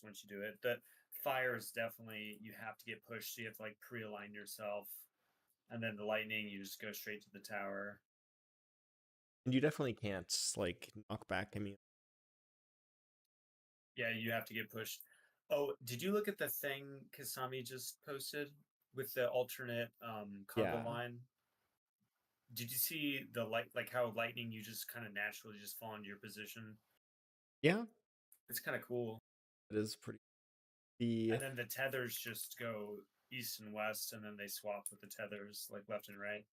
once you do it. The fire is definitely you have to get pushed, so you have to like pre-align yourself, and then the lightning you just go straight to the tower. And you definitely can't like knock back immune. Yeah, you have to get pushed. Oh, did you look at the thing Kasami just posted with the alternate combo Yeah. line? Did you see the light, like how lightning you just kind of naturally just fall into your position? Yeah, It's kind of cool. it is pretty. The And then the tethers just go east and west, and then they swap with the tethers like left and right.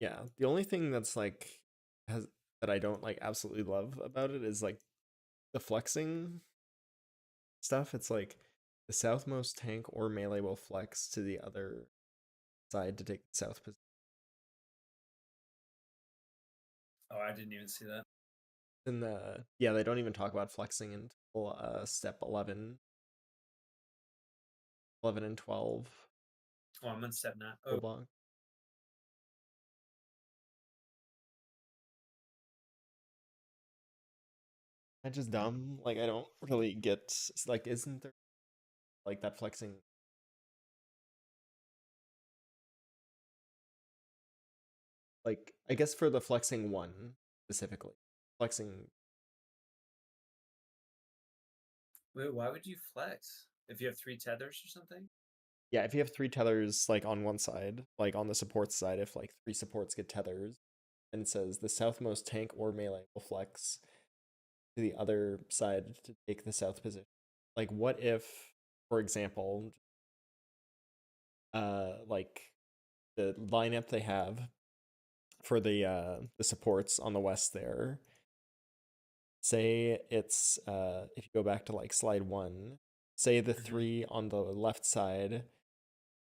Yeah, the only thing that's like has that I don't like absolutely love about it is like the flexing stuff. It's like the southmost tank or melee will flex to the other side to take the south position. Oh, I didn't even see that. And yeah, they don't even talk about flexing until step 11 and 12 Oh, I'm on step 9. full Oh, block. That's just dumb. Like I don't really get like isn't there like that flexing like I guess for the flexing one specifically. Flexing wait, why would you flex if you have 3 tethers or something? yeah, if you have three tethers like on one side, like on the support side, if like three supports get tethers, and it says the southmost tank or melee will flex to the other side to take the south position. Like what if, for example, like the lineup they have for the supports on the west there, say it's if you go back to like slide 1, say the Hmm. three on the left side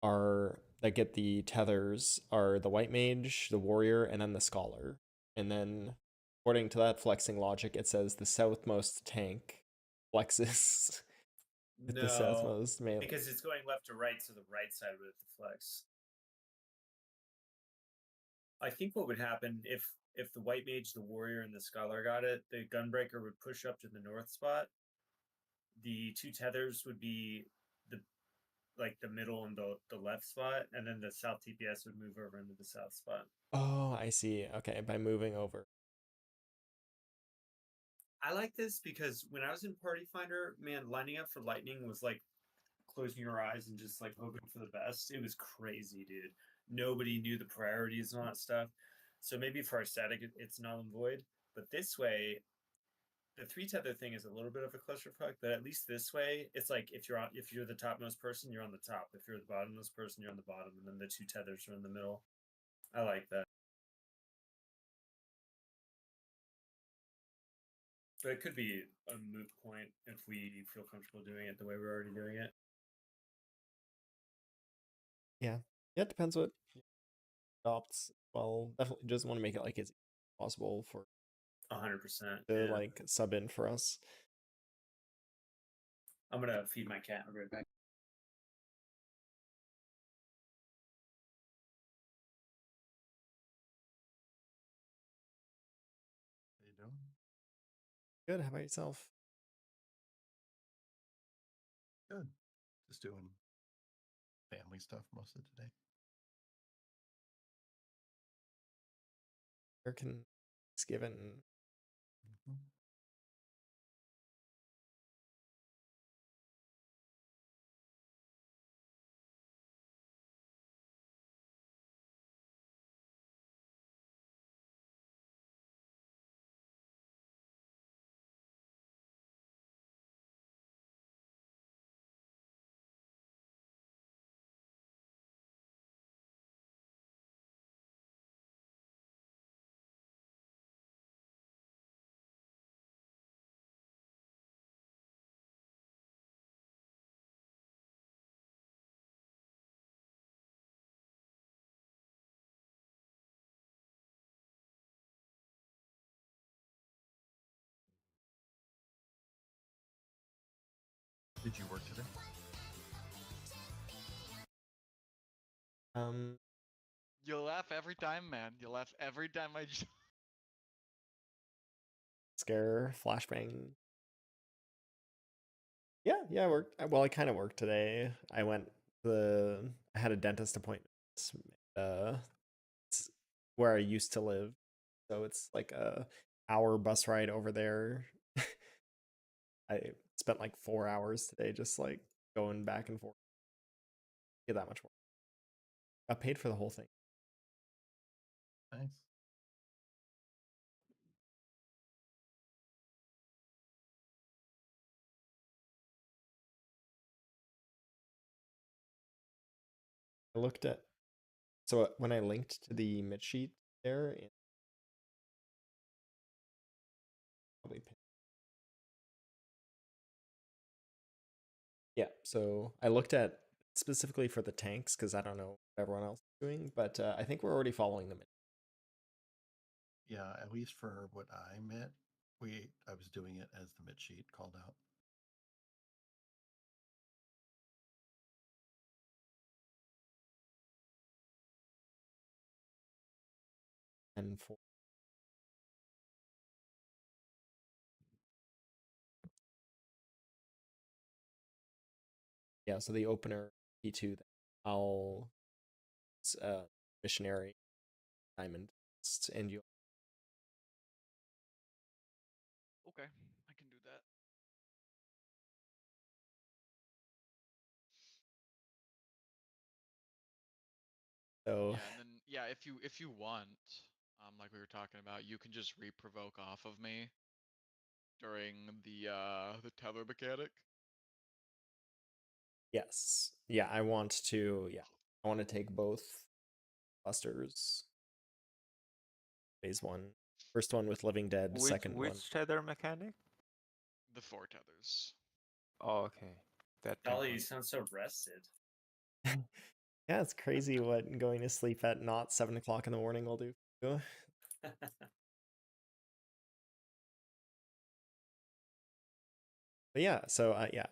are that get the tethers are the white mage, the warrior, and then the scholar. And then according to that flexing logic, it says the southmost tank flexes with the No, southmost melee. because it's going left to right, so the right side would have to flex. I think what would happen if the white mage, the warrior, and the scholar got it, the gunbreaker would push up to the north spot. The 2 tethers would be the like the middle and the left spot, and then the south TPS would move over into the south spot. Oh, I see. Okay, by moving over. I like this because when I was in Party Finder, man, lining up for lightning was like closing your eyes and just like hoping for the best. It was crazy, dude. Nobody knew the priorities and all that stuff. So maybe for our static, it's null and void. But this way, the 3 tether thing is a little bit of a clusterfuck. But at least this way, it's like if you're the topmost person, you're on the top. If you're the bottommost person, you're on the bottom, and then the 2 tethers are in the middle. I like that. But it could be a moot point if we feel comfortable doing it the way we're already doing it. Yeah. Yeah, it depends what adopts. Well, definitely just want to make it like as possible for 100%. to Yeah. like sub in for us. I'm gonna feed my cat. I'll be right back. How you doing? Good. How about yourself? Good. Just doing family stuff most of the day. American Thanksgiving. Mhm. Did you work today? Um, You'll laugh every time, man. You'll laugh every time I just. Scare, flashbang. Yeah, I worked. Well, I kind of worked today. I had a dentist appointment. Uh, it's where I used to live, so it's like a hour bus ride over there. I spent like 4 hours today just like going back and forth. Get that much more. Got paid for the whole thing. Nice. I looked at so when I linked to the mid sheet there, probably yeah. So I looked at specifically for the tanks because I don't know what everyone else is doing, but I think we're already following them. Yeah, at least for what I met, I was doing it as the mid sheet called out. And for yeah, so the opener P2, I'll missionary diamond and you. Okay, I can do that. So Yeah, and then yeah, if you want, like we were talking about, you can just re-provoke off of me during the tether mechanic. yes, yeah, I want to take both busters. Phase one. First one with Living Dead, second one. Which tether mechanic? The 4 tethers. Oh, okay. That pink Golly, you one. sound so rested. Yeah, it's crazy what going to sleep at not 7 o'clock in the morning will do. For you. But yeah, so yeah,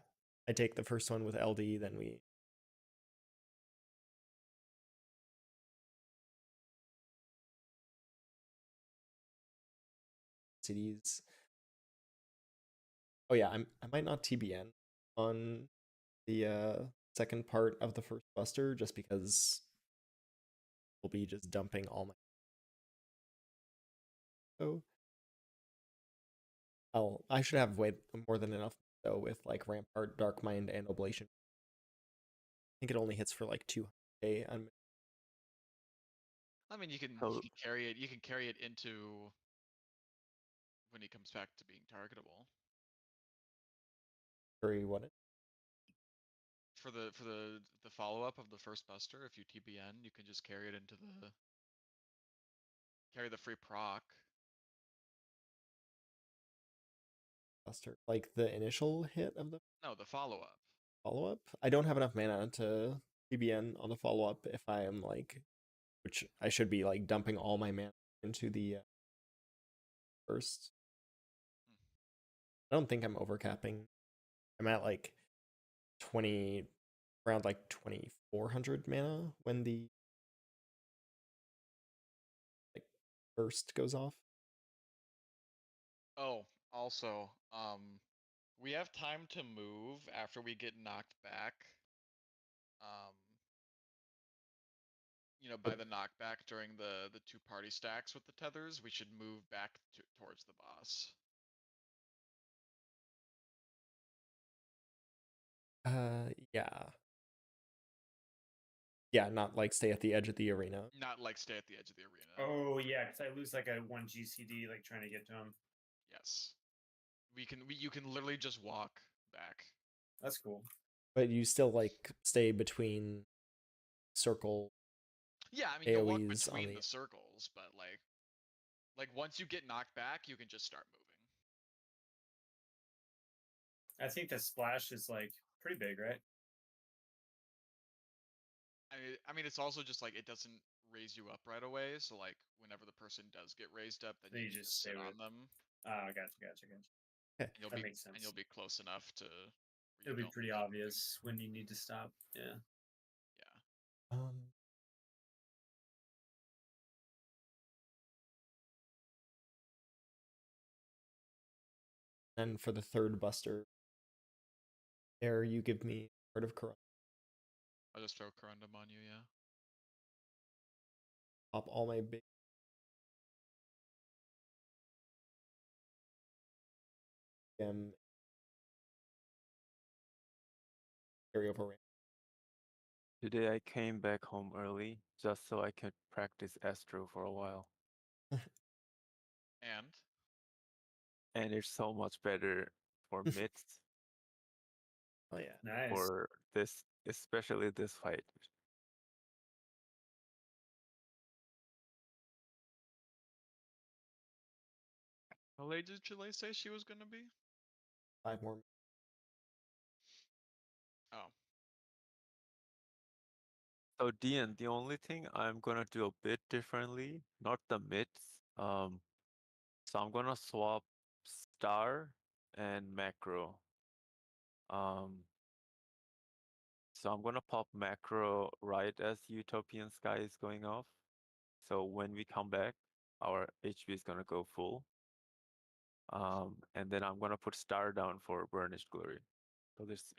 I take the first one with LD, then we CDs. Oh yeah, I might not TBN on the second part of the first buster just because we'll be just dumping all my. Oh, I should have way more than enough though with like Rampart, Dark Mind, and Oblation. I think it only hits for like 200k. I mean, you can So carry it. You can carry it into when he comes back to being targetable. Very what? For the follow up of the first buster, if you TBN, you can just carry it into carry the free proc. Buster, like the initial hit of the No, the follow up. follow up. I don't have enough mana to TBN on the follow up if I am like, which I should be like dumping all my mana into the first. I don't think I'm overcapping. I'm at like 20, around like 2400 mana when the like first goes off. Oh, also, we have time to move after we get knocked back. Um, by the knockback during the 2 party stacks with the tethers, we should move back towards the boss. Yeah. Yeah, not like stay at the edge of the arena. Not like stay at the edge of the arena. Oh yeah, because I lose like a 1 GCD like trying to get to him. Yes. You can literally just walk back. That's cool. But you still like stay between circle. Yeah, I mean you'll walk AoEs on between the the circles, but like once you get knocked back, you can just start moving. I think the splash is like pretty big, right? I mean it's also just like it doesn't raise you up right away, so like whenever the person does get raised up, then Then you you can just just sit stay on with- them. Gotcha. Okay. That makes sense. And you'll be close enough to where you It'll be don't pretty lose moving. obvious when you need to stop. Yeah. Yeah. And for the third buster, There, you give me part of corrupt. I'll just throw Corundum on you, yeah. Pop all my big. Carryover range. Today I came back home early just so I could practice Astro for a while. And And it's so much better for mids Oh yeah. Nice. for this, especially this fight. how late did Chile say she was gonna be? 5 more. Oh. So Dian, the only thing I'm gonna do a bit differently, not the mids. So I'm gonna swap star and macro. So I'm gonna pop macro right as Utopian Sky is going off. So when we come back, our HP is gonna go full. And then I'm gonna put star down for Burnished Glory.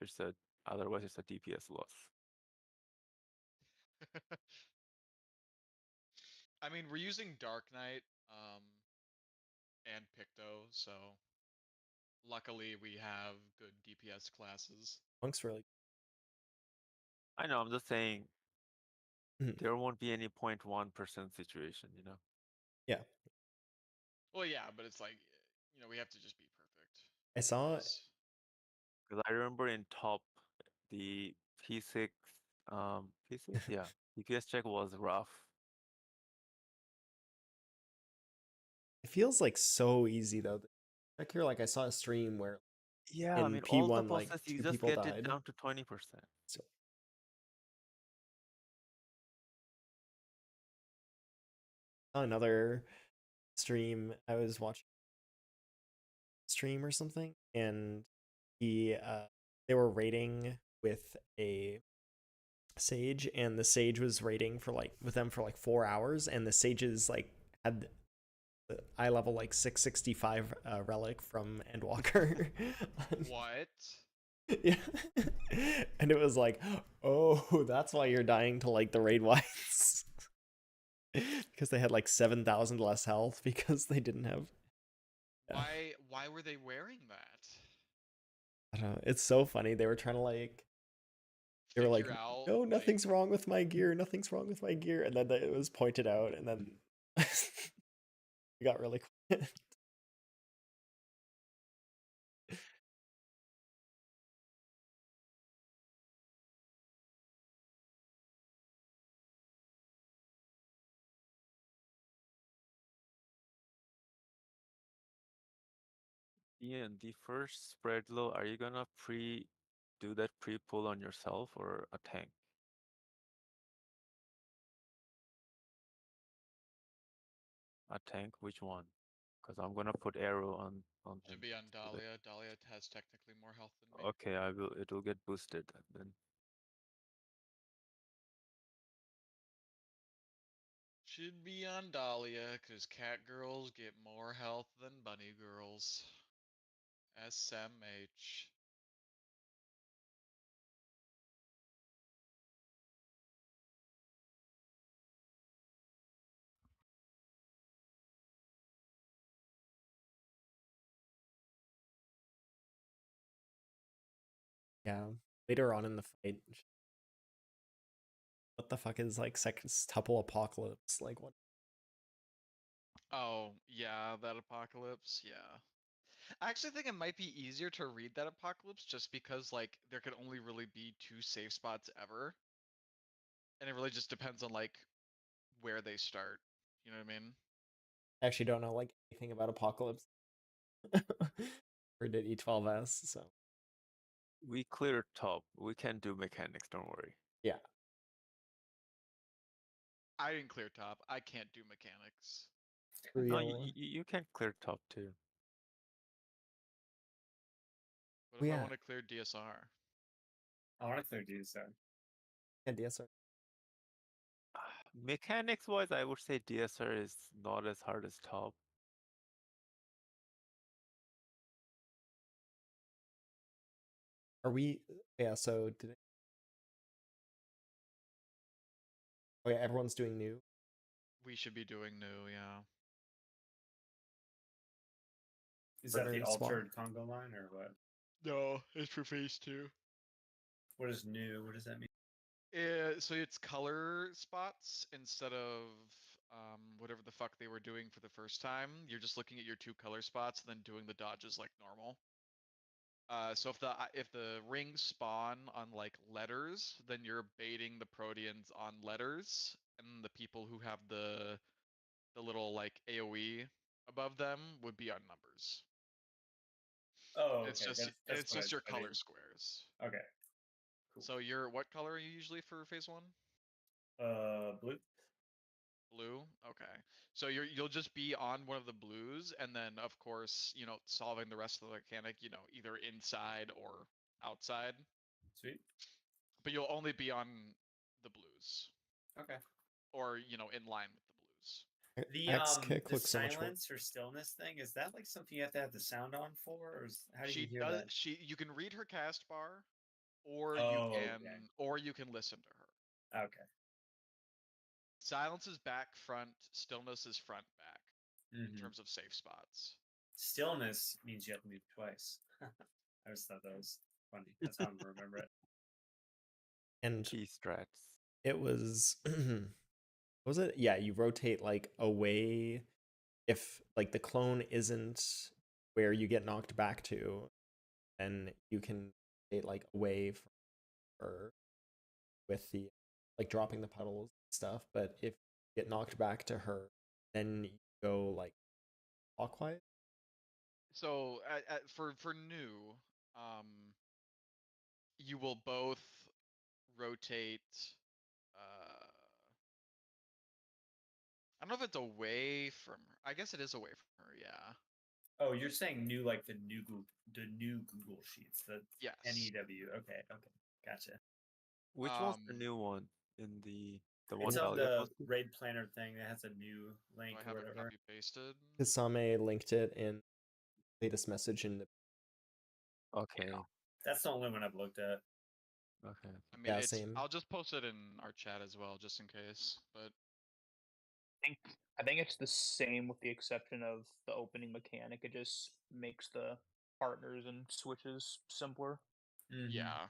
So otherwise it's a DPS loss. I mean, we're using Dark Knight, and Picto, so luckily we have good DPS classes. Monk's really. I know, I'm just saying Mhm. there won't be any 0.1% situation, you know? Yeah. Well, yeah, but it's like, we have to just be perfect. I saw otherwise- Because I remember in top, the P6, P6? Yeah, DPS check was rough. it feels like so easy though. Check here, like I saw a stream where Yeah, I in mean, all the P1 like bosses, you 2 just people get it died. down to 20%. So another stream I was watching stream or something, and they were raiding with a sage, and the sage was raiding for like with them for like 4 hours, and the sages like had the eye level like 665 relic from Endwalker. What? Yeah. And it was like, oh, that's why you're dying to like the raid whites. Because they had like 7,000 less health because they didn't have. Yeah. Why were they wearing that? I don't know. It's so funny. They were trying to like. They were like, Figure out, no, like- nothing's wrong with my gear. Nothing's wrong with my gear. And then it was pointed out, and then we got really quiet. Ian, the first spread low, are you gonna do that pre-pull on yourself or a tank? A tank, which one? Because I'm gonna put arrow on him. Should be on so that- Dahlia. Dahlia has technically more health than me. Okay, it'll get boosted then. Should be on Dahlia, because cat girls get more health than bunny girls. SMH. Yeah. Later on in the fight. What the fuck is like sextuple apocalypse? Like what? Oh, yeah, that apocalypse, yeah. I actually think it might be easier to read that apocalypse just because, like, there could only really be 2 safe spots ever. And it really just depends on, like, where they start. You know what I mean? I actually don't know like anything about apocalypse. Or did E12S, so We cleared top. We can do mechanics, don't worry. yeah. I didn't clear top. I can't do mechanics. No, Real. you can clear top too. What Oh, if I yeah. want to clear DSR? I want to clear DSR. Yeah, DSR. Mechanics wise, I would say DSR is not as hard as top. Are we? Yeah. So did it? Oh yeah, everyone's doing new. We should be doing new, yeah. Is that the Partner swap. altered Congo line or what? No, it's for phase 2. What is new? What does that mean? So it's color spots instead of whatever the fuck they were doing for the first time. You're just looking at your 2 color spots and then doing the dodges like normal. So if the rings spawn on like letters, then you're baiting the Proteans on letters, and the people who have the little like AOE above them would be on numbers. Oh, It's okay. just That's it's what just your I color didn't- squares. Okay. Cool. So you're what color are you usually for phase 1? Blue. Blue. Okay. So you'll just be on one of the blues, and then of course, solving the rest of the mechanic, either inside or outside. Sweet. But you'll only be on the blues, Okay. or in line with the blues. X-Kick The looks so much more. silence or stillness thing, is that like something you have to have the sound on for, or how do you She hear does. that? You can read her cast bar, or Okay. you can listen to her. Okay. Silence is back front. Stillness is front back in Mhm. terms of safe spots. Stillness means you have to move twice. I just thought that was funny. That's how I'm gonna remember it. And Key strats. it was was it? Yeah, you rotate like away if like the clone isn't where you get knocked back to, then you can rotate like away from her with the like dropping the puddles and stuff. But if you get knocked back to her, then you go like clockwise. So for new, you will both rotate. I don't know if it's away from her. I guess it is away from her. Yeah. Oh, you're saying new like the new Google Sheets, the Yes. NEW. Okay, gotcha. Which was the Um, new one in the one It's of Dahlia the posted? raid planner thing that has a new Do link I or have it whatever. copy pasted? Kasame linked it in latest message in the Okay. That's the only one I've looked at. Okay. I mean, yeah, same. I'll just post it in our chat as well, just in case. But I think it's the same with the exception of the opening mechanic. It just makes the partners and switches simpler. Mhm. yeah.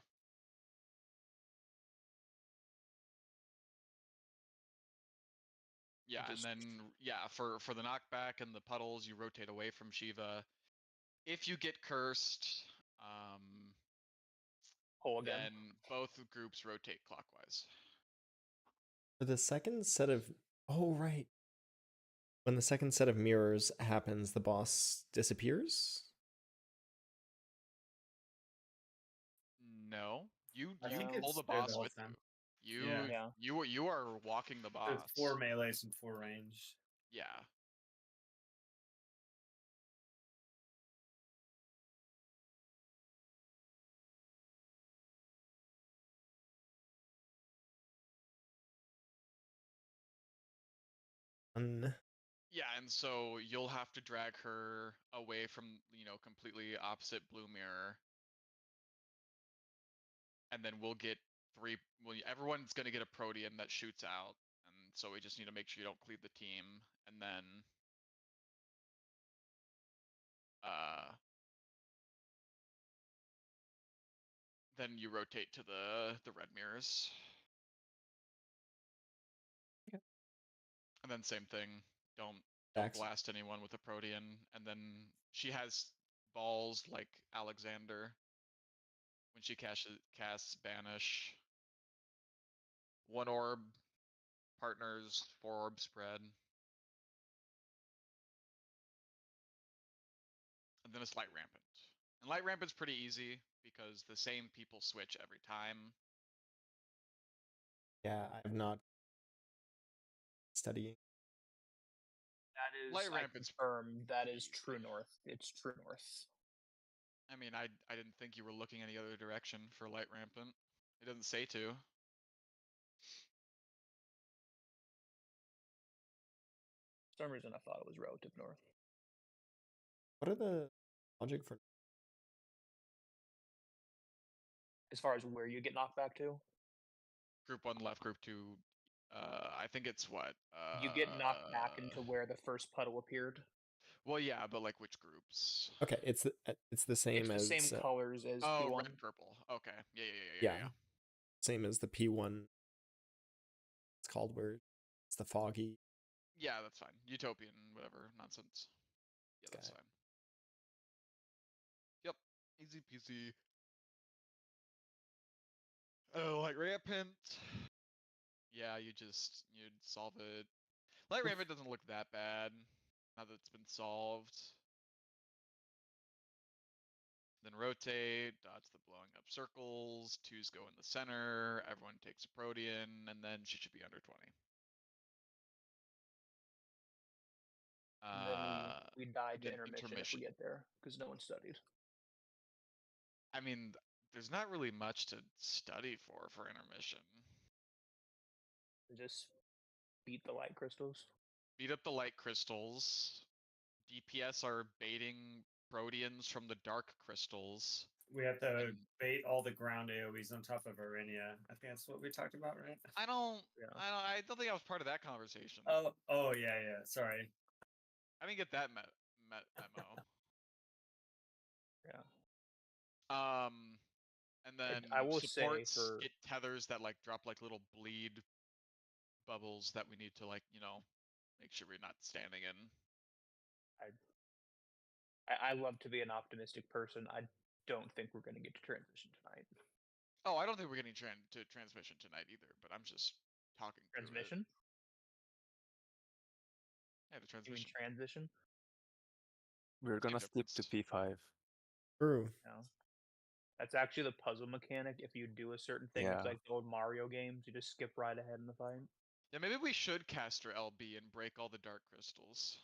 Yeah, and Just- then for the knockback and the puddles, you rotate away from Shiva. If you get cursed, Pull again. then both groups rotate clockwise. For the second set of right. When the second set of mirrors happens, the boss disappears? No, you I think pull it's the there the boss whole with time. you. Yeah. You are walking the boss. With 4 melees and 4 range. Yeah. Yeah, and so you'll have to drag her away from, completely opposite blue mirror. And then we'll get 3. Well, everyone's going to get a Protean that shoots out. And so we just need to make sure you don't cleave the team. And then you rotate to the red mirrors. Okay. And then same thing. Don't Dax. blast anyone with a Protean. And then she has balls like Alexander when she casts Banish. 1 orb, partners, 4 orb spread. And then it's Light Rampant. And Light Rampant's pretty easy because the same people switch every time. Yeah, I've not studying. That is Light I Rampant's confirm that is easy. true north. It's true north. I mean, I didn't think you were looking any other direction for Light Rampant. It doesn't say to. For some reason I thought it was relative north. What are the logic for as far as where you get knocked back to. Group 1 left, Group 2. I think it's what? You get knocked back into where the first puddle appeared. Well, yeah, but like which groups? Okay, it's the same It's the as same colors as Oh, P1. red, purple. Okay. Yeah. same as the P1. It's called where it's the foggy Yeah, that's fine. Utopian, whatever nonsense. Yeah, that's guy. fine. Yep, easy peasy. Oh, like rampant. Yeah, you'd solve it. Light rampant doesn't look that bad now that it's been solved. Then rotate, dodge the blowing up circles, 2s go in the center, everyone takes a protean, and then she should be under 20. And then we die to then intermission if we get there because no one studied. I mean, there's not really much to study for intermission. Just beat the light crystals. Beat up the light crystals. DPS are baiting proteans from the dark crystals. We have to And- bait all the ground AoEs on top of Arenia. I think that's what we talked about, right? I don't Yeah. I don't think I was part of that conversation. Oh yeah. Sorry. I didn't get that memo. Yeah. And then I will say supports for- get tethers that like drop like little bleed bubbles that we need to like, make sure we're not standing in. I love to be an optimistic person. I don't think we're going to get to transition tonight. Oh, I don't think we're getting to transmission tonight either, but I'm just talking through it. Transmission? Yeah, the You mean transmission. transition? We're gonna skip to difference. P5. True. No. That's actually the puzzle mechanic. If you do a certain thing, it's Yeah. like the old Mario games. You just skip right ahead in the fight. Yeah, maybe we should caster LB and break all the dark crystals.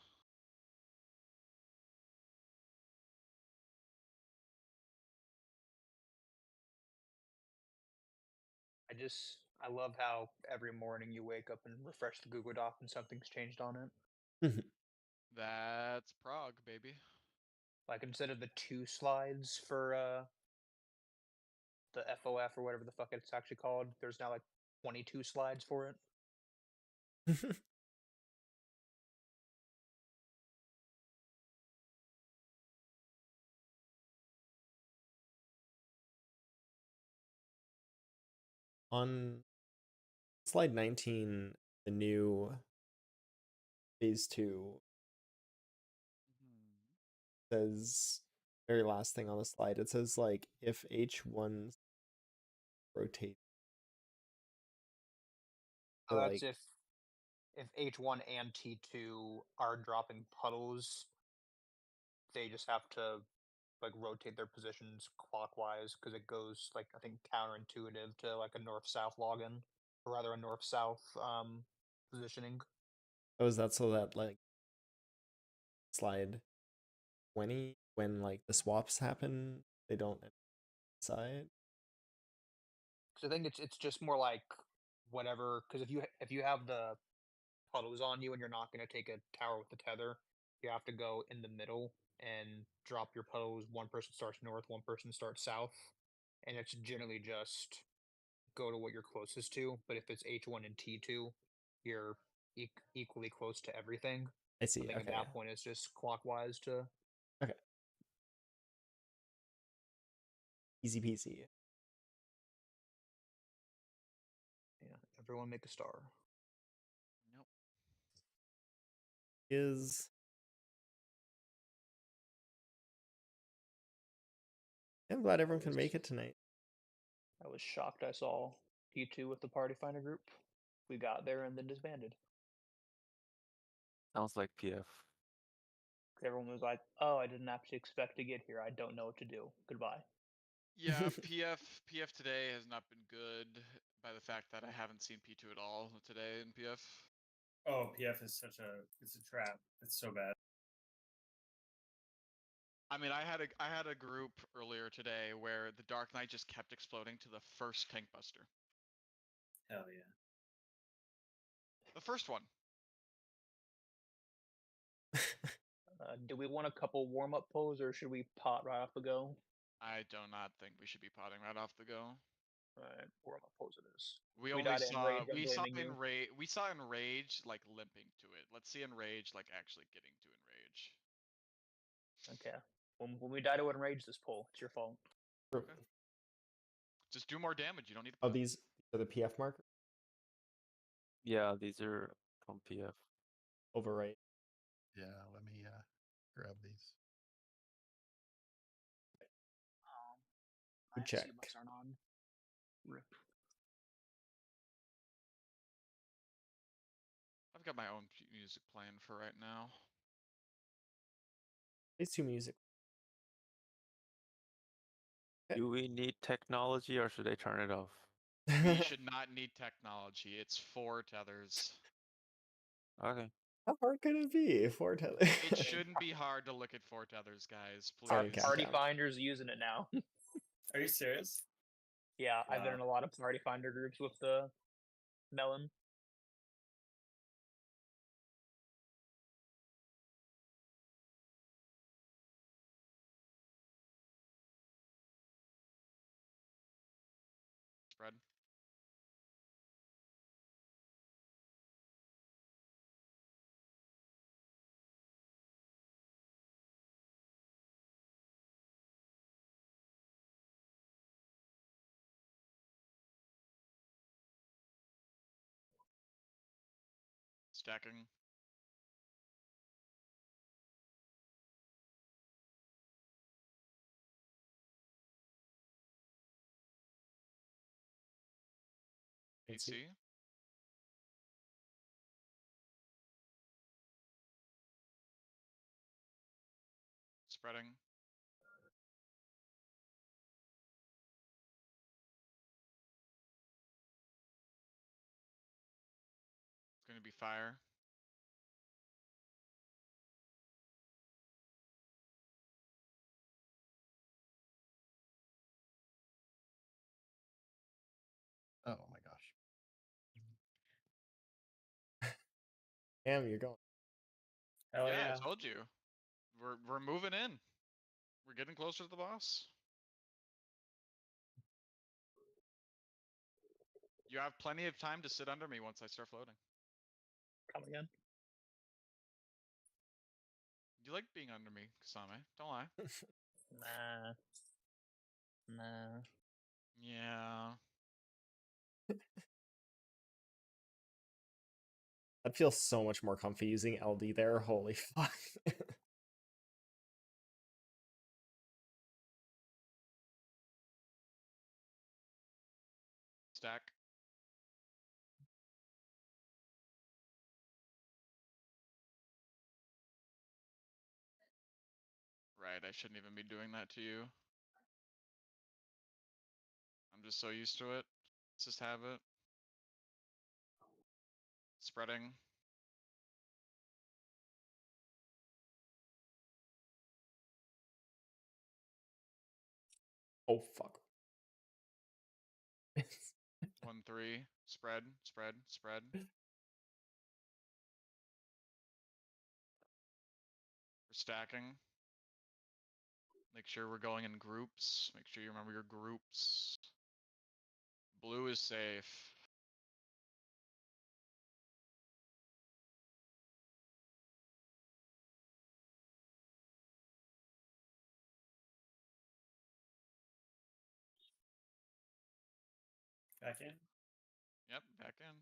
I love how every morning you wake up and refresh the Google Doc and something's changed on it. That's prog, baby. Like instead of the 2 slides for the FOF or whatever the fuck it's actually called, there's now like 22 slides for it. On slide 19, the new phase 2 says, very last thing on the slide, it says like if H1 rotate. So or, that's like, if H1 and T2 are dropping puddles, they just have to like rotate their positions clockwise because it goes like I think counterintuitive to like a north-south login, or rather a north-south positioning. oh, is that so that like slide 20 when like the swaps happen, they don't decide? Because I think it's just more like whatever. Because if you have the puddles on you and you're not going to take a tower with the tether, you have to go in the middle and drop your puddles. One person starts north, one person starts south, and it's generally just go to what you're closest to. But if it's H1 and T2, you're equally close to everything. I see. I think Okay. at that point it's just clockwise to. Okay. Easy peasy. Yeah, everyone make a star. Nope. I'm glad everyone can make it tonight. I was shocked I saw T2 with the Party Finder group. We got there and then disbanded. Sounds like PF. Everyone was like, "Oh, I didn't actually expect to get here. I don't know what to do. Goodbye." Yeah, PF today has not been good by the fact that I haven't seen P2 at all today in PF. Oh, PF is it's a trap. It's so bad. I mean, I had a group earlier today where the Dark Knight just kept exploding to the first tank buster. Hell yeah. The first one. Do we want a couple warm-up pulls, or should we pot right off the go? I do not think we should be potting right off the go. Alright, where my poser is. We We only died in saw rage, I'm we saw blaming you. enrage like limping to it. Let's see enrage like actually getting to enrage. Okay. When we die to enrage this pull, it's your fault. Okay. Just do more damage. You don't need to. Oh, Pot. these are the PF marker Yeah, these are from PF. overwrite. Yeah, let me grab these. My Good check. FC bucks aren't on. Rip. I've got my own music playing for right now. These two music. Do we need technology or should I turn it off? We should not need technology. It's 4 tethers. Okay. How hard could it be? 4 tether. It shouldn't be hard to look at 4 tethers, guys. Sorry, Please. Cap. Party Cap. Finder's using it now. Are you serious? Yeah, I've been Wow. in a lot of Party Finder groups with the melon. Spread. Stacking. AC. Spreading. It's going to be fire. Oh my gosh. Damn, you're going. Hell yeah, yeah. I told you. We're moving in. We're getting closer to the boss. You have plenty of time to sit under me once I start floating. Come again. You like being under me, Kasame. Don't lie. Nah. Nah. Yeah. That feels so much more comfy using LD there. Holy fuck. Stack. Right, I shouldn't even be doing that to you. I'm just so used to it. Let's just have it. Spreading. Oh fuck. 1-3. Spread, spread, spread. We're stacking. Make sure we're going in groups. Make sure you remember your groups. Blue is safe. Back in. Yep, back in.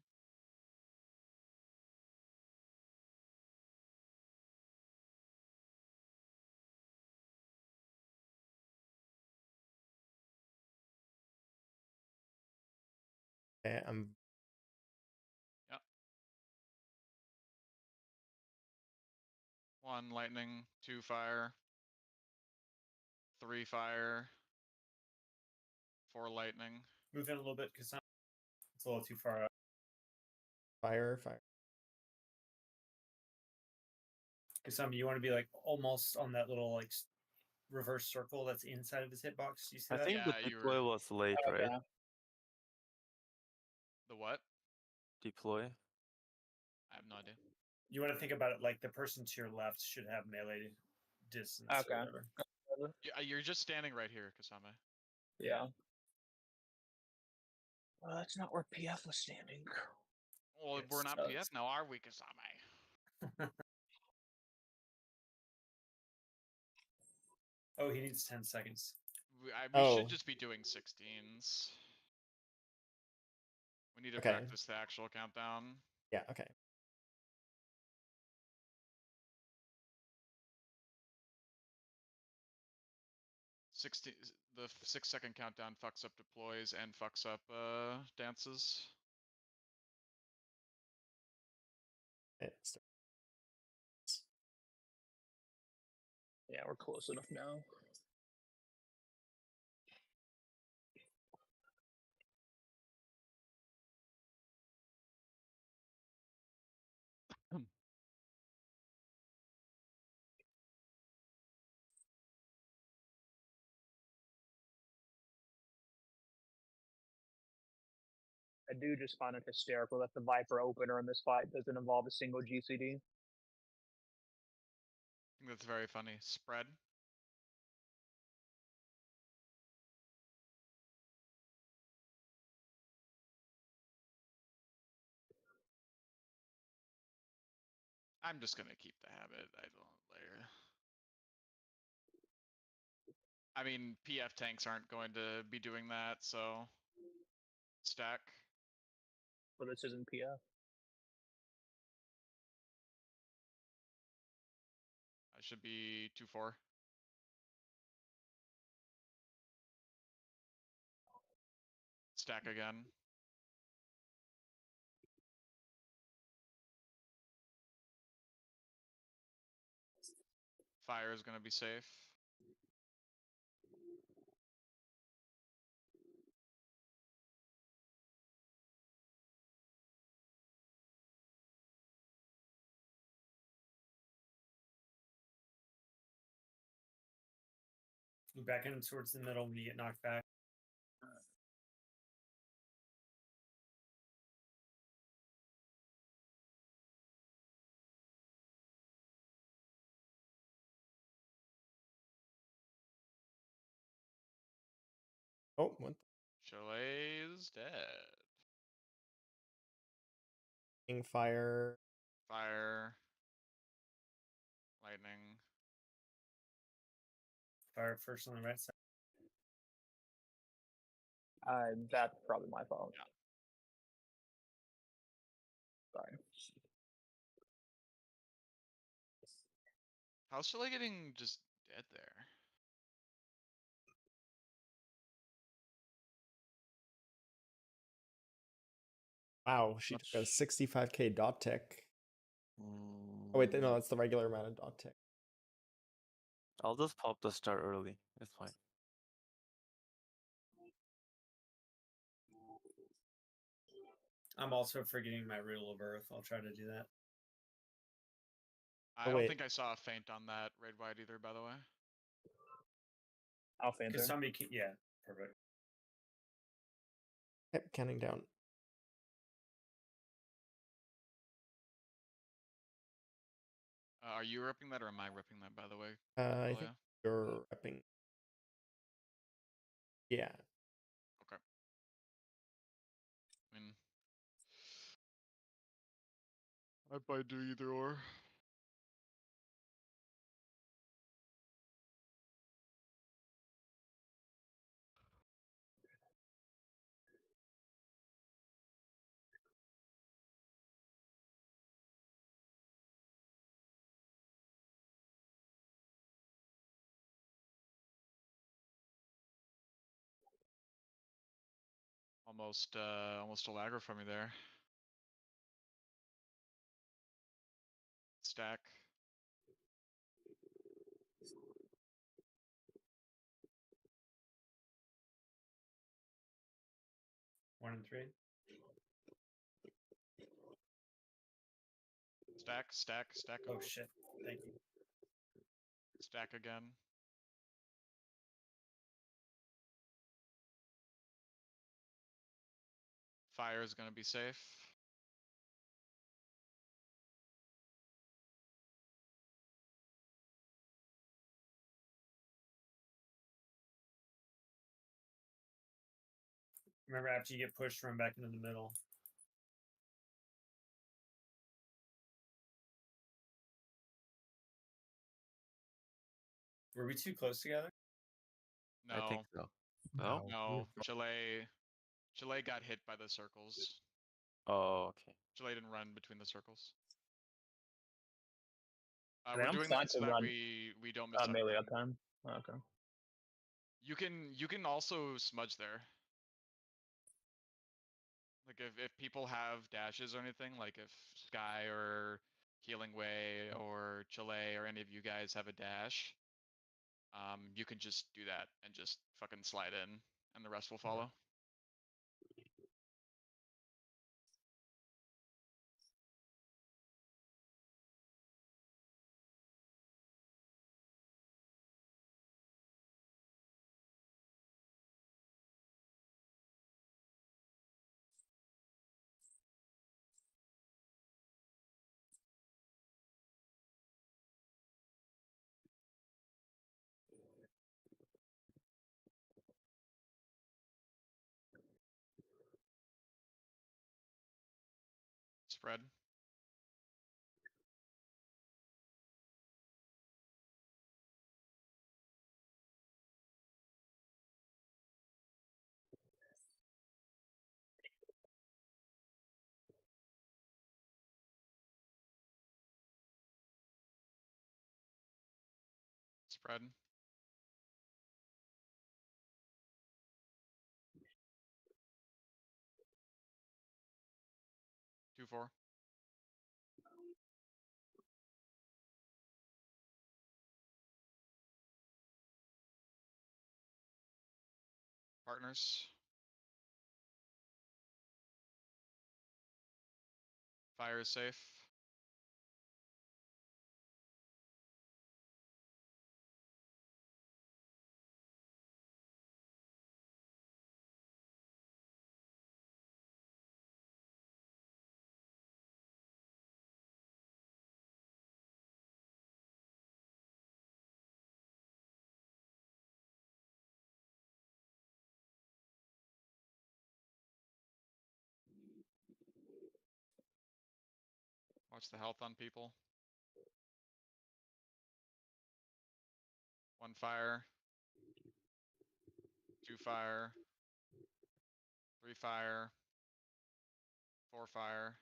Okay, I'm Yep. 1 lightning, 2 fire, 3 fire, 4 lightning. Move in a little bit because it's a little too far out. fire. Kasami, you want to be like almost on that little like reverse circle that's inside of his hitbox. You see I that? think Yeah, the you deploy were- was late, Okay. right? The what? Deploy. I have no idea. You want to think about it like the person to your left should have melee distance Okay. or whatever. Yeah, you're just standing right here, Kasame. Yeah. That's not where PF was standing. Well, It we're not sucks. PF now, are we, Kasame? Oh, he needs 10 seconds. We Oh. should just be doing 16s. We need to Okay. practice the actual countdown. Yeah, okay. The 6-second countdown fucks up deploys and fucks up dances. Okay, start. Yeah, we're close enough now. I do just find it hysterical that the Viper opener in this fight doesn't involve a single GCD. I think that's very funny. Spread. I'm just gonna keep the habit. I don't later. I mean, PF tanks aren't going to be doing that, so stack. But this isn't PF. I should be 2-4. Stack again. Fire is gonna be safe. Move back in towards the middle when you get knocked back. Oh, what? Chalet's dead. Fire. Fire. Lightning. Fire first on the right side. That's probably my fault. Yeah. Sorry. How's Chalet getting just dead there? Wow, she took a Much. 65k dot tick. Oh wait, no, that's the regular amount of dot tick. I'll just pop the star early. It's fine. I'm also forgetting my rule of birth. I'll try to do that. I Oh, don't wait. think I saw a feint on that raid wide either, by the way. I'll faint Because her. somebody can, yeah, perfect. Okay, counting down. Are you ripping that or am I ripping that, by the way? I think Julia? you're repping. Yeah. Okay. I mean, I'd probably do either or. Almost stole aggro from me there. Stack. One and three. Stack, stack, stack. Oh shit. Thank you. Stack again. Fire is gonna be safe. Remember, after you get pushed, run back into the middle. Were we too close together? No, I think so. No? no. Chile got hit by the circles. Oh, okay. Chile didn't run between the circles. I mean, We're I'm doing fine that so to that run, we don't miss melee anything. up time. Okay. You can also smudge there. Like if people have dashes or anything, like if Sky or Healing Way or Chile or any of you guys have a dash, you can just do that and just fucking slide in, and the rest will follow. Spread. Spread. Two, 4. Partners. Fire is safe. Watch the health on people. 1 fire. 2 fire. 3 fire. 4 fire.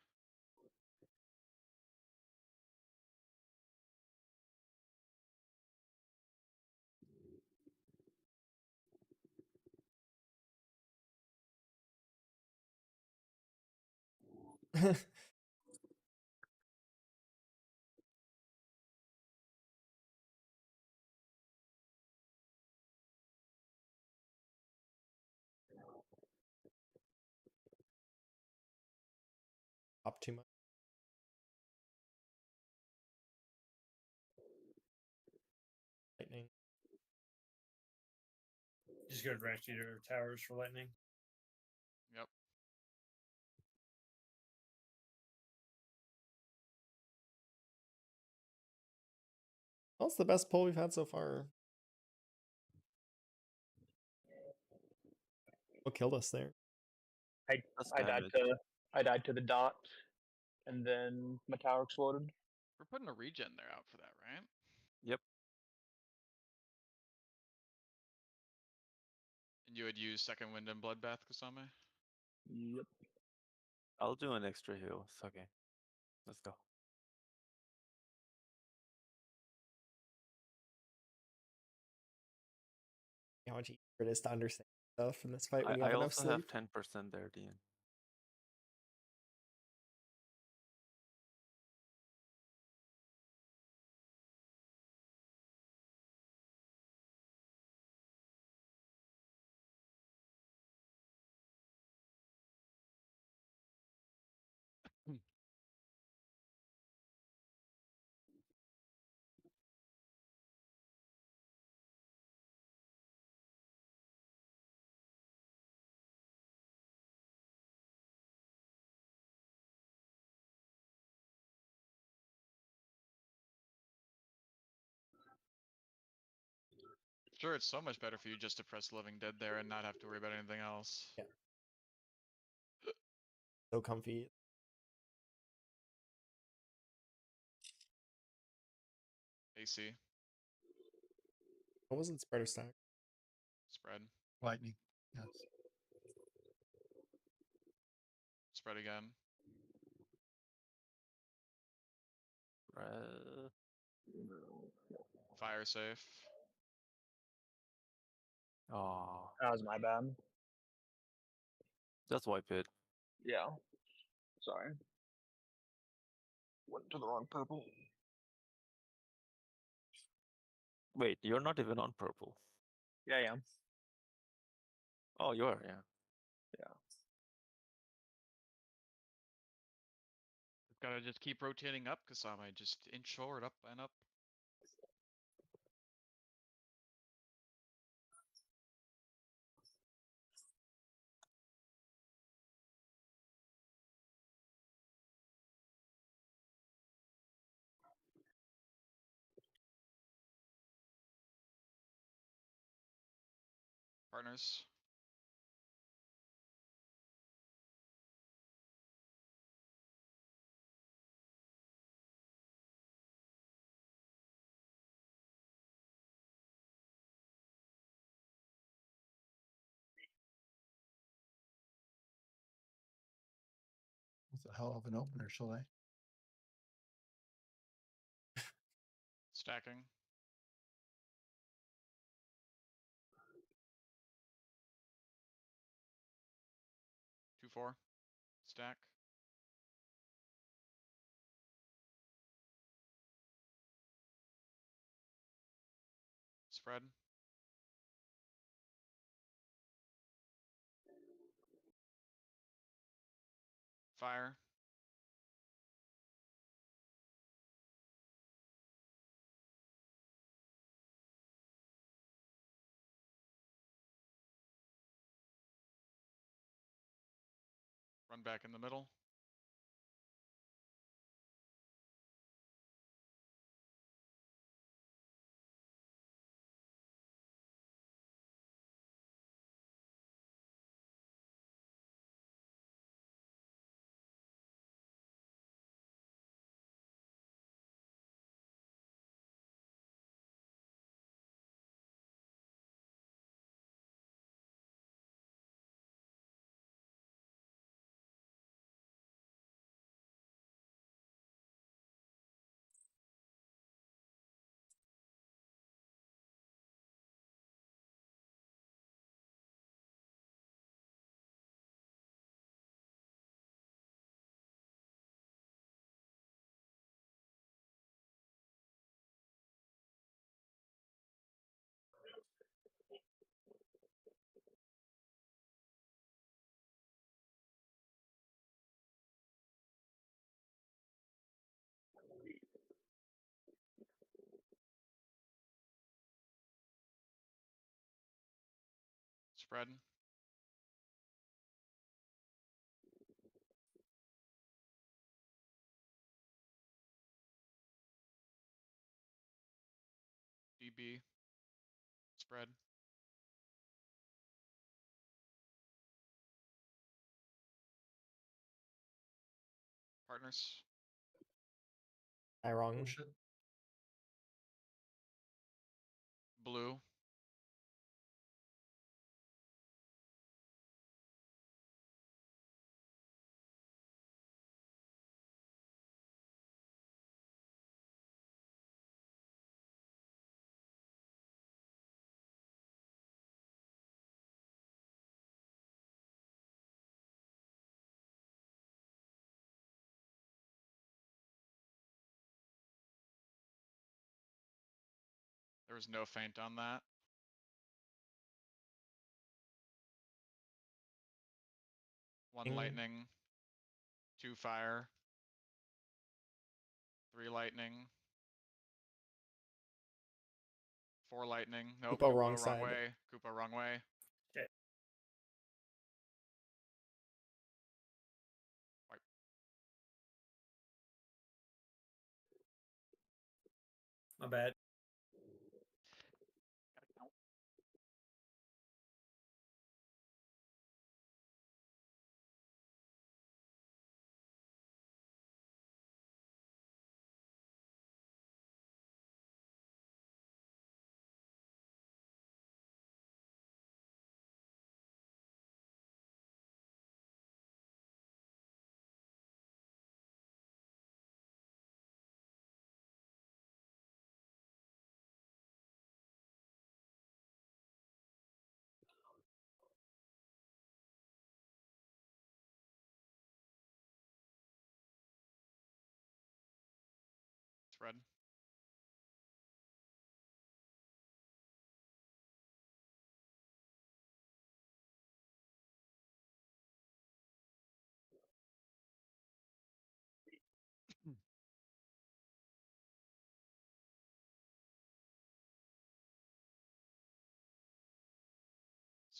Up too much. Lightning. Just go direct to your towers for lightning. Yep. That's the best pull we've had so far. What killed us there? That's I died damage. to the dot, and then my tower exploded. We're putting a regen there out for that, right? Yep. And you would use Second Wind and Bloodbath, Kasame? Yep. I'll do an extra heal. It's okay. Let's go. How much easier it is to understand stuff in this fight when you I have enough also sleep. have 10% there, Dean. Sure, it's so much better for you just to press Living Dead there and not have to worry about anything else. Yeah. So comfy. AC. What wasn't spreader stack? Spread. Lightning. Yes. Spread again. Fire safe. Oh, That was my bad. just wipe it. Yeah. Sorry. Went to the wrong purple. Wait, you're not even on purple. Yeah, yeah. Oh, you are, yeah. Gotta just keep rotating up, Kasama. Just inch forward, up and up. Partners. It's a hell of an opener, Chalet. Stacking. Two, 4. Stack. Spread. Fire. Run back in the middle. Spread. DB. Spread. Partners. I wrong. Push it. Blue. There was no feint on that. One Ding. lightning. 2 fire. 3 lightning. 4 lightning. Nope. Koopa Koopa wrong wrong side. way. Koopa wrong way. Shit. Wipe. My bad. Gotta count. Spread.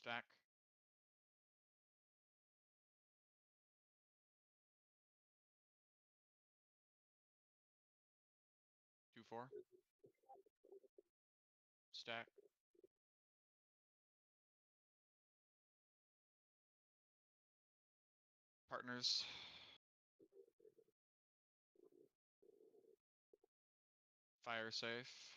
Stack. Two, four. Stack. Partners. Fire safe.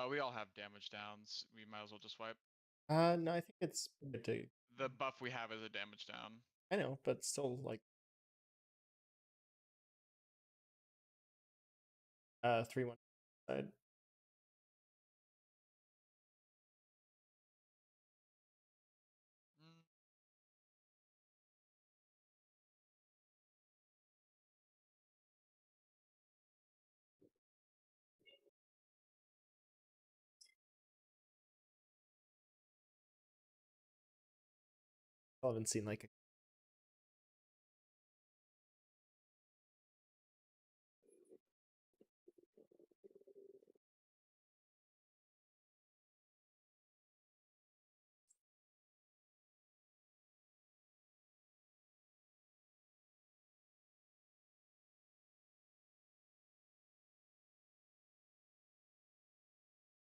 We all have damage downs. We might as well just wipe. No, I think it's good to. The buff we have is a damage down. I know, but still, like, 3-1 side. Mm, I haven't seen like a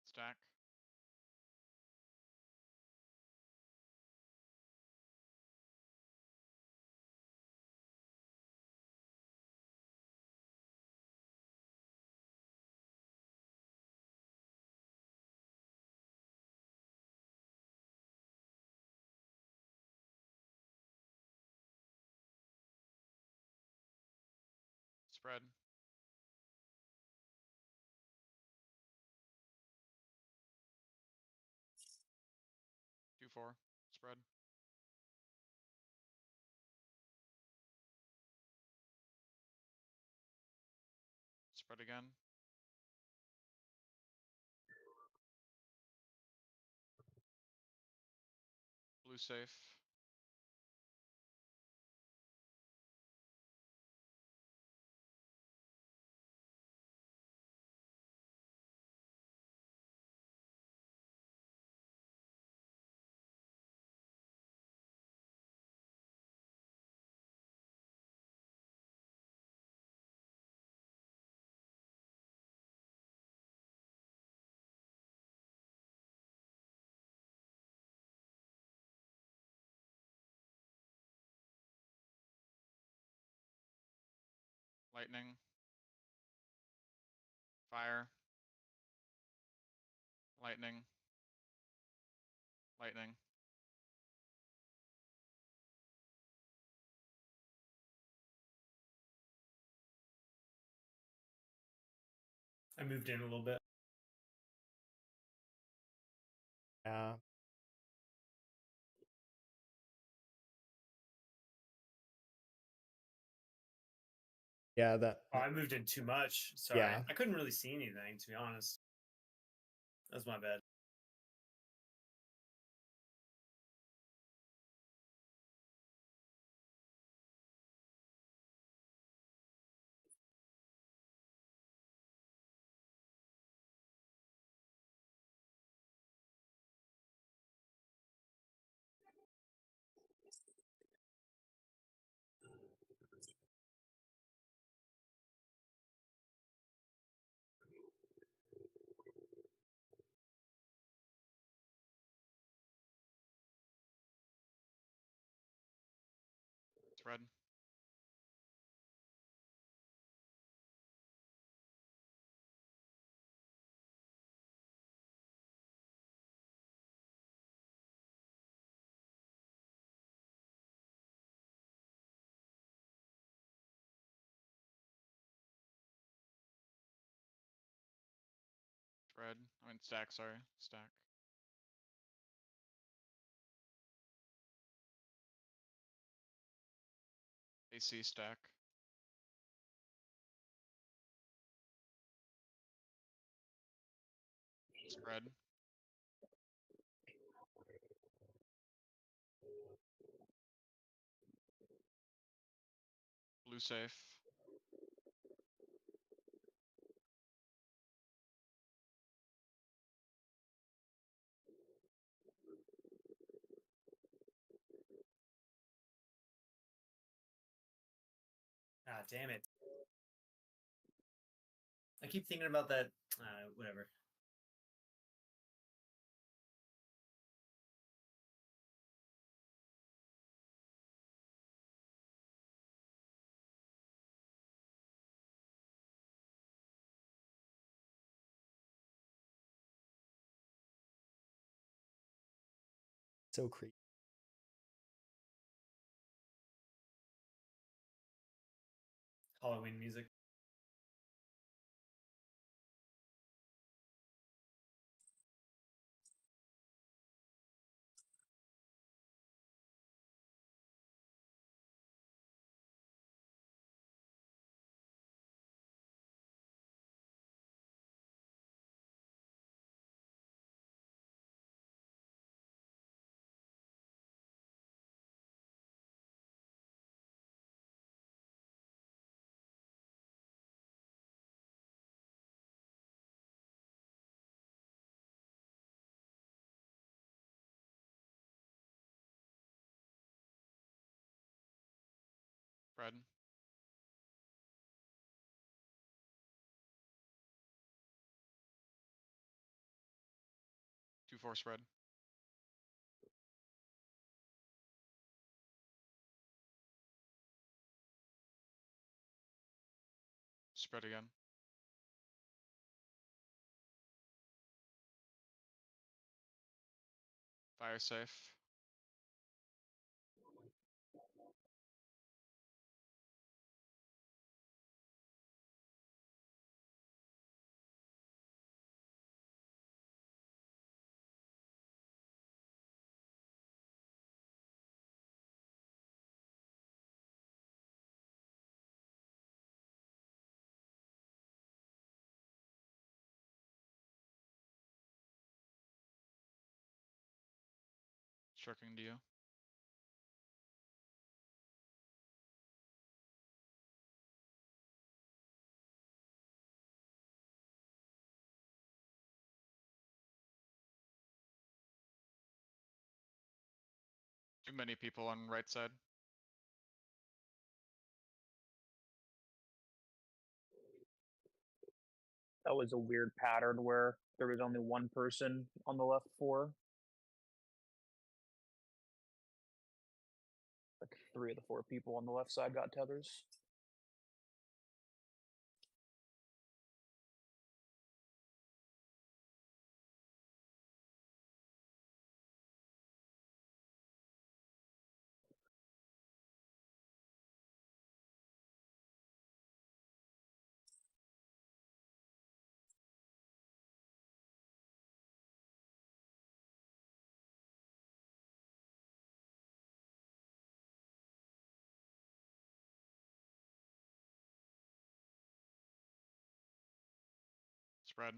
Stack. Spread. Two, four. Spread. Spread again. Blue safe. Lightning. Fire. Lightning. Lightning. I moved in a little bit. yeah, that Oh, I moved in too much. Sorry. Yeah. I couldn't really see anything, to be honest. That's my bad. Spread. Spread. I mean stack, sorry. Stack. AC stack. Spread. Blue safe. Ah, damn it. I keep thinking about that. Whatever. So creepy. Halloween music. Spread. Two four spread. Spread again. Fire safe. Shirking to you. Too many people on right side. That was a weird pattern where there was only one person on the left four. Like 3 of the 4 people on the left side got tethers. Spread.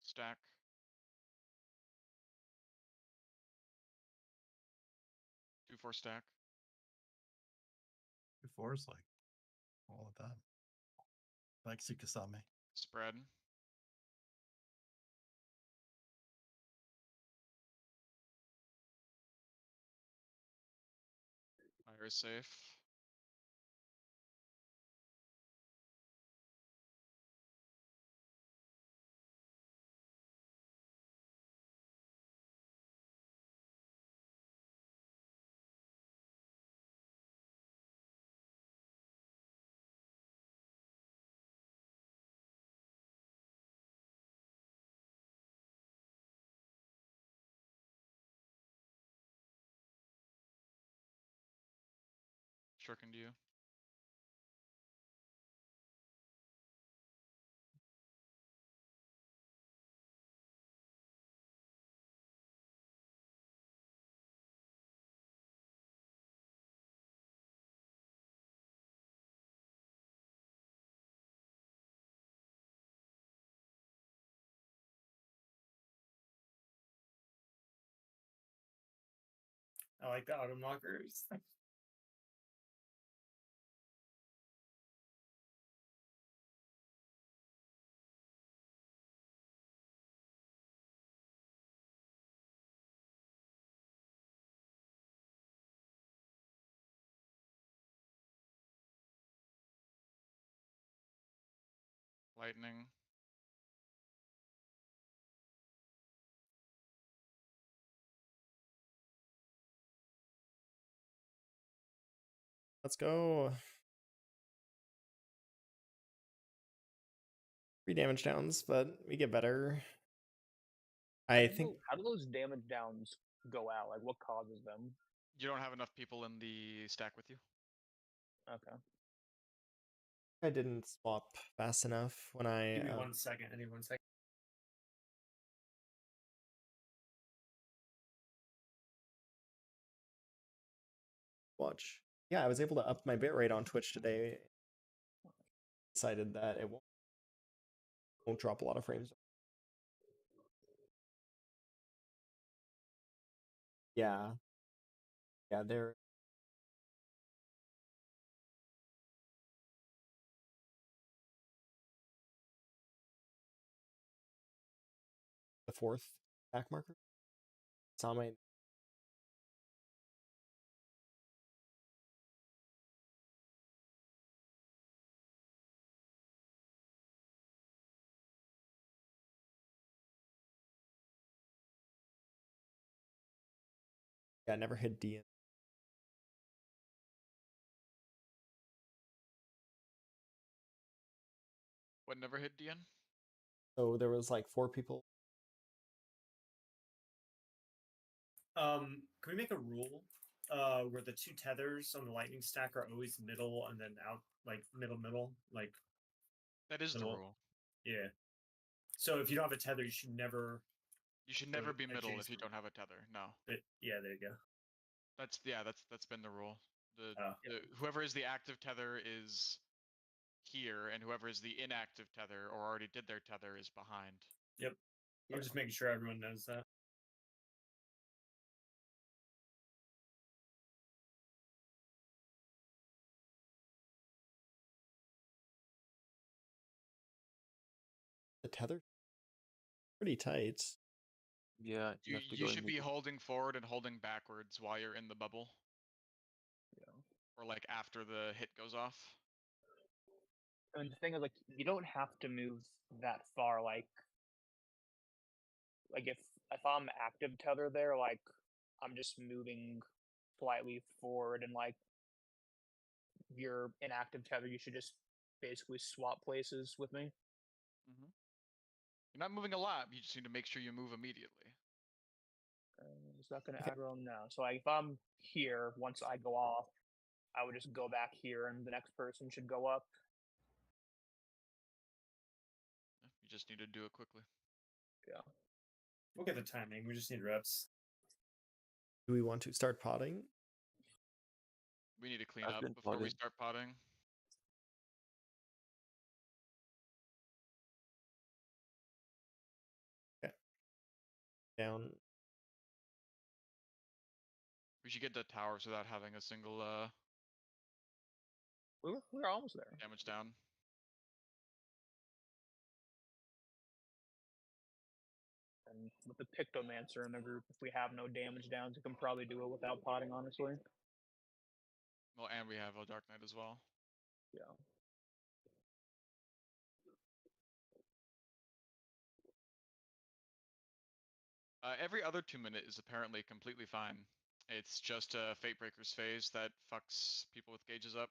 Stack. Two four stack. 2-4 is like all of that. Like Sukasame. Spread. Fire safe. Rook into you. I like the auto knockers. Lightning. Let's go. 3 damage downs, but we get better. I think How do those damage downs go out? Like, what causes them? You don't have enough people in the stack with you. Okay. I didn't swap fast enough when I Give me 1 second. I need 1 second. watch. Yeah, I was able to up my bitrate on Twitch today. Decided that it won't drop a lot of frames. Yeah. Yeah, they're the 4th back marker. Saw my yeah, I never hit D. What never hit DN? So there was like 4 people. Can we make a rule where the 2 tethers on the lightning stack are always middle and then out, like middle, like That is the middle? rule. Yeah. So if you don't have a tether, you should never. You should go never be middle if you adjacent. don't have a tether. No. But yeah, there you go. That's been the rule. Oh. Whoever is the active tether is here, and whoever is the inactive tether or already did their tether is behind. Yep. I'm just making sure everyone knows that. The tether pretty tight. Yeah, you have to go You should be immediately. holding forward and holding backwards while you're in the bubble. Yeah. Or like after the hit goes off. And the thing is, like, you don't have to move that far. Like if I'm active tether there, like I'm just moving slightly forward, and like your inactive tether, you should just basically swap places with me. Mm-hmm. You're not moving a lot. You just need to make sure you move immediately. Is that going to Okay. aggro? No. So like, if I'm here, once I go off, I would just go back here, and the next person should go up. You just need to do it quickly. Yeah. We'll get the timing. We just need reps. Do we want to start potting? We need to clean I've up been before we potting. start potting. Okay. Down. We should get the towers without having a single We're almost there. damage down. And with the Pictomancer in the group, if we have no damage downs, we can probably do it without potting, honestly. Well, and we have a Dark Knight as well. Yeah. Every other 2-minute is apparently completely fine. It's just a Fate Breaker's phase that fucks people with gauges up.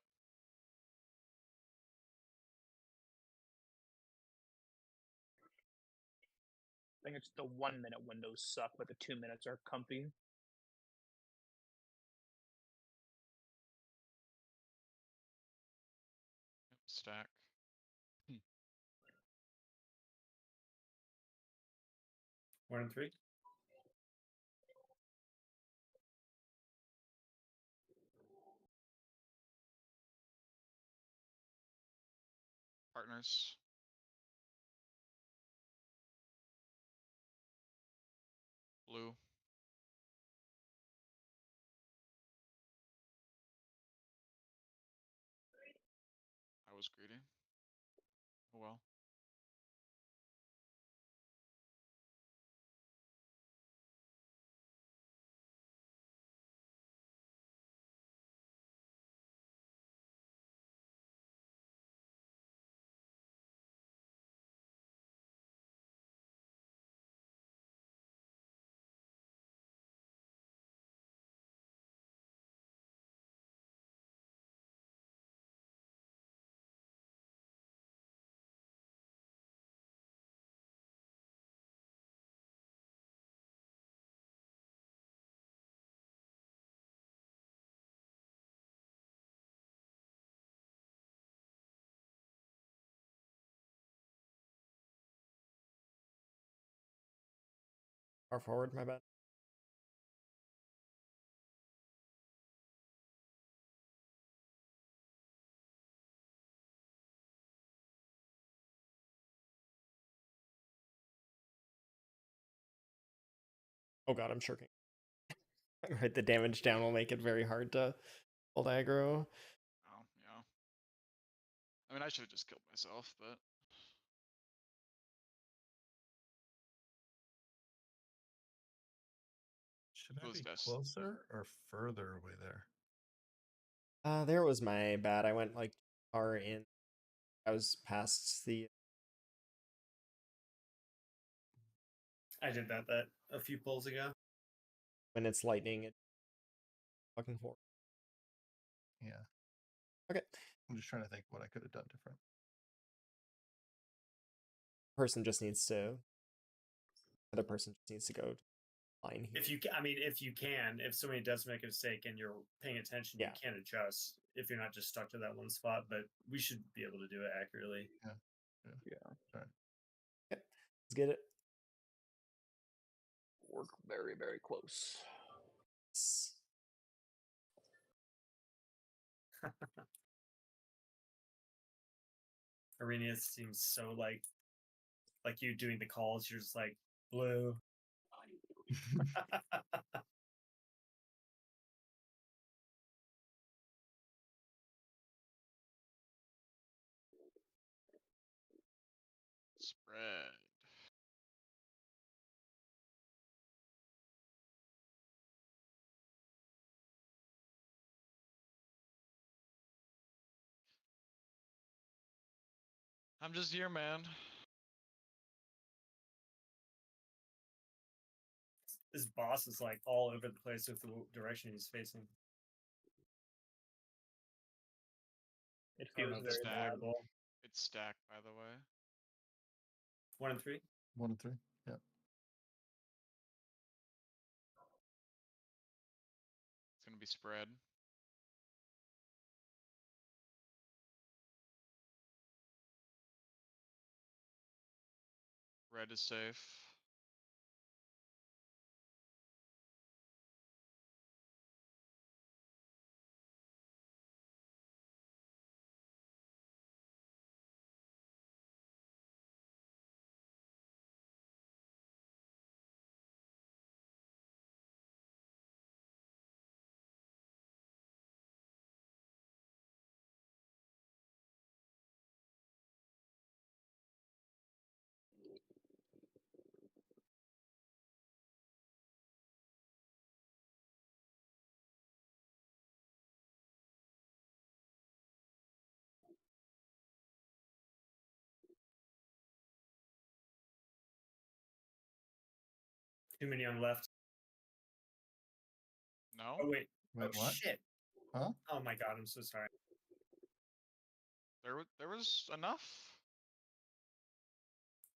I think it's the 1 minute windows suck, but the 2 minutes are comfy. 1 and 3. Partners. Blue. I was greedy. Oh well. Far forward, my bad. Oh god, I'm shirking. Write the damage down will make it very hard to hold aggro. Oh, yeah. I mean, I should have just killed myself, but Should I Blue's be best. closer or further away there? There was my bad. I went like far in. I was past the. I did that a few pulls ago. When it's lightning, it fucking forward. Yeah. Okay. I'm just trying to think what I could have done different. Person just needs to. Other person just needs to go line here. If you can, if somebody does make a mistake and you're paying attention, Yeah. you can adjust if you're not just stuck to that one spot. But we should be able to do it accurately. Yeah. Sorry. Okay. Let's get it. We're very, very close. Arrhenius seems so like you doing the calls. You're just like blue. Spread. I'm just here, man. This boss is like all over the place with the direction he's facing. It I don't feels know if that's very stacked. bad. avoidable. It's stacked, by the way. 1 and 3. 1 and 3. Yeah. It's gonna be spread. Red is safe. Too many on left. No? Oh wait. Wait, Oh what? shit. Huh? Oh my god. I'm so sorry. There was enough?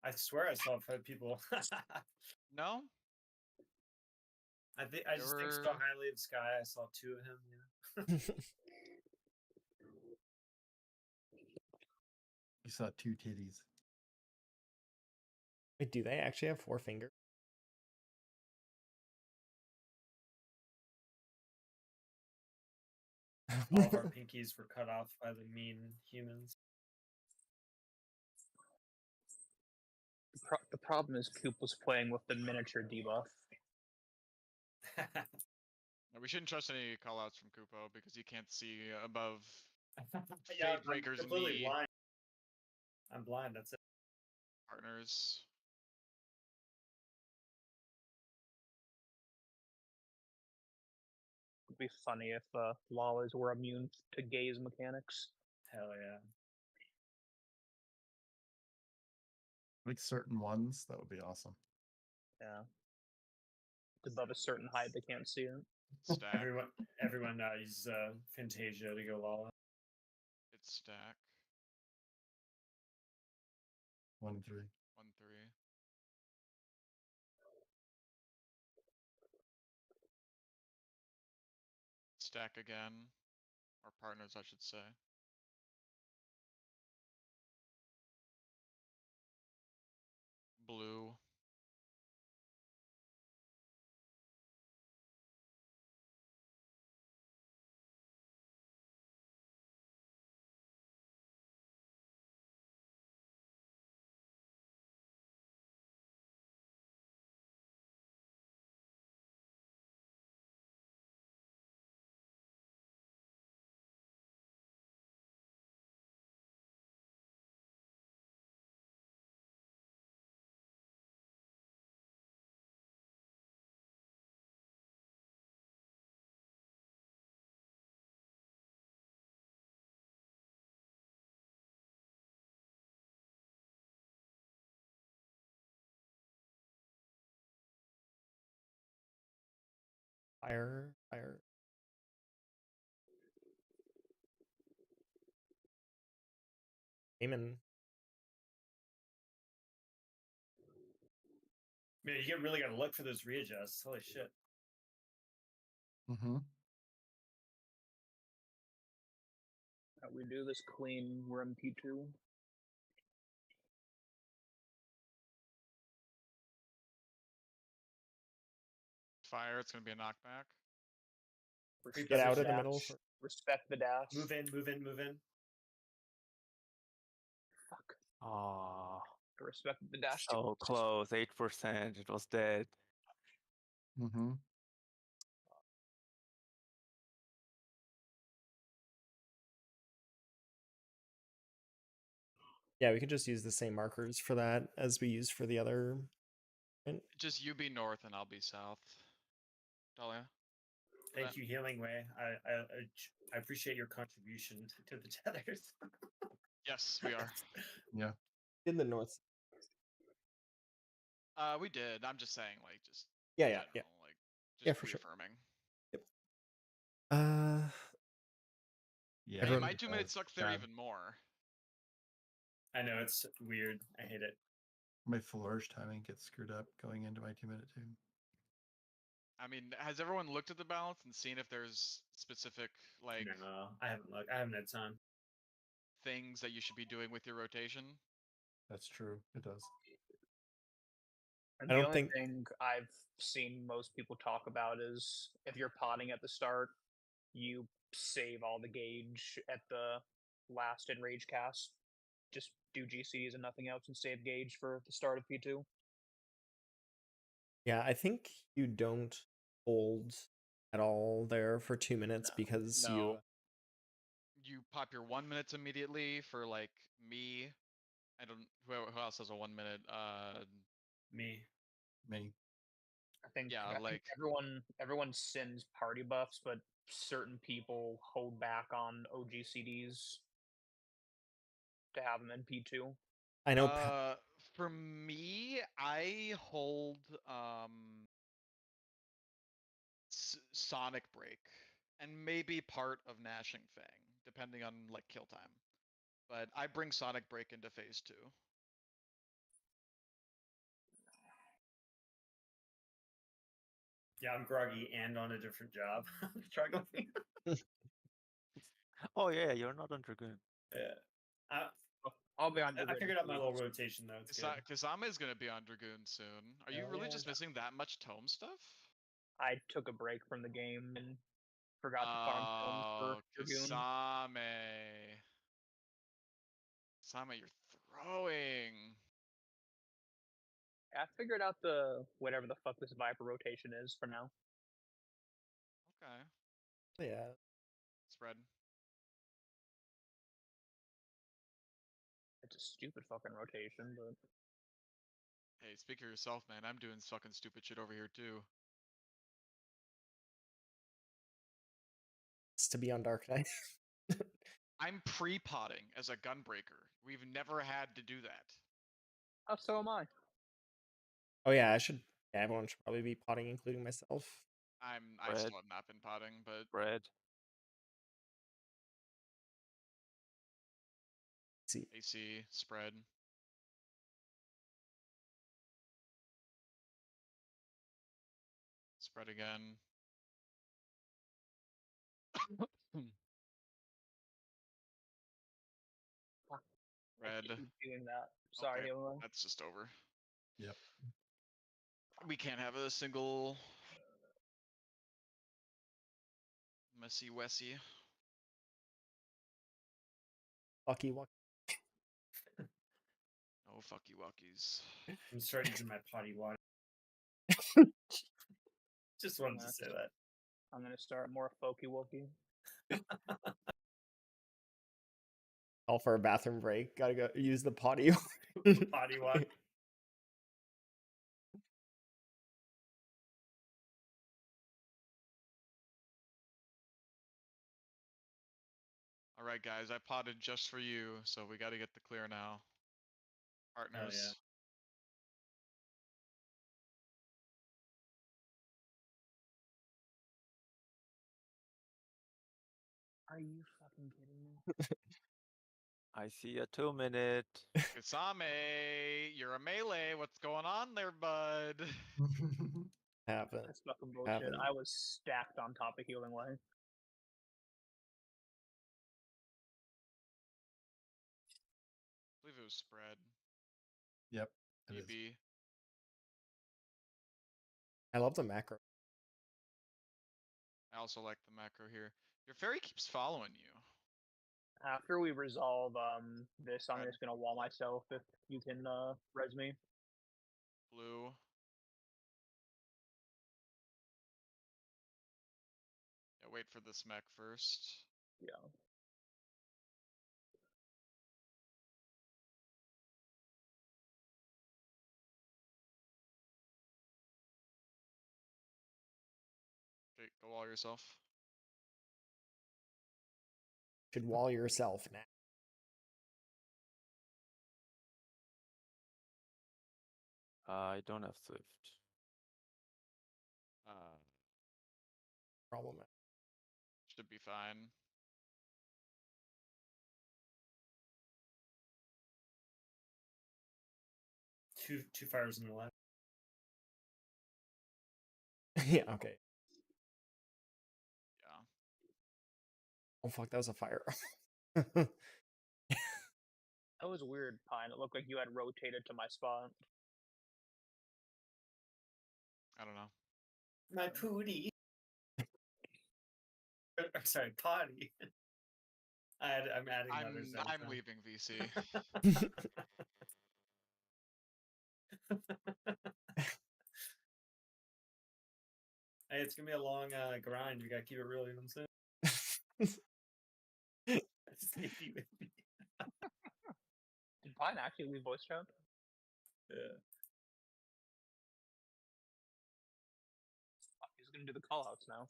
I swear I saw 5 people. No? I There just think so were- highly of Sky. I saw 2 of him. Yeah. You saw 2 titties. Wait, do they actually have 4 fingers? All of our pinkies were cut off by the mean humans. The problem is Coop was playing with the miniature debuff. No, we shouldn't trust any callouts from Kupo because you can't see above Yeah, Fate Breaker's I'm completely knee. blind. I'm blind. That's it. Partners. It'd be funny if Lawlers were immune to gaze mechanics. Hell yeah. Like certain ones, that would be awesome. Yeah. Above a certain height, they can't see it. Stack. Everyone uses Fantasia to go Lala. It's stack. 1-3. 1-3. Stack again. Or partners, I should say. Blue. Fire. Amen. Man, you really gotta look for those readjusts. Holy shit. Mm-hmm. We do this clean, we're MP2. Fire, it's gonna be a knockback. Respect Get out the of the middle. dash. Respect the dash. Move in. Fuck. Ah, Respect the dash. so close. 8%. It was dead. Mm-hmm. Yeah, we could just use the same markers for that as we used for the other. Just you be north and I'll be south. Dahlia. Thank you, Healing Way. I appreciate your contribution to the tethers. Yes, we are. Yeah. In the north. We did. I'm just saying, like, just Yeah. general, like, just Yeah, for sure. reaffirming. Yeah. Hey, Everyone- my 2 minutes suck there even more. I know, it's weird. I hate it. My flourish timing gets screwed up going into my 2-minute too. I mean, has everyone looked at the balance and seen if there's specific, like, No, I haven't looked. I haven't had time. things that you should be doing with your rotation? That's true. It does. And I the don't only think- thing I've seen most people talk about is if you're potting at the start, you save all the gauge at the last enrage cast. Just do GCs and nothing else and save gauge for the start of P2. Yeah, I think you don't hold at all there for 2 minutes because No. You pop your 1 minutes immediately for, like, me. I don't. Who else has a 1 minute? Me. I think, Yeah, I think like- everyone sends party buffs, but certain people hold back on OGCDs to have them in P2. I know. For me, I hold Sonic Break and maybe part of Gnashing Fang, depending on like kill time. But I bring Sonic Break into phase 2. Yeah, I'm groggy and on a different job. I'm struggling. Oh yeah, you're not on Dragoon. Yeah. I'll be on. I figured out my little rotation though. It's good. Kasama is gonna be on Dragoon soon. Are you Hell really yeah. just missing that much tome stuff? I took a break from the game and forgot to farm stones Oh, for Goon. Kasame. Kasame, you're throwing. I figured out the whatever the fuck this Viper rotation is for now. Okay. Yeah. Spread. It's a stupid fucking rotation, but Hey, speak for yourself, man. I'm doing fucking stupid shit over here too. It's to be on Dark Knight. I'm pre-potting as a gunbreaker. We've never had to do that. oh, so am I. Oh yeah, I should. Yeah, everyone should probably be potting, including myself. I Red. still have not been potting, but Red. See, AC, spread. Spread again. I Red. keep doing that. Sorry, Okay, Halo. that's just over. Yep. We can't have a single messy Wessy. Lucky Walk. Oh, fucky wuckies. I'm starting using my potty water. Just wanted to say that. I'm gonna start more folky wokey. All for a bathroom break. Gotta go use the potty. Potty water. All right, guys, I potted just for you, so we got to get the clear now. Partners. Are you fucking kidding me? I see a 2-minute. Kasame, you're a melee. What's going on there, bud? Happen. That's fucking bullshit. Happen. I was stacked on top of Healing Way. I believe it was spread. Yep. It is. EB. I love the macro. I also like the macro here. Your fairy keeps following you. After we resolve this, I'm Red. just gonna wall myself if you can res me. Blue. Yeah, wait for this mech first. Yeah. Okay, go wall yourself. Should wall yourself now. I don't have Swift. Problem. Should be fine. Two fires in the left. Yeah. Okay. Yeah. Oh fuck, that was a fire. That was weird, Pine. It looked like you had rotated to my spot. I don't know. My pootie. Sorry, potty. I'm adding letters. I'm leaving VC. Hey, it's gonna be a long grind. We gotta keep it real. You know what I'm saying? I just need you with me. Did Pine actually leave voice chat? Yeah. Fuck, he's gonna do the callouts now.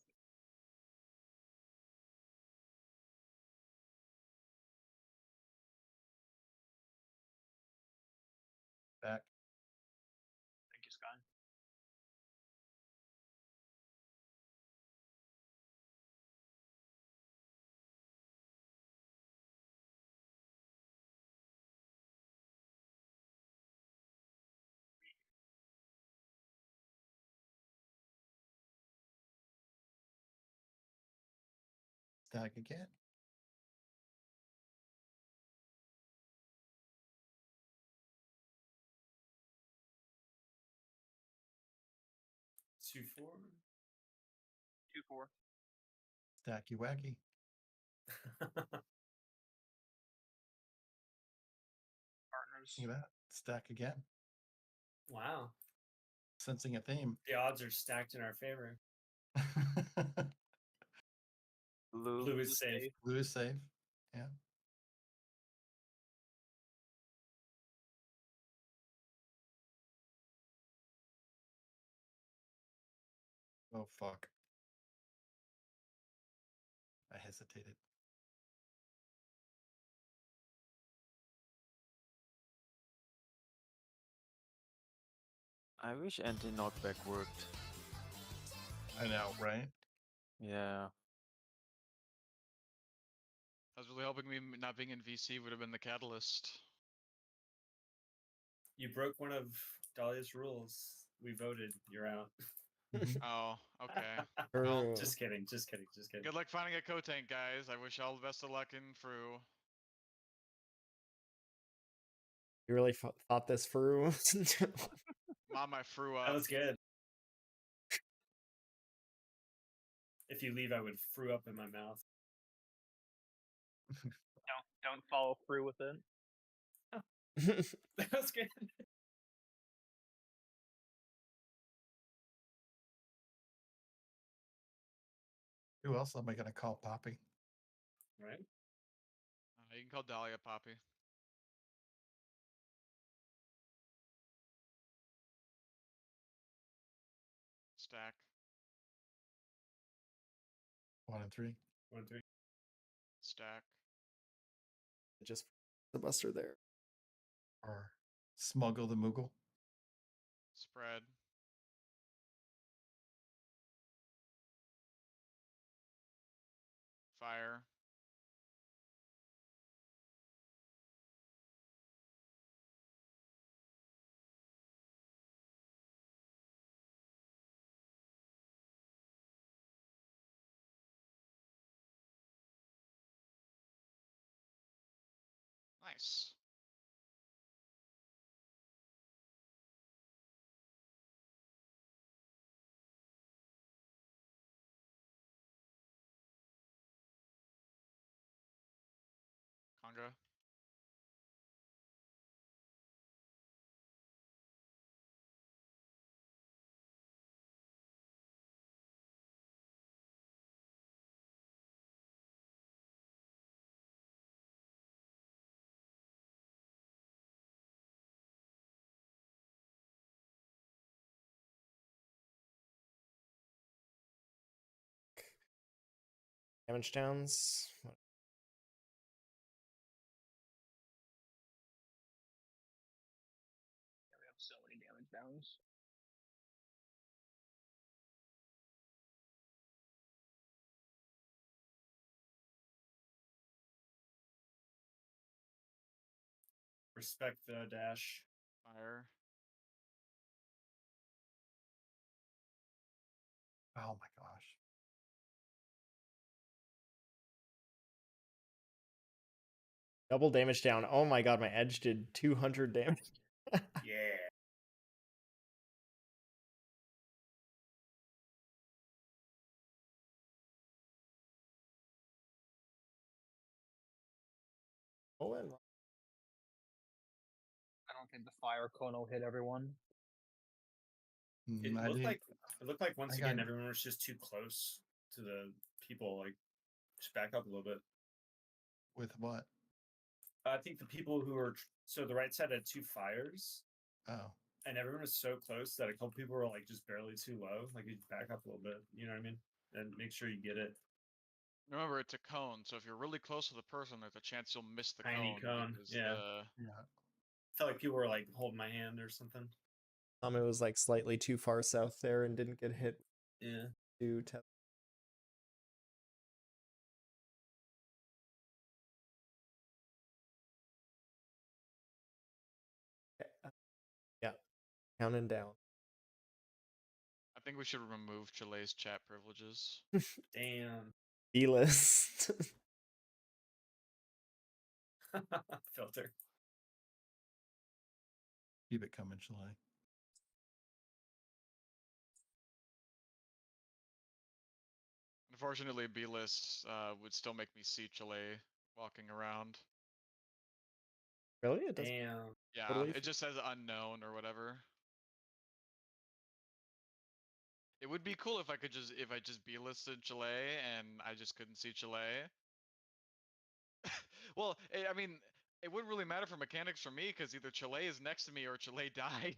Back. Thank you, Sky. Stack again. Two, four. 2-4. Stacky wacky. Partners. Look at that. Stack again. Wow. Sensing a theme. The odds are stacked in our favor. Blue. Blue is safe. Blue is safe. Yeah. Oh, fuck. I hesitated. I wish anti-knockback worked. I know, right? Yeah. I was really hoping me not being in VC would have been the catalyst. You broke one of Dahlia's rules. We voted. You're out. Oh, okay. True. Just kidding. Just kidding. Just kidding. Good luck finding a co-tank, guys. I wish you all the best of luck in through. You really thought this through? Mom, I threw up. That was good. If you leave, I would throw up in my mouth. Don't follow through with it. That was good. Who else am I going to call Poppy? Right? You can call Dahlia Poppy. Stack. 1 and 3. 1, 3. Stack. Just the buster there. Or Smuggle the Moogle. Spread. Fire. Nice. Conga. Damage downs. We have so many damage downs. Respect the dash. Fire. Oh my gosh. Double damage down. Oh my god, my edge did 200 damage. Yeah. Oh, and I don't think the fire cone will hit everyone. It I looked didn't- like once I again got- everyone was just too close to the people. Like, just back up a little bit. With what? I think the people who were so the right side had 2 fires, Oh. and everyone was so close that a couple people were like just barely too low. Like, you back up a little bit. You know what I mean? And make sure you get it. Remember, it's a cone, so if you're really close to the person, there's a chance you'll miss the Tiny cone, because yeah. Yeah. Felt like people were like holding my hand or something. it was like slightly too far south there and didn't get hit Yeah. to tether. Yeah, counting down. I think we should remove Chile's chat privileges. Damn. D-list. Filter. Keep it coming, Chile. Unfortunately, B list would still make me see Chile walking around. Really? It doesn't. Damn. Yeah, Totally it just says unknown or whatever. It would be cool if I just B listed Chile and I just couldn't see Chile. Well, I mean, it wouldn't really matter for mechanics for me because either Chile is next to me or Chile died.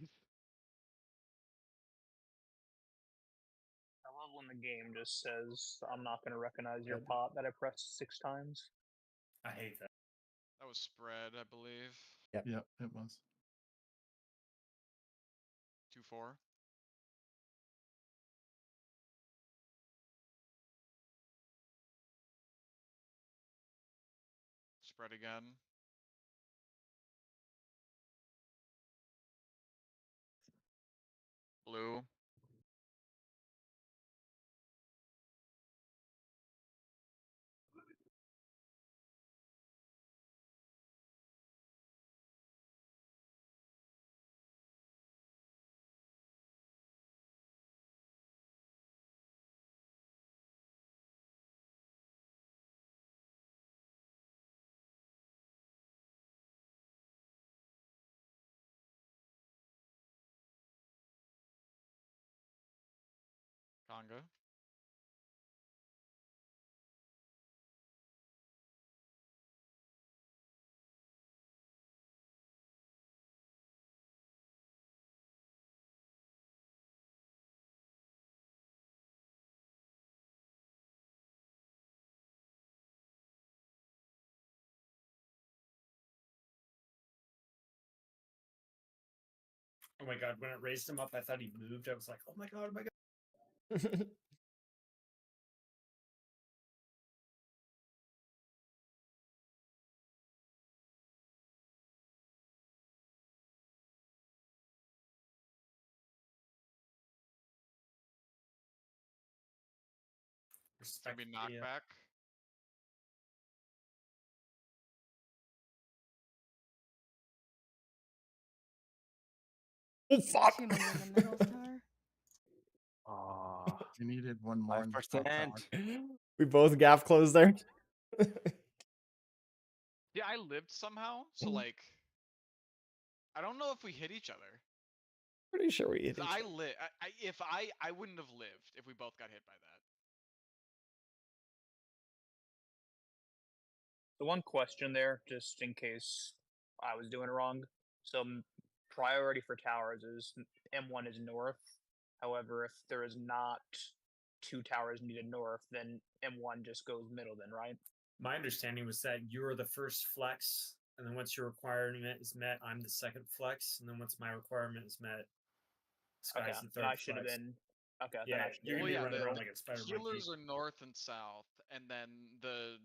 I love when the game just says, I'm not going to recognize your Good. pot that I pressed 6 times. I hate that. That was spread, I believe. Yep, it was. 2-4. Spread again. Blue. Conga. Oh my god, when it raised him up, I thought he moved. I was like, oh my god, oh my god. It's gonna be Respect the, knockback. Oh fuck! Assume I'm in the middle tower. Ah, You needed one more in the top 5%. tower. We both gap closed there. Yeah, I lived somehow, so like, I don't know if we hit each other. Pretty sure we hit 'Cause each I other. lit. I wouldn't have lived if we both got hit by that. The one question there, just in case I was doing it wrong. So priority for towers is M1 is north. However, if there is not 2 towers needed north, then M1 just goes middle. Then right? my understanding was that you were the first flex, and then once your requirement is met, I'm the second flex, and then once my requirement is met, Okay, Sky's the then third I should have flex. been. Okay, Yeah, then I should you're have gonna Well, be been yeah, running middle. around like a spider monkey. healers are north and south, and then the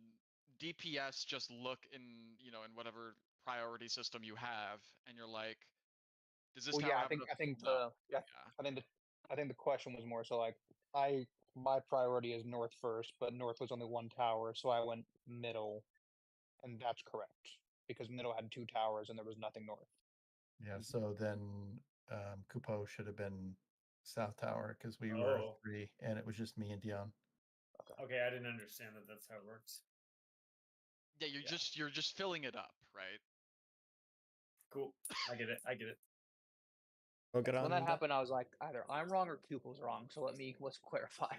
DPS just look in, in whatever priority system you have, and you're like, does this Well, tower yeah, I have think enough? I think No. the yeah, Yeah. I think the question was more so like my priority is north first, but north was only 1 tower, so I went middle, and that's correct because middle had 2 towers and there was nothing north. Yeah, so then Kupo should have been South Tower because we were Oh. 3 and it was just me and Dion. Okay, I didn't understand that. That's how it works. Yeah, you're just filling it up, right? Cool. I get it. I get it. We'll get So when on that happened, I was like, either I'm wrong or Kupo's wrong. So let's clarify.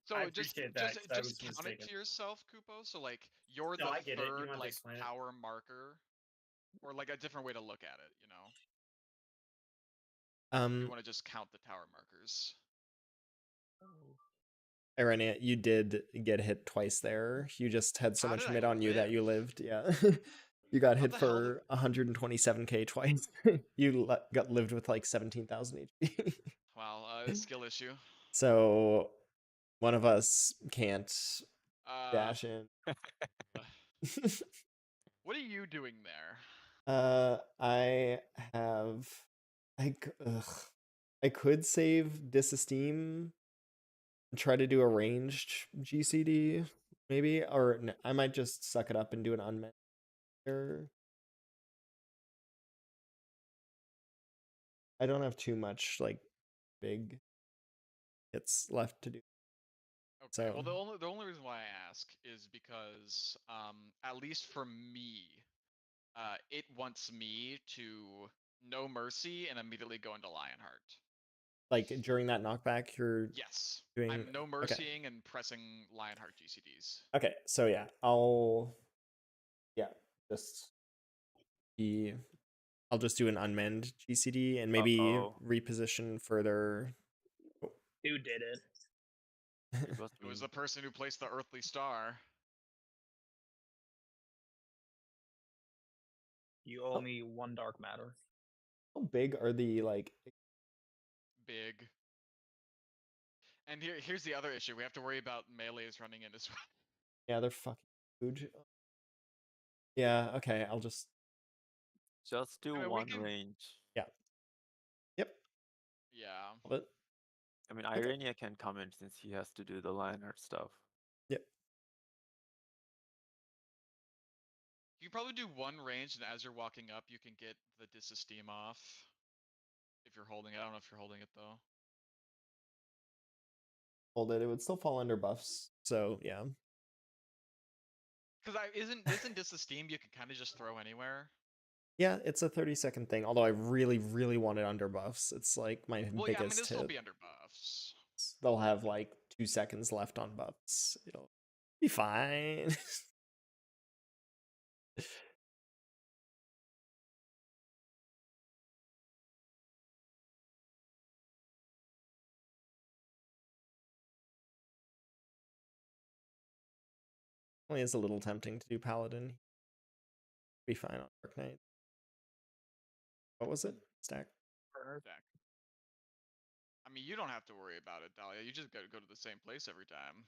So I just appreciate that just 'cause I just was count mistaken. it to yourself, Kupo. So like you're No, the I get it. You third don't have to like explain it. power marker, or like a different way to look at it. You want to just count the tower markers. Irenia, you did get hit twice there. You just had so How much did I mid on you that you live? lived. Yeah. You got How hit the hell did- for 127k twice. You got lived with like 17,000 HP. Wow, skill issue. So one of us can't dash in. What are you doing there? I have I could save Disesteem and try to do a ranged GCD maybe, or I might just suck it up and do an unmet. I don't have too much like big hits left to do. Okay, So well, the only reason why I ask is because, at least for me, it wants me to no mercy and immediately go into Lionheart. like during that knockback, you're Yes, doing I'm no okay. mercying and pressing Lionheart GCDs. Okay, so yeah, just be. I'll just do an unmanned GCD and maybe Uh-oh. reposition further. Who did it? It was It was me. the person who placed the Earthly Star. You owe me 1 dark matter. How big are the like? Big. And here's the other issue. We have to worry about melees running in as well. Yeah, they're fucking huge. Yeah. Okay. I'll just. Just do I mean, we one can- range. Yeah. Yep. Yeah. But I mean, Okay. Irenia can come in since he has to do the Lionheart stuff. Yep. You can probably do one range, and as you're walking up, you can get the Disesteem off. If you're holding it. I don't know if you're holding it, though. Hold it. It would still fall under buffs. So yeah. Because isn't Disesteem you can kind of just throw anywhere? Yeah, it's a 30-second thing. Although I really, really want it under buffs. It's like my Well, yeah, I mean, biggest it'll still hit. be under buffs. They'll have like 2 seconds left on buffs. It'll be fine. Only is a little tempting to do Paladin. Be fine on Dark Knight. What was it? Stack. Stack. I mean, you don't have to worry about it, Dahlia. You just gotta go to the same place every time.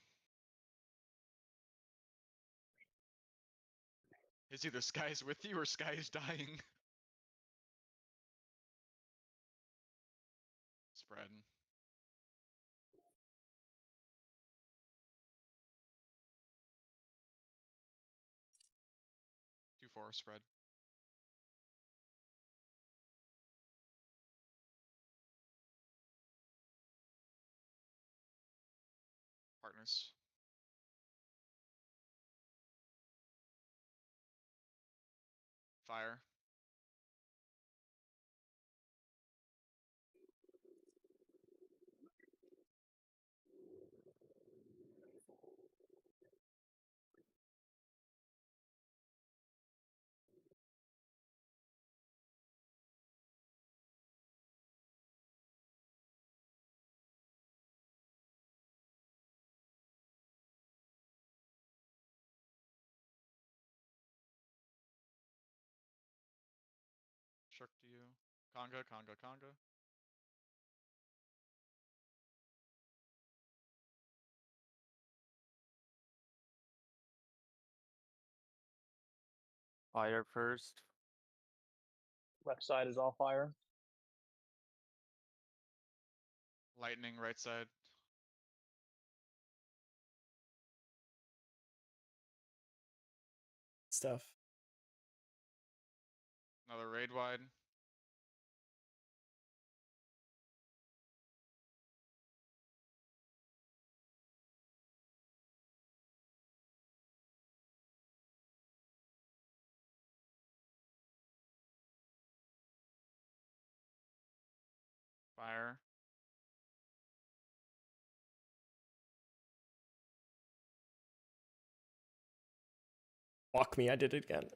It's either Sky's with you or Sky's dying. Spread. 2-4 spread. Partners. Fire. Shirk to you. Conga, Conga, Conga. Fire first. Left side is all fire. Lightning, right side. Stuff. Another raid wide. Fire. Walk me, I did it again.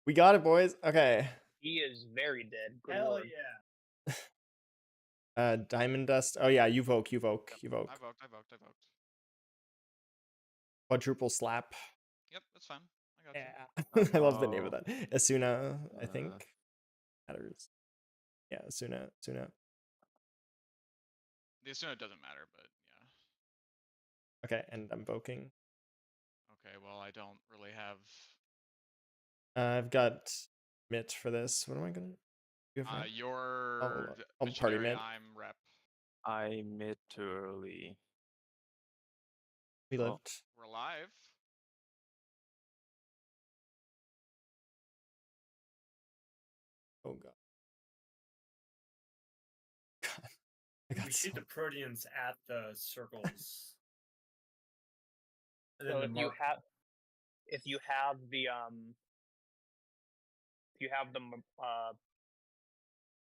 We got it, boys. Okay. He is very dead. Good Hell lord. yeah. Diamond Dust. Oh yeah, you voke. Yep, I Evoke. voked. Quadruple slap. Yep, that's fine. I got you. Yeah. I love the name of Oh. that. Asuna, I Uh. think. Matters. Yeah, Asuna. The Asuna doesn't matter, but yeah. Okay, and I'm voking. Okay, well, I don't really have. I've got Mitt for this. What am I gonna do? Your I'll party visionary, mid. I'm rep. I mid too early. We Oh. lived. We're alive. Oh god. God. We shoot the Proteans at the circles. And So then the if you have the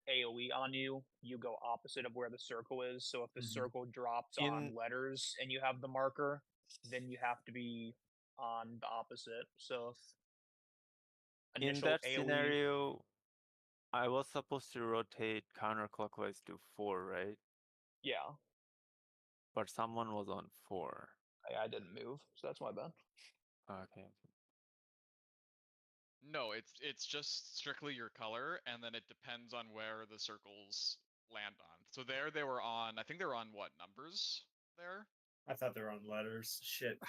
AOE on you, you go opposite of where the circle is. So if the Mhm. circle drops on letters and you have the marker, then you have to be on the opposite. So if In initial that AOE, scenario, I was supposed to rotate counterclockwise to 4, right? yeah, But someone was on 4. I didn't move, so that's my bad. Okay. No, it's just strictly your color, and then it depends on where the circles land on. So there they were on. I think they were on what numbers there? I thought they were on letters. Shit.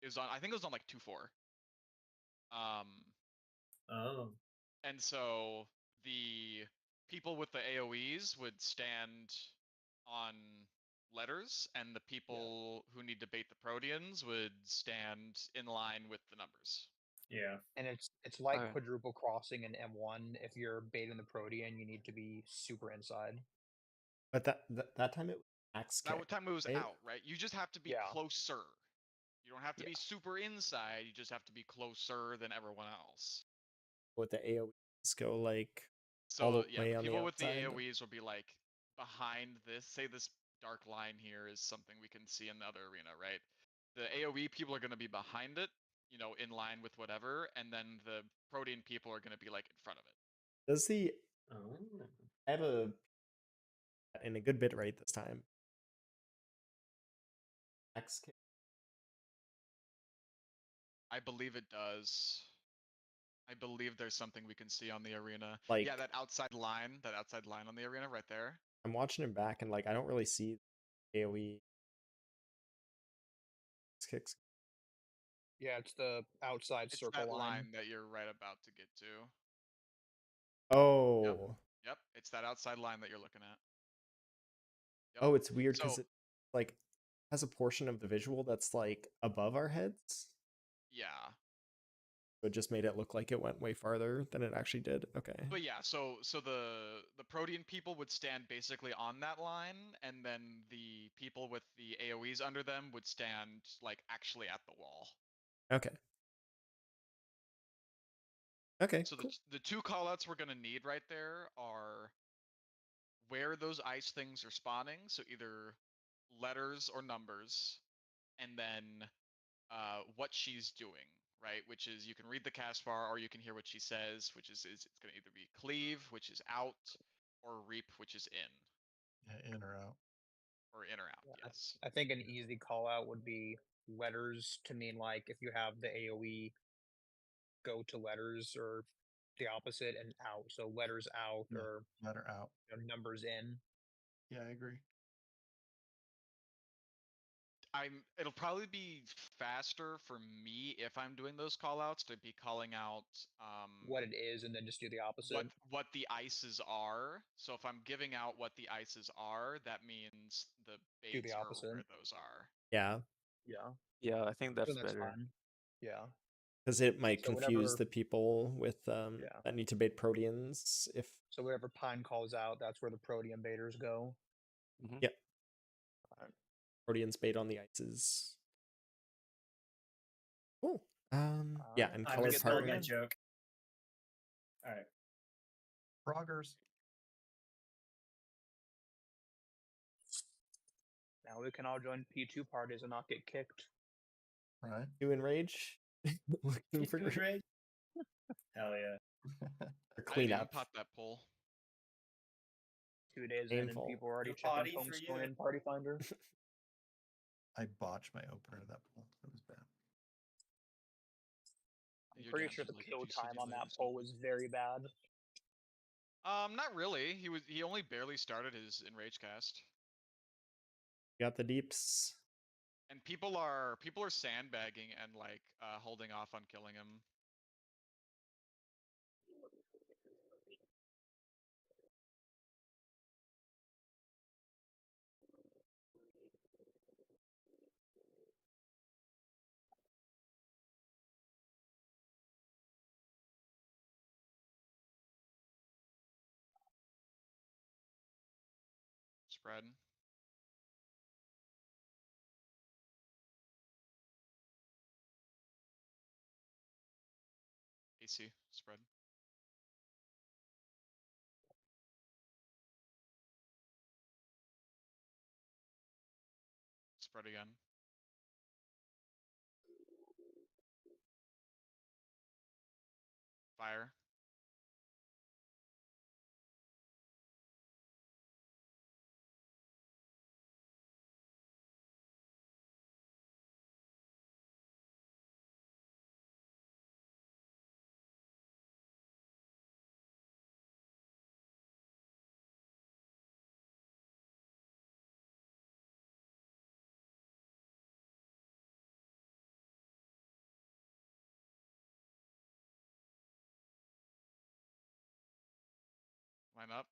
It was on. I think it was on like 2-4. Oh. And so the people with the AOEs would stand on letters, and the people who need to bait the Proteans would stand in line with the numbers. Yeah. And it's like Okay. quadruple crossing in M1. If you're baiting the Protean, you need to be super inside. But that time it was max That kick, time it was right? out, right? You just have to be Yeah. closer. You don't have to Yeah. be super inside. You just have to be closer than everyone else. With the AoEs go like So all the yeah, way the on the people with the outside. AOEs will be like behind this. Say this dark line here is something we can see in the other arena, right? The AOE people are going to be behind it, you know, in line with whatever, and then the Protean people are going to be like in front of it. Does the Oh. I have a in a good bit right this time. Max kick. I believe it does. I believe there's something we can see on the arena. Like Yeah, that outside line on the arena right there. I'm watching him back and like I don't really see AoE kicks. Yeah, it's the outside It's circle that line. line that you're right about to get to. Oh. Yep, it's that outside line that you're looking at. Yep. Oh, it's weird because So- it like has a portion of the visual that's like above our heads. Yeah. So it just made it look like it went way farther than it actually did. Okay. But yeah, so the Protean people would stand basically on that line, and then the people with the AoEs under them would stand like actually at the wall. Okay. Okay. So Cool. the two callouts we're gonna need right there are where those ice things are spawning, so either letters or numbers, and then what she's doing, right? Which is you can read the cast bar or you can hear what she says, which is it's going to either be cleave, which is out, or reap, which is in. Yeah, in or out. Or in or out, Yeah, yes. I think an easy call out would be letters to mean like if you have the AoE, go to letters or the opposite and out. So letters out Yeah, or letter out. numbers in. Yeah, I agree. It'll probably be faster for me if I'm doing those call outs to be calling out what it is and then just do the opposite. what the ices are. So if I'm giving out what the ices are, that means the Do the baits are opposite. where those are. Yeah. Yeah. Yeah, I think that's Then that's better. fine. Yeah. Because it might So confuse whatever- the people with Yeah. that need to bait Proteans if So whatever Pine calls out, that's where the Protean baiters go. Mhm. Yep. Alright. Proteans bait on the ices. Cool. Yeah, and I color misspelled my partner. joke. All right. Froggers. Now we can all join P2 parties and not get kicked. Right. You enrage? Looking for Food rage? Hell yeah. or I didn't clean even up. pop that poll. 2 days in and Painful. people are already No checking potty home for scoring you. and Party Finder. I botched my opener of that poll. It was bad. I'm You're pretty down sure to, the like, kill if you time on that simulate poll was very bad. Not really. He only barely started his Enrage cast. Got the deeps. And people are sandbagging and like holding off on killing him. Spread. AC. Spread. Spread again. Fire. Line up.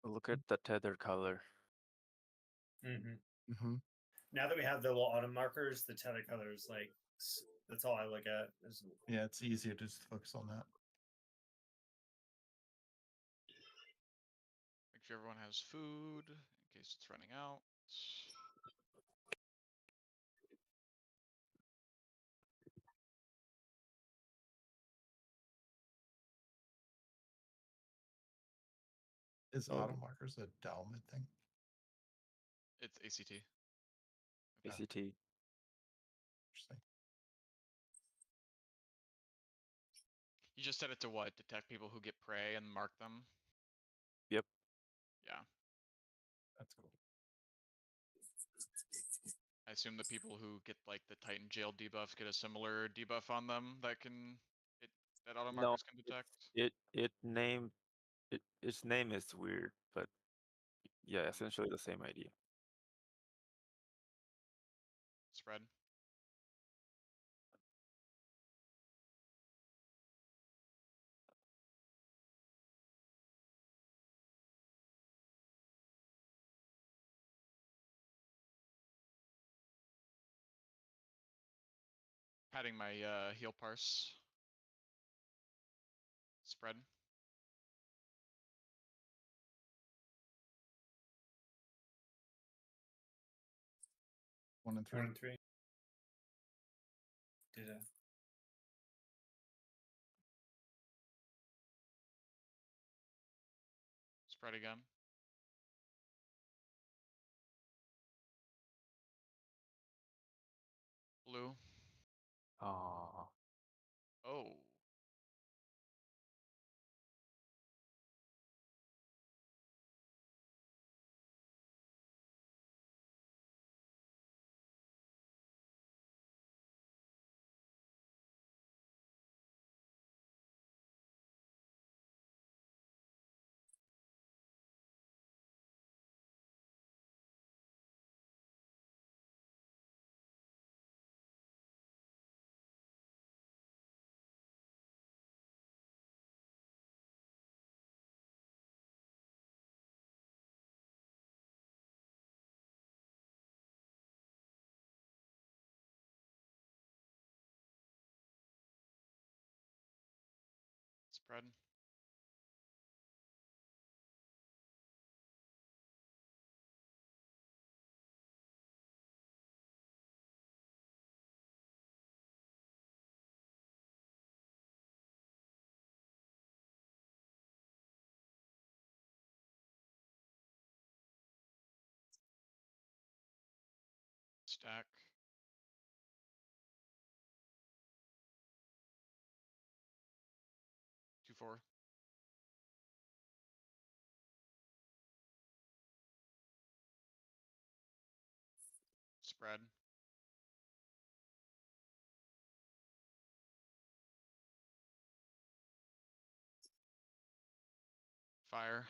Look at the tether color. Mm-hmm. Now that we have the little auto markers, the tether color is like that's all I look at. Yeah, it's easier to just focus on that. Make sure everyone has food in case it's running out. Is auto markers a Dalmid thing? It's ACT. ACT. Interesting. You just set it to what? Detect people who get prey and mark them? Yep. Yeah. That's cool. I assume the people who get like the Titan jail debuff get a similar debuff on them that can that auto No, markers can detect. its name is weird, but yeah, essentially the same idea. Spread. Padding my heal parse. Spread. One and three. 1 and 3. Did it? Spread again. Blue. Ah, Oh. Spread. Stack. Two, 4. Spread. Fire.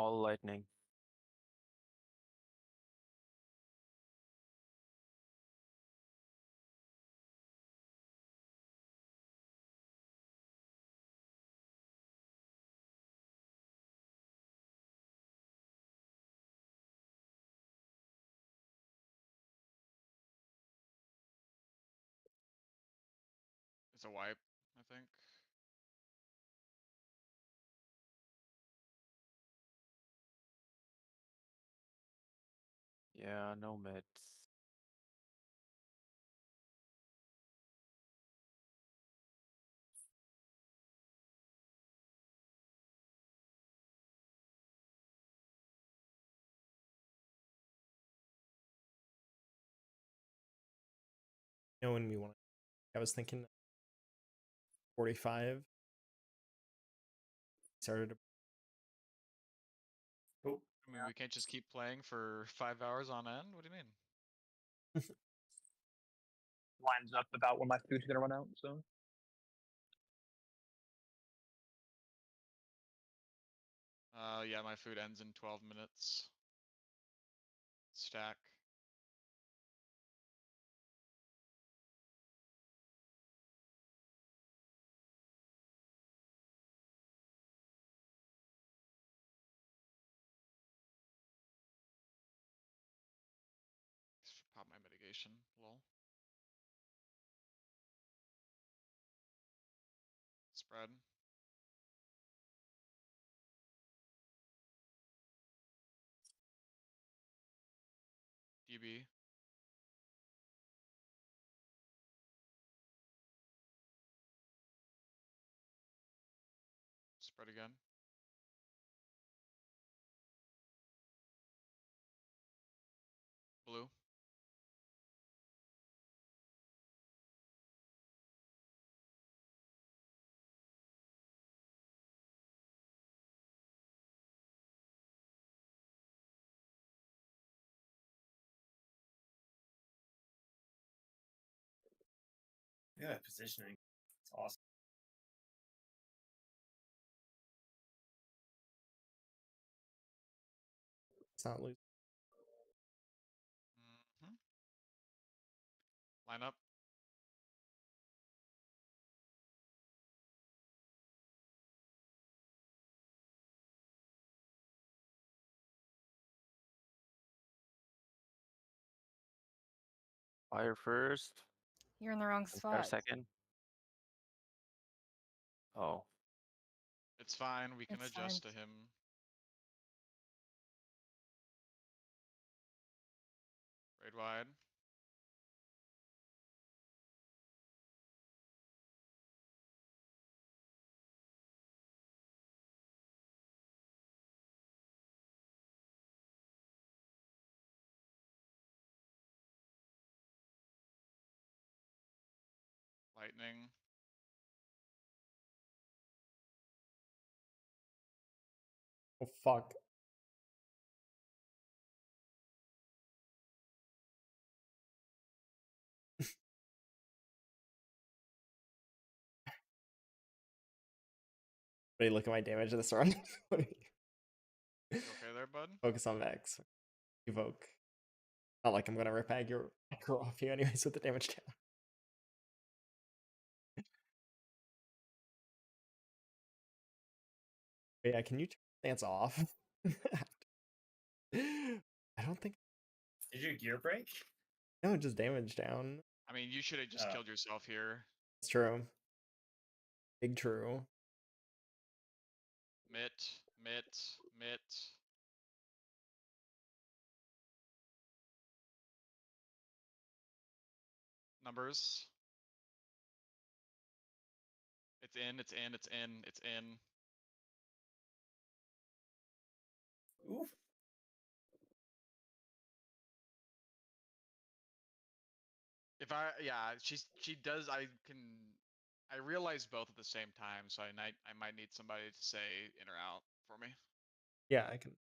All lightning. It's a wipe, I think. Yeah, no mids. You know when we want, I was thinking 45. Started to Oh, I mean, we can't just keep playing for 5 hours on end. What do you mean? Lines up about when my food's gonna run out. So Yeah, my food ends in 12 minutes. Stack. Pop my mitigation. Lol. Spread. DB. Spread again. Blue. yeah, positioning. It's awesome. it's not lose. Hmm. Line up. Fire first. You're in the wrong And fire spot. second. Oh, It's fine. We can It's adjust fine. to him. Raid wide. Lightning. Oh fuck. But look at my damage this run. You okay there, bud? Focus on max. Evoke. Not like I'm gonna rip aggro off you anyways with the damage down. But yeah, can you turn stance off? I don't think. Did your gear break? No, just damage down. I mean, you should have just Oh. killed yourself here. It's true. Big true. Mitt. Mitt. Mitt. Numbers. It's in, it's in, it's in, it's in. Oof. If yeah, she does, I realize both at the same time, so I might need somebody to say in or out for me. Yeah, I can.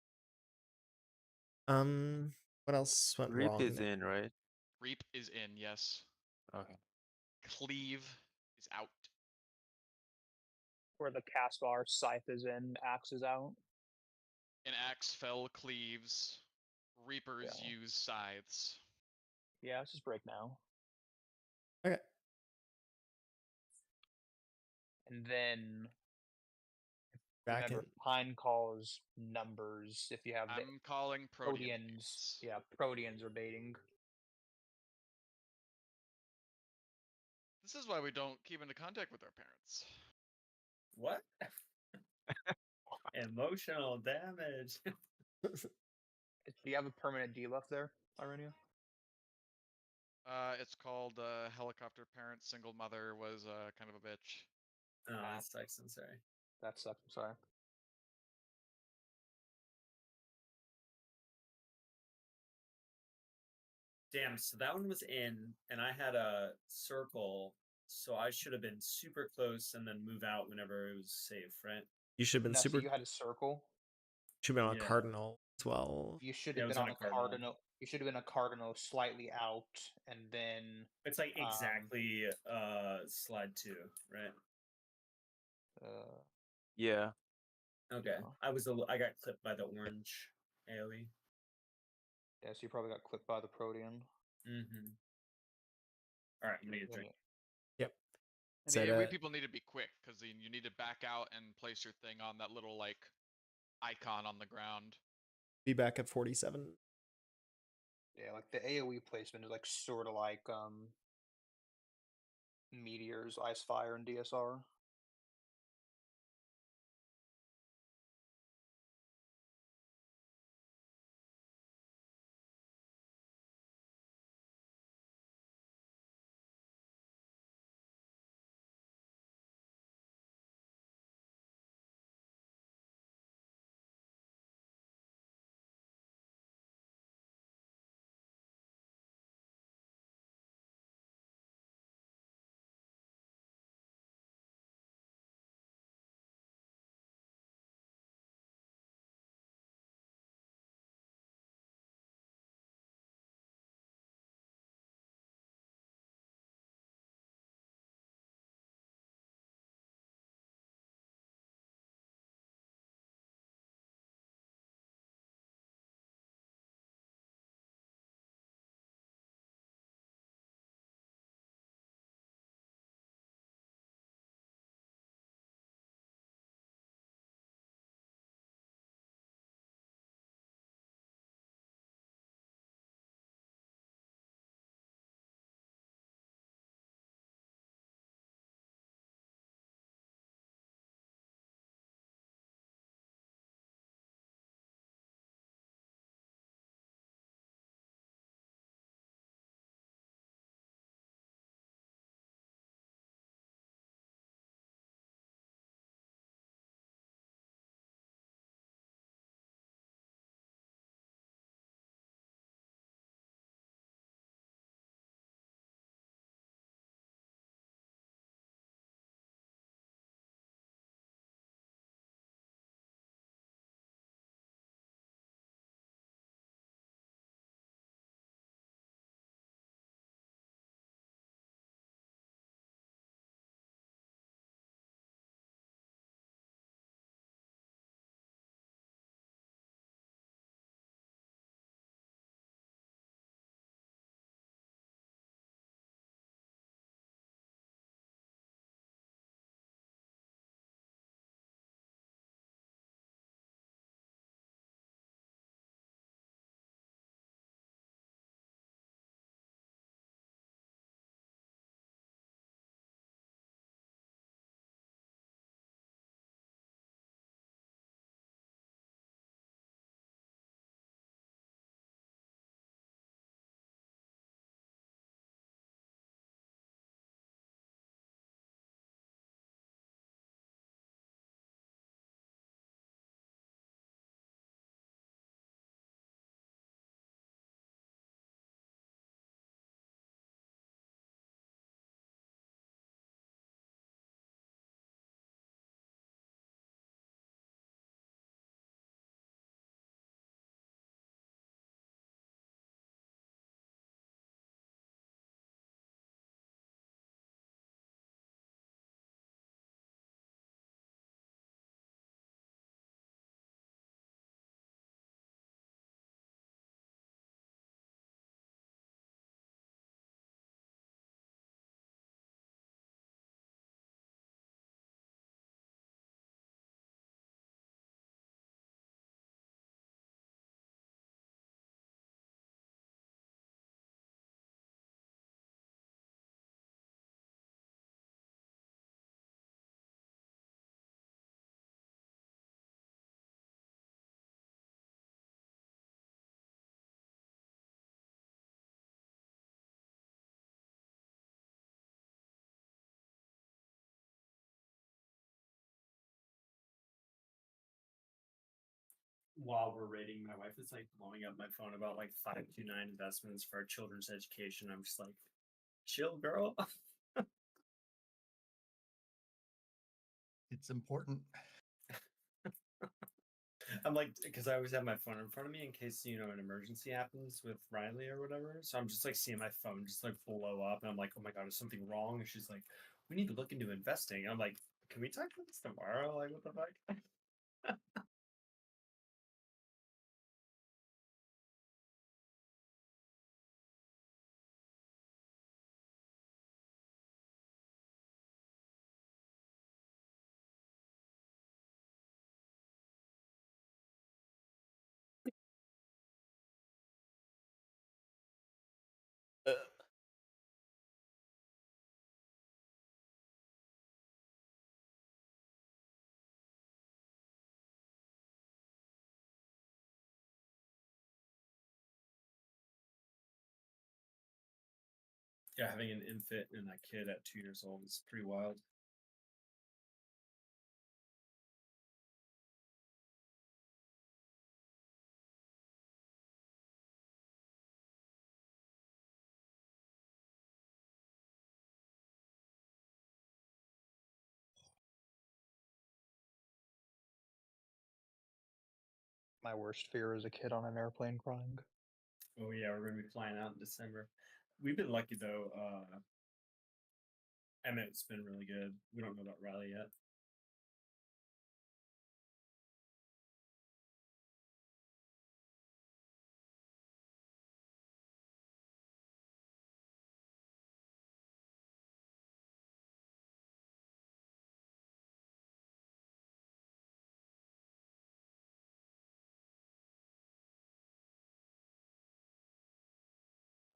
What else went Reap wrong? is in, right? Reap is in, yes. Okay. Cleave is out. where the cast bar, scythe is in, axe is out. An axe fell cleaves. Reapers Yeah. use scythes. Yeah, let's just break now. Okay. And then Back remember, in. Pine calls numbers if you have the I'm calling Protean. Proteans. Yeah, Proteans are baiting. This is why we don't keep into contact with our parents. What? Emotional damage. Do you have a permanent debuff there, Irenia? It's called helicopter parent. Single mother was kind of a bitch. Oh, Ah. that sucks. I'm sorry. That sucks. I'm sorry. Damn, so that one was in, and I had a circle, so I should have been super close and then move out whenever it was safe, right? You should have been No, so super. you had a circle. Should have been on a Yeah. cardinal as well. You should Yeah, have it was been on on a a cardinal. cardinal. You should have been a cardinal slightly out, and then It's like exactly slide 2, right? Yeah. Okay. yeah. I got clipped by the orange AoE. Yeah, so you probably got clipped by the Protean. Mm-hmm. All right, I'm gonna get a Then drink. Yep. And Said, the AoE people need to be quick because you need to back out and place your thing on that little like icon on the ground. be back at 47. Yeah, like the AoE placement is like sort of like meteors, ice, fire, and DSR. while we're rating, my wife is like blowing up my phone about like 529 investments for our children's education. I'm just like, chill, girl. It's important. I'm like, because I always have my phone in front of me in case an emergency happens with Riley or whatever. So I'm just like seeing my phone just like blow up, and I'm like, oh my god, is something wrong? And she's like, we need to look into investing. And I'm like, can we talk about this tomorrow? Like, what the fuck? Yeah, having an infant and a kid at 2 years old is pretty wild. My worst fear is a kid on an airplane crying. Oh yeah, we're gonna be flying out in December. We've been lucky though. Emmett's been really good. We don't know about Riley yet.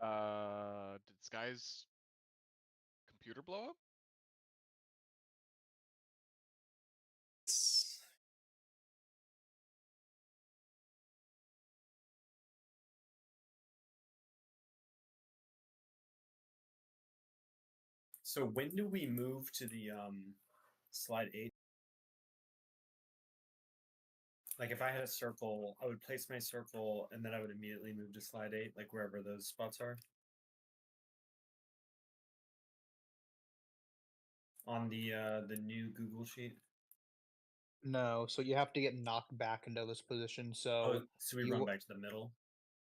Did Sky's computer blow up? So when do we move to the slide 8? Like if I had a circle, I would place my circle and then I would immediately move to slide 8, like wherever those spots are. On the new Google sheet. No, so you have to get knocked back into this position. Oh, So so we you run back to the middle.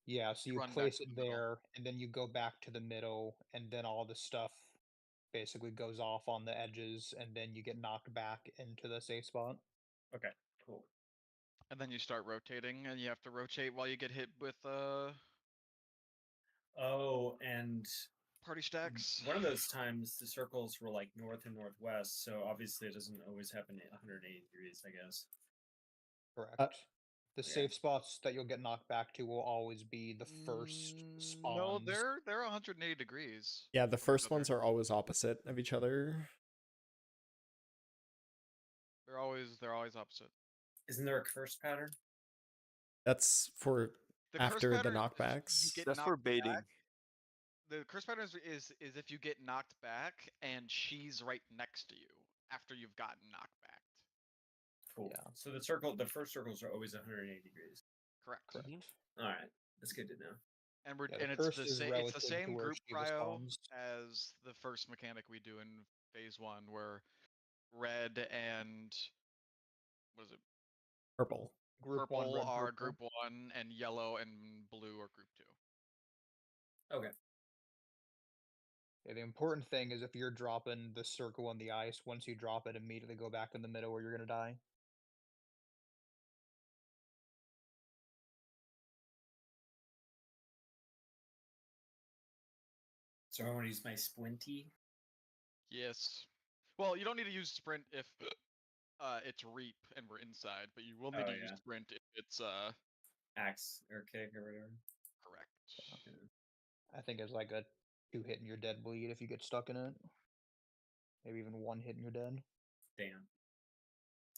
yeah, so you Run back place to it the middle. there, and then you go back to the middle, and then all the stuff basically goes off on the edges, and then you get knocked back into the safe spot. Okay, cool. And then you start rotating, and you have to rotate while you get hit with Oh, and party stacks. one of those times the circles were like north and northwest, so obviously it doesn't always happen at 180 degrees, I guess. Correct. The yeah. safe spots that you'll get knocked back to will always be the first spawns. No, they're 180 degrees. Yeah, the from each first other. ones are always opposite of each other. They're always opposite. Isn't there a curse pattern? That's for The curse after the pattern, you knockbacks. get That's for knocked baiting. back. The curse pattern is if you get knocked back and she's right next to you after you've gotten knocked back. Cool. Yeah. So the first circles are always 180 degrees. Correct. Correct. All right, that's good to know. And we're Yeah, the and curse it's is the relative to same where group Shiva prio spawns. as the first mechanic we do in phase 1, where red and what is it? Purple. Group 1, Purple red, are purple. group 1, and yellow and blue are group 2. Okay. Yeah, the important thing is if you're dropping the circle on the ice, once you drop it, immediately go back in the middle or you're gonna die. So I want to use my Splinty. Yes. Well, you don't need to use sprint if it's reap and we're inside, but you will need Oh, to use yeah. sprint if it's Axe or kick or whatever. correct. I think it's like a 2 hit and you're dead bleed if you get stuck in it. Maybe even 1 hit and you're dead. Damn.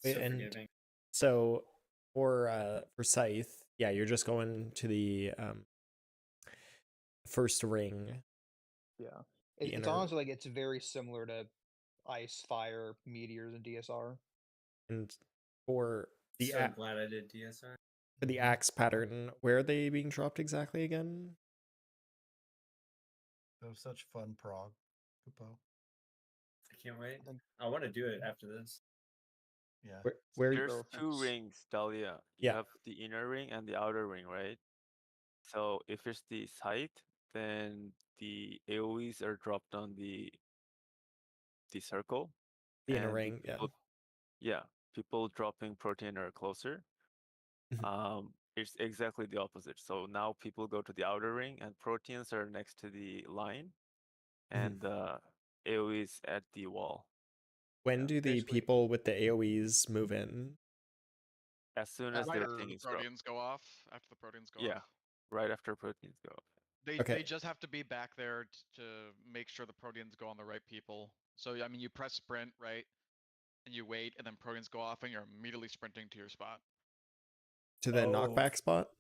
Wait, So and forgiving. so for Scythe, yeah, you're just going to the first ring. Yeah. The It's inner- honestly like it's very similar to ice, fire, meteors, and DSR. And for the So glad I did DSR. For the Mhm. axe pattern, where are they being dropped exactly again? That was such fun prog, Kupo. I can't wait. think- I want to do it after this. Yeah. Where There's So two it's- rings, Dahlia. You Yeah. have the inner ring and the outer ring, right? So if it's the site, then the AoEs are dropped on the circle. the inner and ring, yeah. Yeah, people dropping protein are closer. Mhm. It's exactly the opposite. So now people go to the outer ring and proteins are next to the line Mhm. and AoEs at the wall. When Yeah. do the Basically- people with the AoEs move in? As soon as After their After thing the is dropped. proteins go off. After the proteins go Yeah, off. right after proteins go. They Okay. just have to be back there to make sure the proteins go on the right people. So I mean, you press sprint, right? And you wait, and then proteins go off, and you're immediately sprinting to your spot. To the Oh. knockback spot?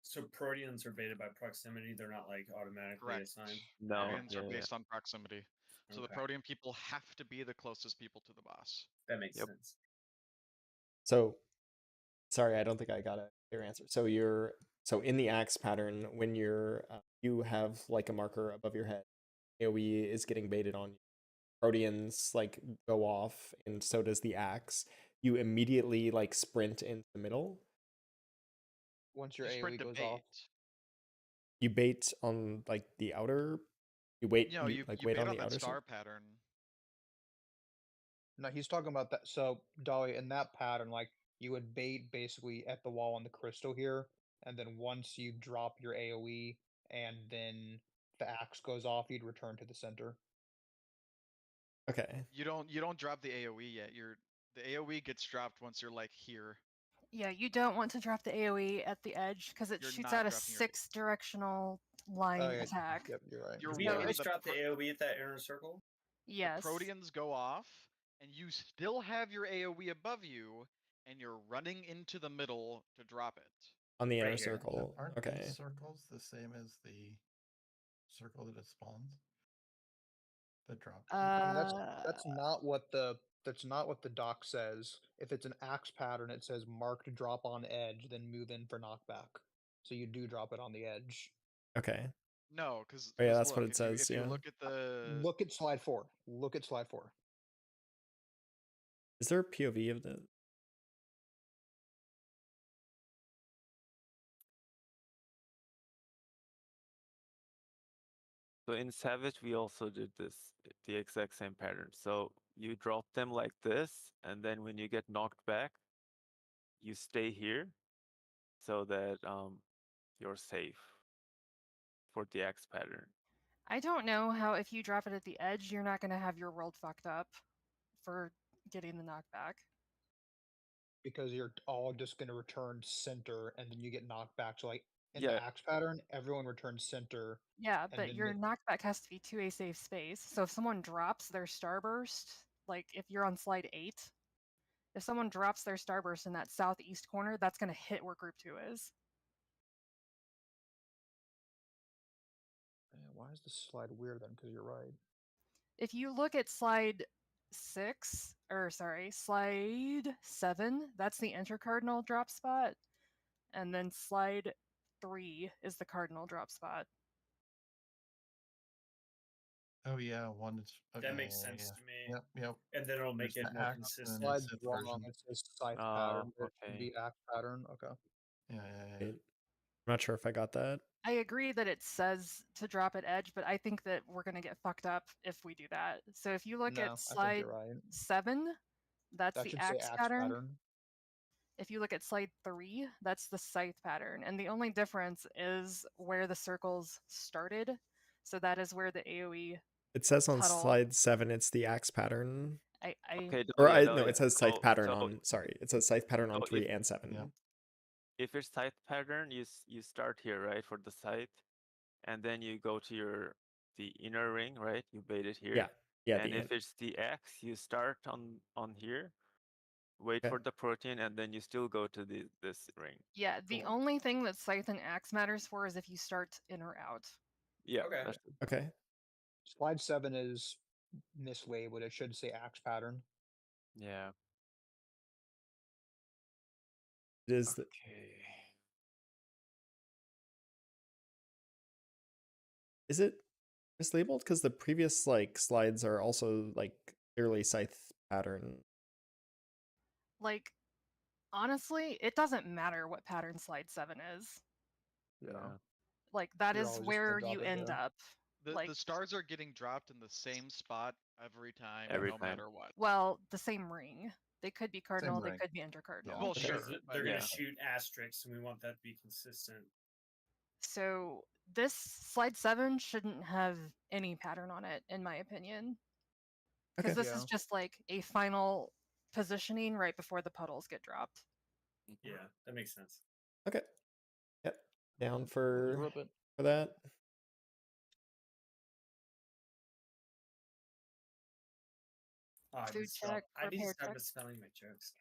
So proteans are baited by proximity. They're not like automatically Correct. assigned. No, Proteins are yeah, based on proximity. So the Okay. protein people have to be the closest people to the boss. That makes Yep. sense. So, sorry, I don't think I got a clear answer. So in the axe pattern, when you have like a marker above your head, AoE is getting baited on you. Proteans like go off, and so does the axe. You immediately like sprint into the middle. once your You sprint AoE to goes bait. off, You bait on like the outer. You wait. No, you wait bait on on the that outer star side. pattern. no, he's talking about that. So Dolly, in that pattern, like you would bait basically at the wall on the crystal here, and then once you drop your AoE, and then the axe goes off, you'd return to the center. Okay. You don't drop the AoE yet. The AoE gets dropped once you're like here. Yeah, you don't want to drop the AoE at the edge because it You're shoots not out a dropping your- 6-directional line Oh, yeah. attack. Yep, you're right. You're Do we wa- always the drop the pro- AoE at that inner circle? Yes. The proteans go off, and you still have your AoE above you, and you're running into the middle to drop it. On the Right inner here. circle. Aren't Okay. these circles the same as the circle that it spawns? The drop. I mean, that's Uh, not what the doc says. If it's an axe pattern, it says marked drop on edge, then move in for knockback. So you do drop it on the edge. Okay. No, because Oh, yeah, that's look, what it if says, if yeah. you look at the Look at slide 4. Look at slide 4. Is there a POV of the? So in Savage, we also did the exact same pattern. So you drop them like this, and then when you get knocked back, you stay here so that you're safe for the X pattern. I don't know how if you drop it at the edge, you're not going to have your world fucked up for getting the knockback. Because you're all just going to return center, and then you get knocked back. So, like, in Yeah. the axe pattern, everyone returns center. Yeah, And but then your the- knockback has to be to a safe space. So if someone drops their starburst, like if you're on slide 8, if someone drops their starburst in that southeast corner, that's going to hit where group 2 is. Why is this slide weird then? Because you're right. If you look at slide 7, that's the intercardinal drop spot. And then slide 3 is the cardinal drop spot. Oh yeah, one is. Okay, That makes yeah, sense yeah. to me. Yep, yep. And then it'll make There's it the more axe and consistent. then Slide's Sith wrong. version. It says scythe Oh, pattern. It should okay. be axe pattern. Okay. Yeah, yeah, yeah. Wait, I'm not sure if I got that. I agree that it says to drop at edge, but I think that we're going to get fucked up if we do that. So if you look No, I at think slide you're right. 7, that's That the should say axe axe pattern. pattern. If you look at slide 3, that's the scythe pattern. And the only difference is where the circles started. So that is where the AoE It says on puddle. slide 7 it's the axe pattern. Okay, Or Dahlia, no, Dahlia. it says scythe So- pattern so- on. Sorry, it says scythe pattern on so 3 if- and 7. Yeah. If it's scythe pattern, you start here, right, for the scythe, and then you go to the inner ring, right? You bait it here. Yeah, yeah. And if it's the X, you start on here, wait Okay. for the protein, and then you still go to this ring. Yeah, the Cool. only thing that scythe and axe matters for is if you start in or out. Yeah. Okay. that's- Okay. Slide 7 is mislabeled. It should say axe pattern. Yeah. It is. Okay. Is it mislabeled? Because the previous like slides are also like clearly scythe pattern. Like, honestly, it doesn't matter what pattern slide 7 is. Yeah. Like, that You're is always just where gonna you drop it end there. up. The Like, stars are getting dropped in the same spot every time, Every no time. matter what. well, the same ring. They could be cardinal, they ring. could be intercardinal. Well, Okay. sure. Because but they're yeah. gonna shoot asterisks, and we want that to be consistent. So this slide 7 shouldn't have any pattern on it, in my opinion. Because Okay. this is Yeah. just like a final positioning right before the puddles get dropped. Yeah, that makes sense. Okay. Yep. Down Let's for rip it. that. Oh, I Food misspelled. check, I need to repair stop check. misspelling my jokes.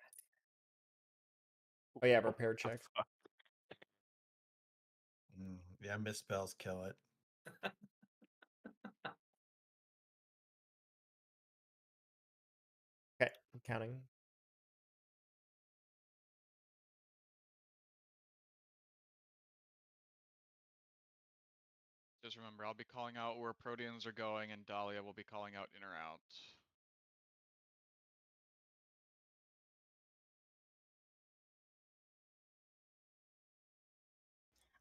Oh yeah, repair check. Yeah, misspells kill it. Okay, I'm counting. Just remember, I'll be calling out where Proteans are going, and Dahlia will be calling out in or out.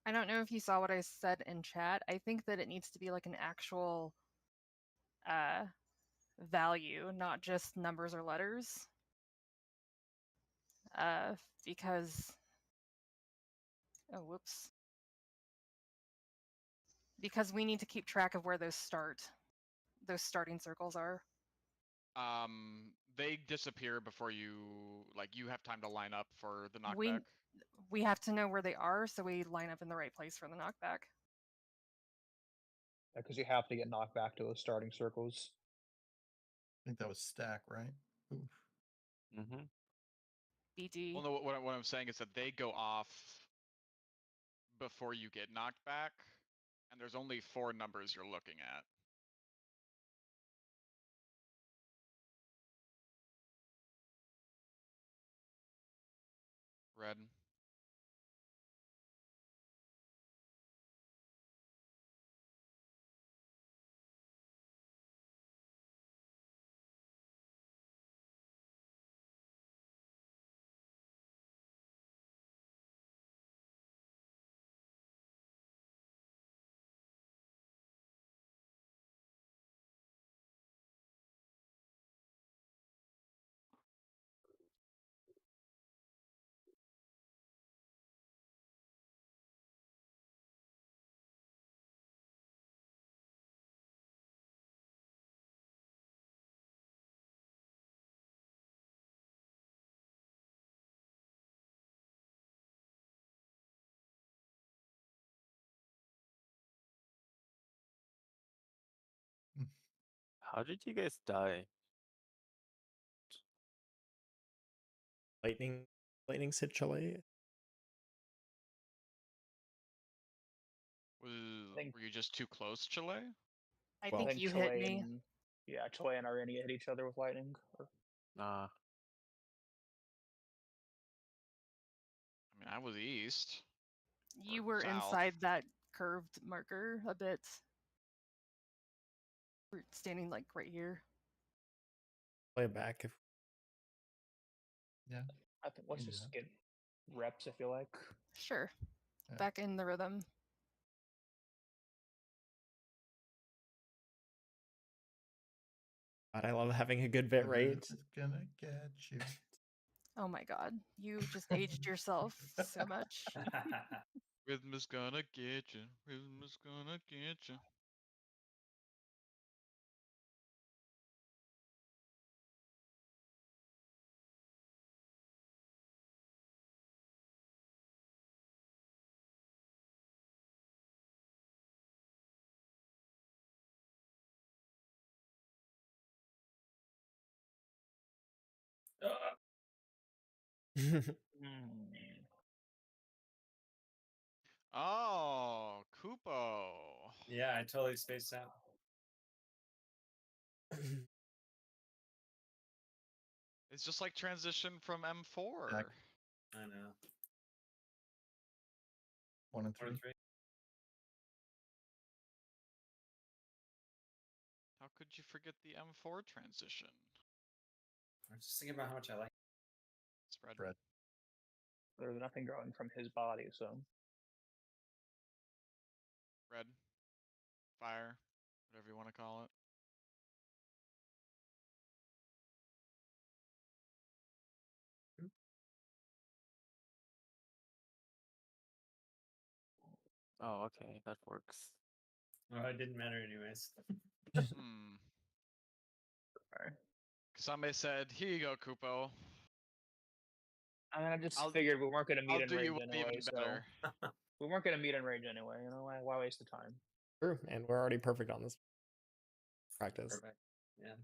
I don't know if you saw what I said in chat. I think that it needs to be like an actual value, not just numbers or letters. Because oh whoops. Because we need to keep track of where those starting circles are. They disappear before you you have time to line up for the knockback. We have to know where they are, so we line up in the right place for the knockback. Because you have to get knocked back to those starting circles. I think that was stack, right? Oof. Mm-hmm. BD. Well, no, what I'm saying is that they go off before you get knocked back, and there's only 4 numbers you're looking at. Red. How did you guys die? Lightning hit Chile. Were you just too close, Chile? I Well- think you hit me. And, yeah, Chile and Irania hit each other with lightning. Nah. I mean, I was east. You or were south. inside that curved marker a bit. We're standing like right here. Play it back if Yeah. I think let's can do just that. get reps, I feel like. Sure. Yeah. Back in the rhythm. God, I love having a good bit The rate. rhythm is gonna get you. Oh my god. You just aged yourself so much. Rhythm is gonna get you. Rhythm is gonna get you. Oh, Kupo. Yeah, I totally spaced out. It's just like transition from M4. Back. I know. 1 and 1 3. and 3. forget the M4 transition. I'm just thinking about how much I like. Spread. Spread. There's nothing growing from his body, so Red. Fire. Whatever you want to call it. Oh, okay, that works. Oh, it didn't matter anyways. Hmm. Alright. Kasame said, "Here you go, Kupo. I mean, I just I'll- figured we weren't gonna meet I'll in do you range one anyway, even so better." we weren't gonna meet in range anyway. You know, why waste the time? True, and we're already perfect on this practice. Perfect. Yeah.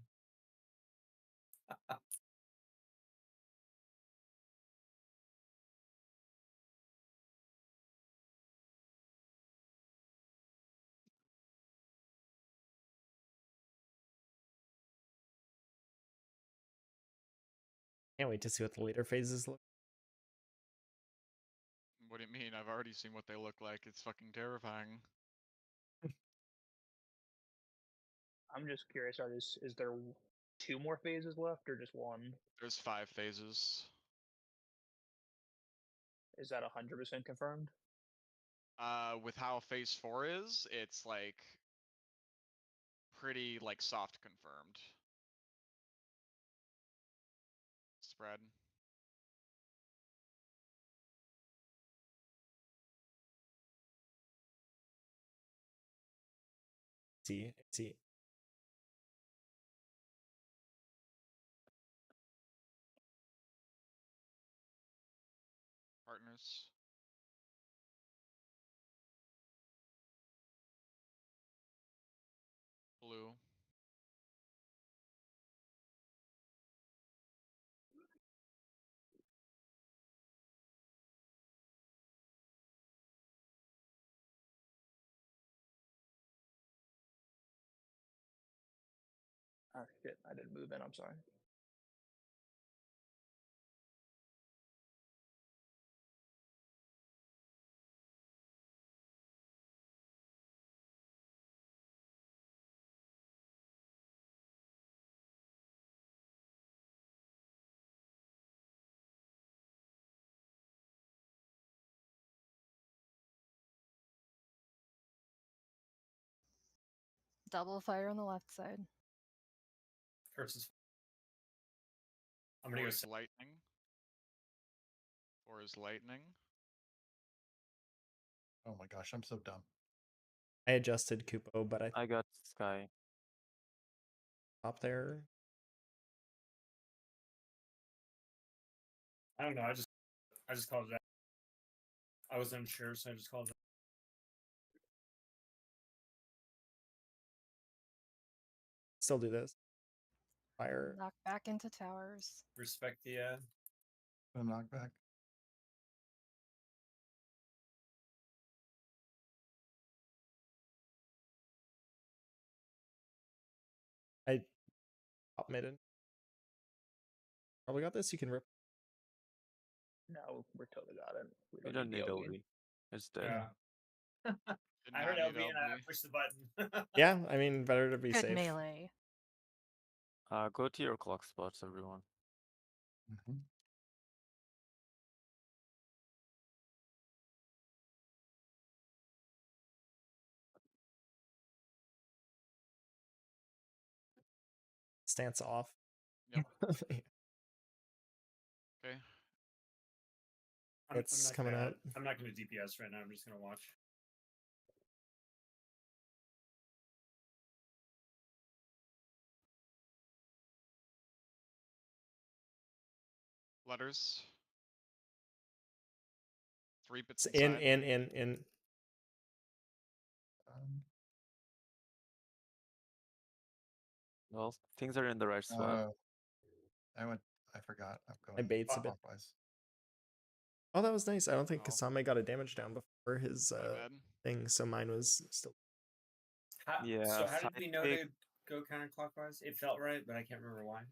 Can't wait to see what the later phases look. What do you mean? I've already seen what they look like. It's fucking terrifying. I'm just curious. Is there 2 more phases left or just 1? There's 5 phases. Is that 100% confirmed? With how phase 4 is, it's like pretty like soft confirmed. Spread. See. Partners. Blue. Oh shit! I didn't move in. I'm sorry. Double fire on the left side. Versus. I'm gonna Or go. is lightning. Or is lightning. Oh my gosh, I'm so dumb. I adjusted Kupo, but I I got Sky. stopped there. I don't know. I just called it out. I was unsure, so I just called it. Still do this. Fire. Knock back into towers. Respect the. The knockback. I top mid in. Probably got this. You can rip. No, we're totally got it. We don't need the LV. It's dead. Yeah. Did I not heard need LV and I LB. pushed the button. Yeah, I mean, better to be Good safe. melee. Go to your clock spots, everyone. Mhm. Stance off. Yep. Okay. It's coming gonna, up. I'm not going to DPS right now. I'm just going to watch. Letters. 3 bits It's inside. in. Um, Well, things are in the right spot. I forgot. I'm I going baits a bit. clockwise. Oh, that was nice. I don't think Oh. Kasame got a damage down before his My bad. thing, so mine was still. Yeah, So how did we know sidekick- to go counterclockwise? It felt right, but I can't remember why.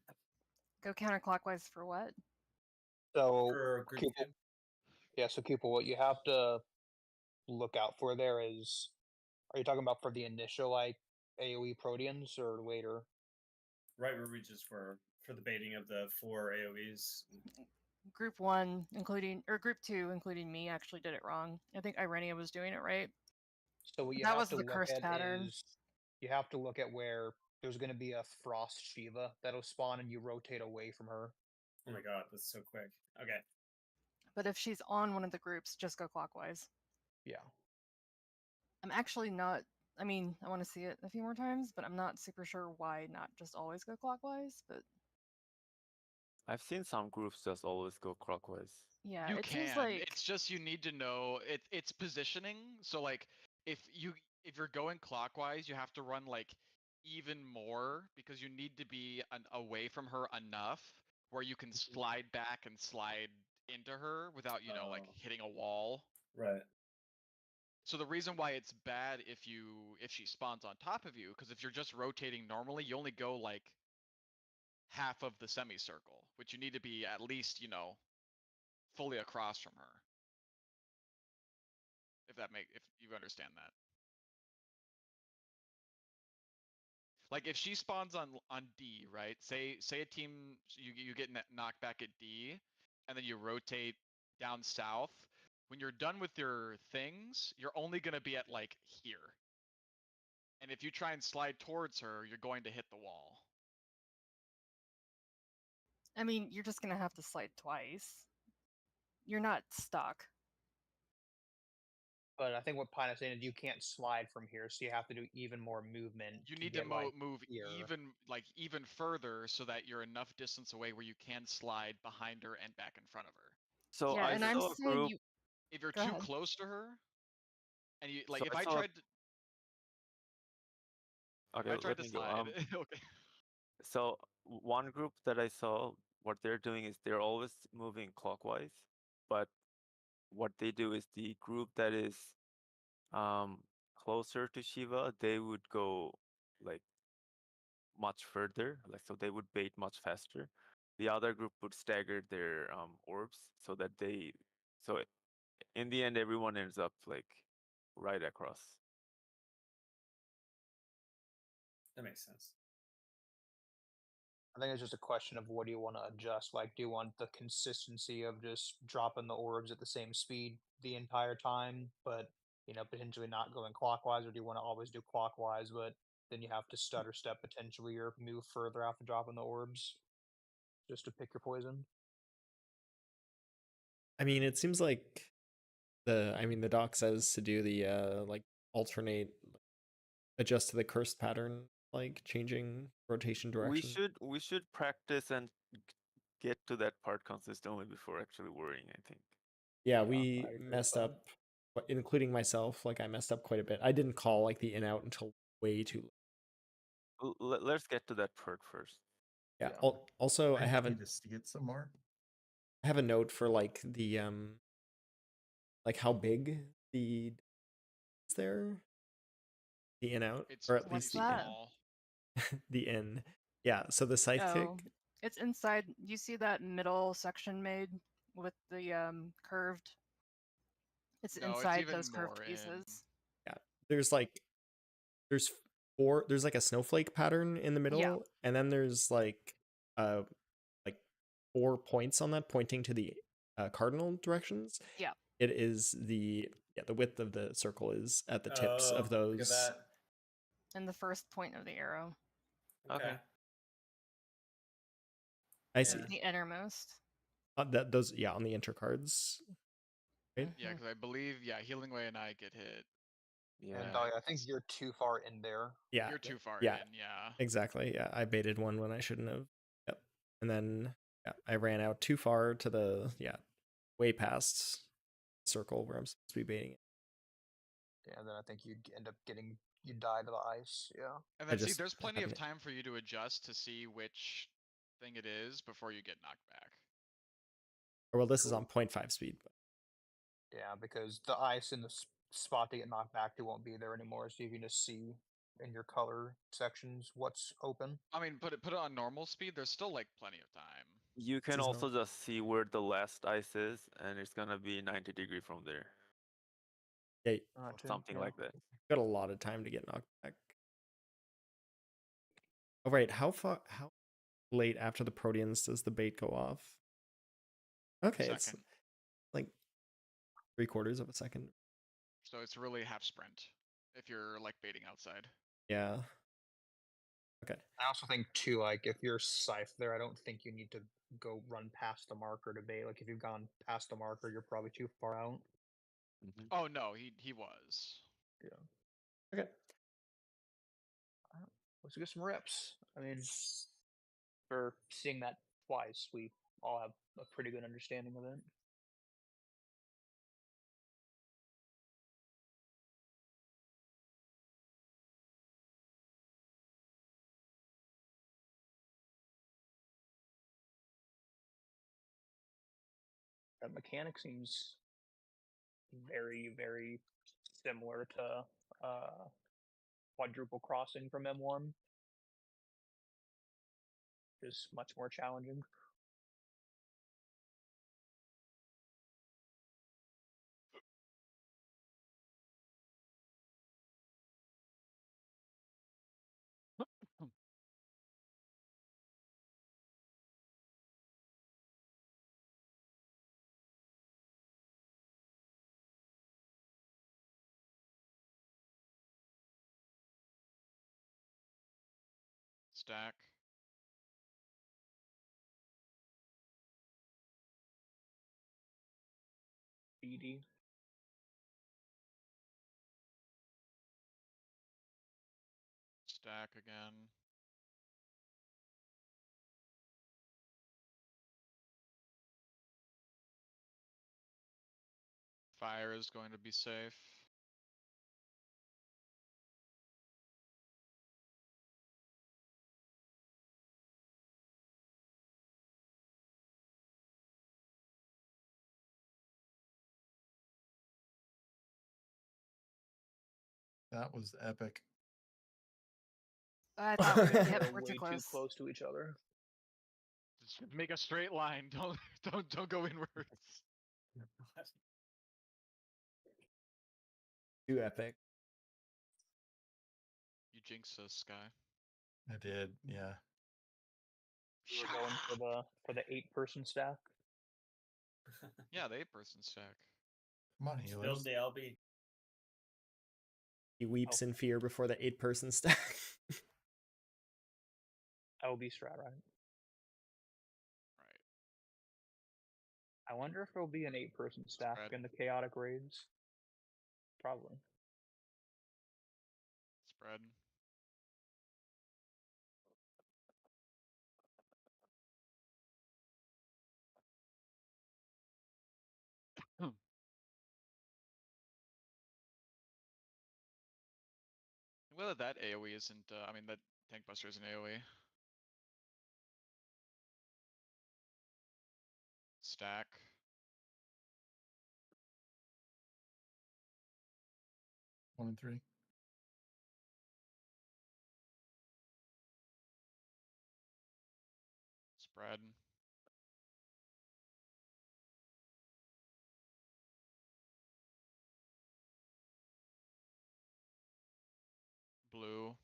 Go counterclockwise for what? So For group Cupel, game? yeah. So Cupel, what you have to look out for there is, are you talking about for the initial like AOE Proteans or later? right where we just were for the baiting of the 4 AoEs. Group 1, Group 2, including me, actually did it wrong. I think Irenia was doing it right. So what you That have was to the look cursed at pattern. is you have to look at where there's going to be a Frost Shiva that'll spawn and you rotate away from her. Oh my god, that's so quick. Okay. But if she's on one of the groups, just go clockwise. Yeah. I'm actually not. I mean, I want to see it a few more times, but I'm not super sure why not just always go clockwise. But I've seen some groups just always go clockwise. yeah, You it seems can. like It's just you need to know it's positioning. So like if you're going clockwise, you have to run like even more because you need to be away from her enough where you can slide back and slide into her without, like Oh. hitting a wall. Right. So the reason why it's bad if she spawns on top of you, because if you're just rotating normally, you only go like half of the semicircle, which you need to be at least, fully across from her. If you understand that. Like if she spawns on D, right? Say a team you get knocked back at D, and then you rotate down south. When you're done with your things, you're only gonna be at like here. And if you try and slide towards her, you're going to hit the wall. I mean, you're just gonna have to slide twice. You're not stuck. But I think what Pine is saying is you can't slide from here, so you have to do even more movement. You need to get, like, move here. even further so that you're enough distance away where you can slide behind her and back in front of her. So yeah, I and I'm saw a saying group. you. If you're Go too ahead. close to her, and you like, So if I I saw. tried to, Okay, I tried let to me go. slide. Okay. So one group that I saw, what they're doing is they're always moving clockwise, but what they do is the group that is closer to Shiva, they would go like much further, like so they would bait much faster. The other group would stagger their orbs so that so in the end everyone ends up like right across. That makes sense. I think it's just a question of what do you want to adjust. Like, do you want the consistency of just dropping the orbs at the same speed the entire time, but potentially not going clockwise, or do you want to always do clockwise, but then you have to stutter step potentially or move further after dropping the orbs, just to pick your poison? I mean, it seems like the doc says to do the like alternate, adjust to the cursed pattern, like changing rotation direction. We should practice and get to that part consistently before actually worrying, I think. Yeah, Yeah, we I agree with messed that. up, including myself. Like I messed up quite a bit. I didn't call like the in out until way too late. Let's get to that part first. Yeah. Yeah. Also, I I just haven't. need to see it some more. I have a note for like the like how big the is there, the in out, It's or at pretty least What's that? small. the in. Yeah. So the scythe kick. Oh, it's inside. You see that middle section made with the curved? It's No, it's inside even those curved more in. pieces. Yeah. There's like there's there's like a snowflake pattern in the middle, and then there's like 4 points on that pointing to the cardinal directions. Yeah. It is the width of the circle is at the tips of Look at those. that. And the first point of the arrow. Okay. Okay. I see. Yeah. The innermost. That those on the intercards. Right? Yeah, Mhm. because I believe Healing Way and I get hit. Yeah. And I think you're too far in there. Yeah. You're too far yeah. in. Yeah. Exactly. Yeah, I baited one when I shouldn't have. Yep. And then I ran out too far to the way past the circle where I'm supposed to be baiting it. Yeah, and then I think you end up you die to the ice. Yeah. And I then see, just there's plenty of haven't- time for you to adjust to see which thing it is before you get knocked back. Well, this is Cool. on 0.5 speed. But Yeah, because the ice in the spot to get knocked back to won't be there anymore, so you can just see in your color sections what's open. I mean, put it on normal speed. There's still like plenty of time. You can is also just see where the last ice is, and it's gonna be 90-degree from there. yeah, Or something like that. got a lot of time to get knocked back. Oh right, how late after the Proteans does the bait go off? Okay, it's Second. like 3/4 of a second. So it's really half sprint if you're like baiting outside. Yeah. Okay. I also think too, like if you're scythe there, I don't think you need to go run past the marker to bait. Like if you've gone past the marker, you're probably too far out. Mhm. Oh no, he was. Yeah. Okay. Let's get some reps. I mean, for seeing that twice, we all have a pretty good understanding of it. That mechanic seems very, very similar to quadruple crossing from M1. Just much more challenging. Stack. BD. Stack again. Fire is going to be safe. That was epic. I thought we would They're get we're way too too close. close to each other. Just make a straight line. Don't go inwards. Too epic. You jinx us, Sky. I did, yeah. We were going for the 8-person stack. Yeah, the 8-person stack. Come on, Build healers. the LB. He weeps in fear before the 8-person stack. LB strat, right? Right. I wonder if there'll be an 8-person stack Spread. in the chaotic raids. Probably. Spread. Whether that AoE isn't, I mean, that Tank Buster is an AoE. Stack. One and three. Spread. Blue.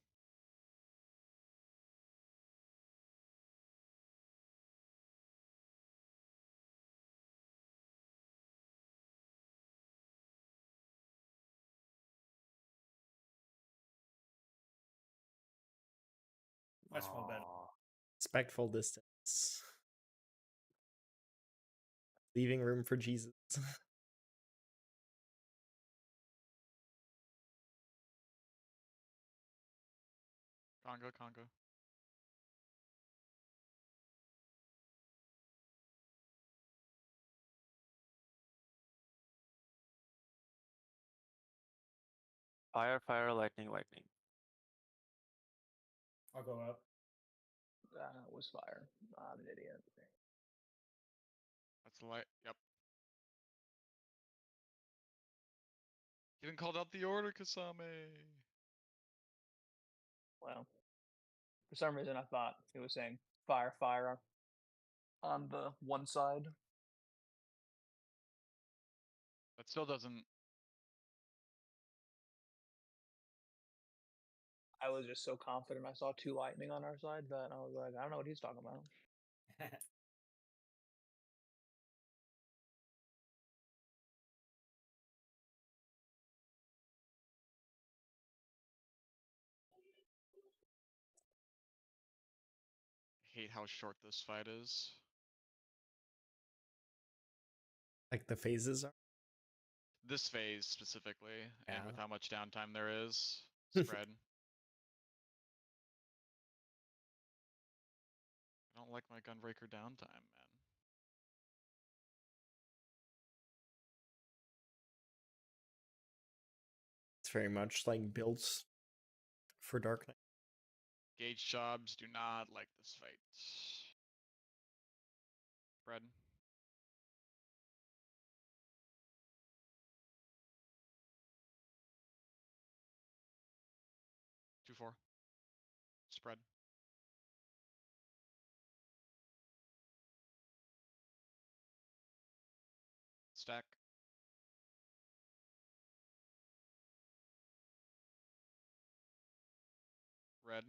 Much more better. Respectful distance. Leaving room for Jesus. Congo. Fire, lightning. I'll go up. That was fire. I'm an idiot. That's the light. Yep. Even called out the order, Kasame. Well, for some reason I thought it was saying fire on the one side. That still doesn't. I was just so confident. I saw 2 lightning on our side that I was like, I don't know what he's talking about. Hate how short this fight is. Like the phases are. This phase specifically, and Yeah. with how much downtime there is, spread. I don't like my Gunbreaker downtime, man. It's very much like built for Dark Knight. Gauge jobs do not like this fight. Spread. Two, 4. Spread. Stack. Red.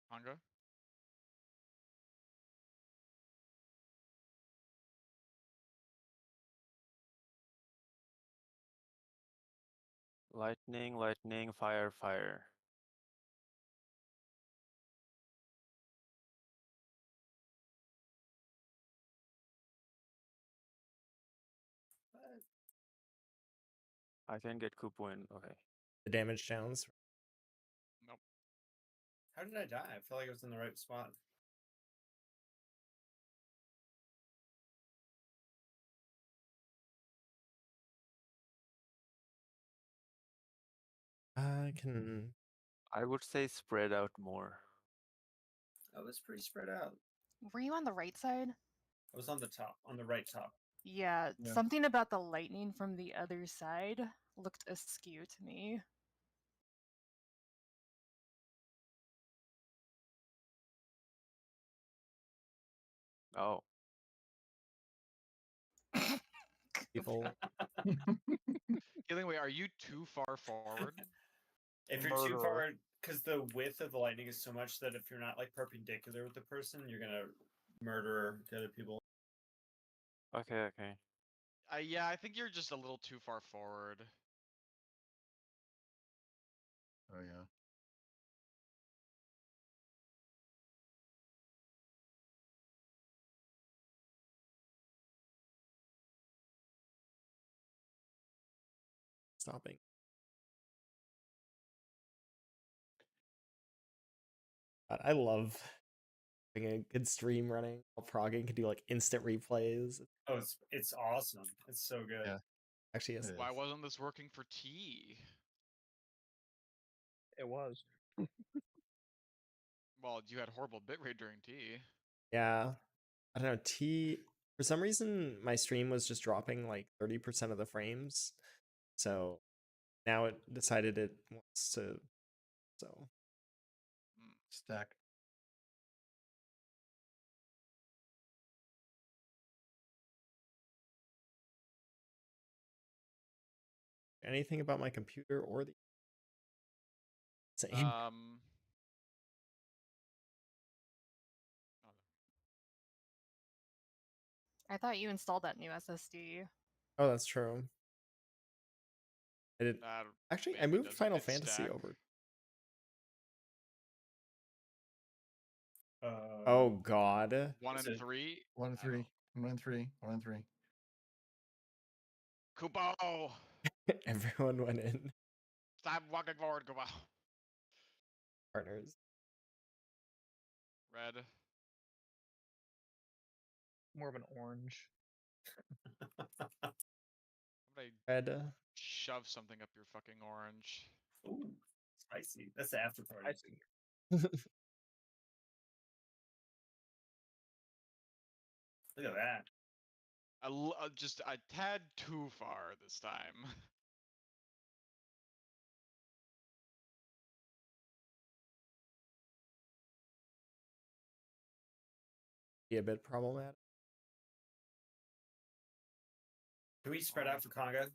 Manga. Lightning, lightning, fire, fire. I can get Kupo in. Okay. The damage downs. Nope. How did I die? I feel like I was in the right spot. I can. I would say spread out more. I was pretty spread out. Were you on the right side? I was on the top, on the right top. Yeah, Yeah. something about the lightning from the other side looked askew to me. Oh, People. Healing Way, are you too far forward? If you're too Murderer. far, because the width of the lightning is so much that if you're not like perpendicular with the person, you're gonna murder the other people. okay, okay. Yeah, I think you're just a little too far forward. Oh yeah. Stopping. God, I love having a good stream running. While progging can do like instant replays. Oh, it's awesome. It's so good. Yeah. Actually, yes. It Why is. wasn't this working for T? It was. Well, you had horrible bitrate during T. Yeah. I don't know. For some reason, my stream was just dropping like 30% of the frames. So now it decided it wants to. So Stack. anything about my computer or the same. I thought you installed that new SSD. Oh, that's true. I did. That Actually, I maybe moved doesn't Final hit Fantasy stack. over. Uh, Oh God. 1 Is and it- 3. 1 and I don't 3. 1 and 3. 1 and 3. Kubo! Everyone went in. Stop walking forward, Kubo. Partners. Red. More of an orange. How would I Red. shove something up your fucking orange? Ooh, Spicy. That's the after party. I see. Look at that. Just a tad too far this time. Be a bit problematic. Can we spread out for Conga?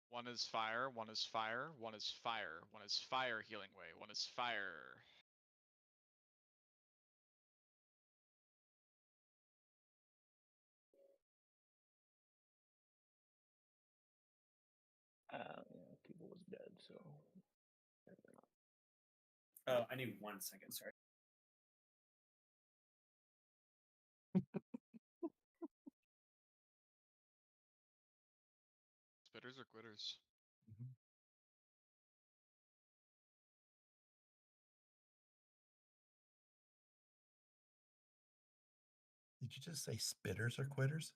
One is fire, one is fire, one is fire, one is fire healing way, one is fire. Yeah, people was dead, so. Oh, I need 1 second. Sorry. Spitters or quitters? Mhm. Did you just say spitters or quitters?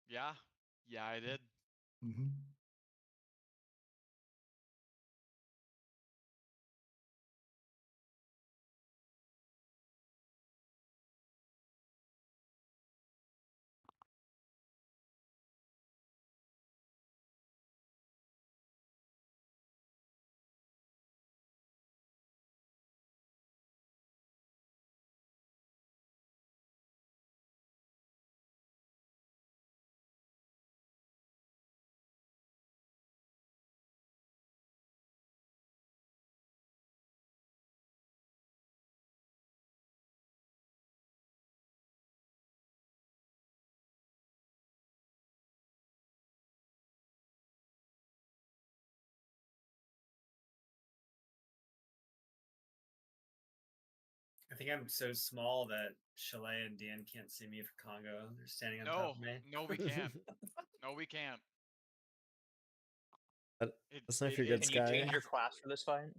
Yeah. Yeah, I did. Mm-hmm. I think I'm so small that Chalet and Dan can't see me for Congo. They're standing on top No, of me. no, we can't. No, we can't. That's not if you're good, Can you Sky. change your class for this fight?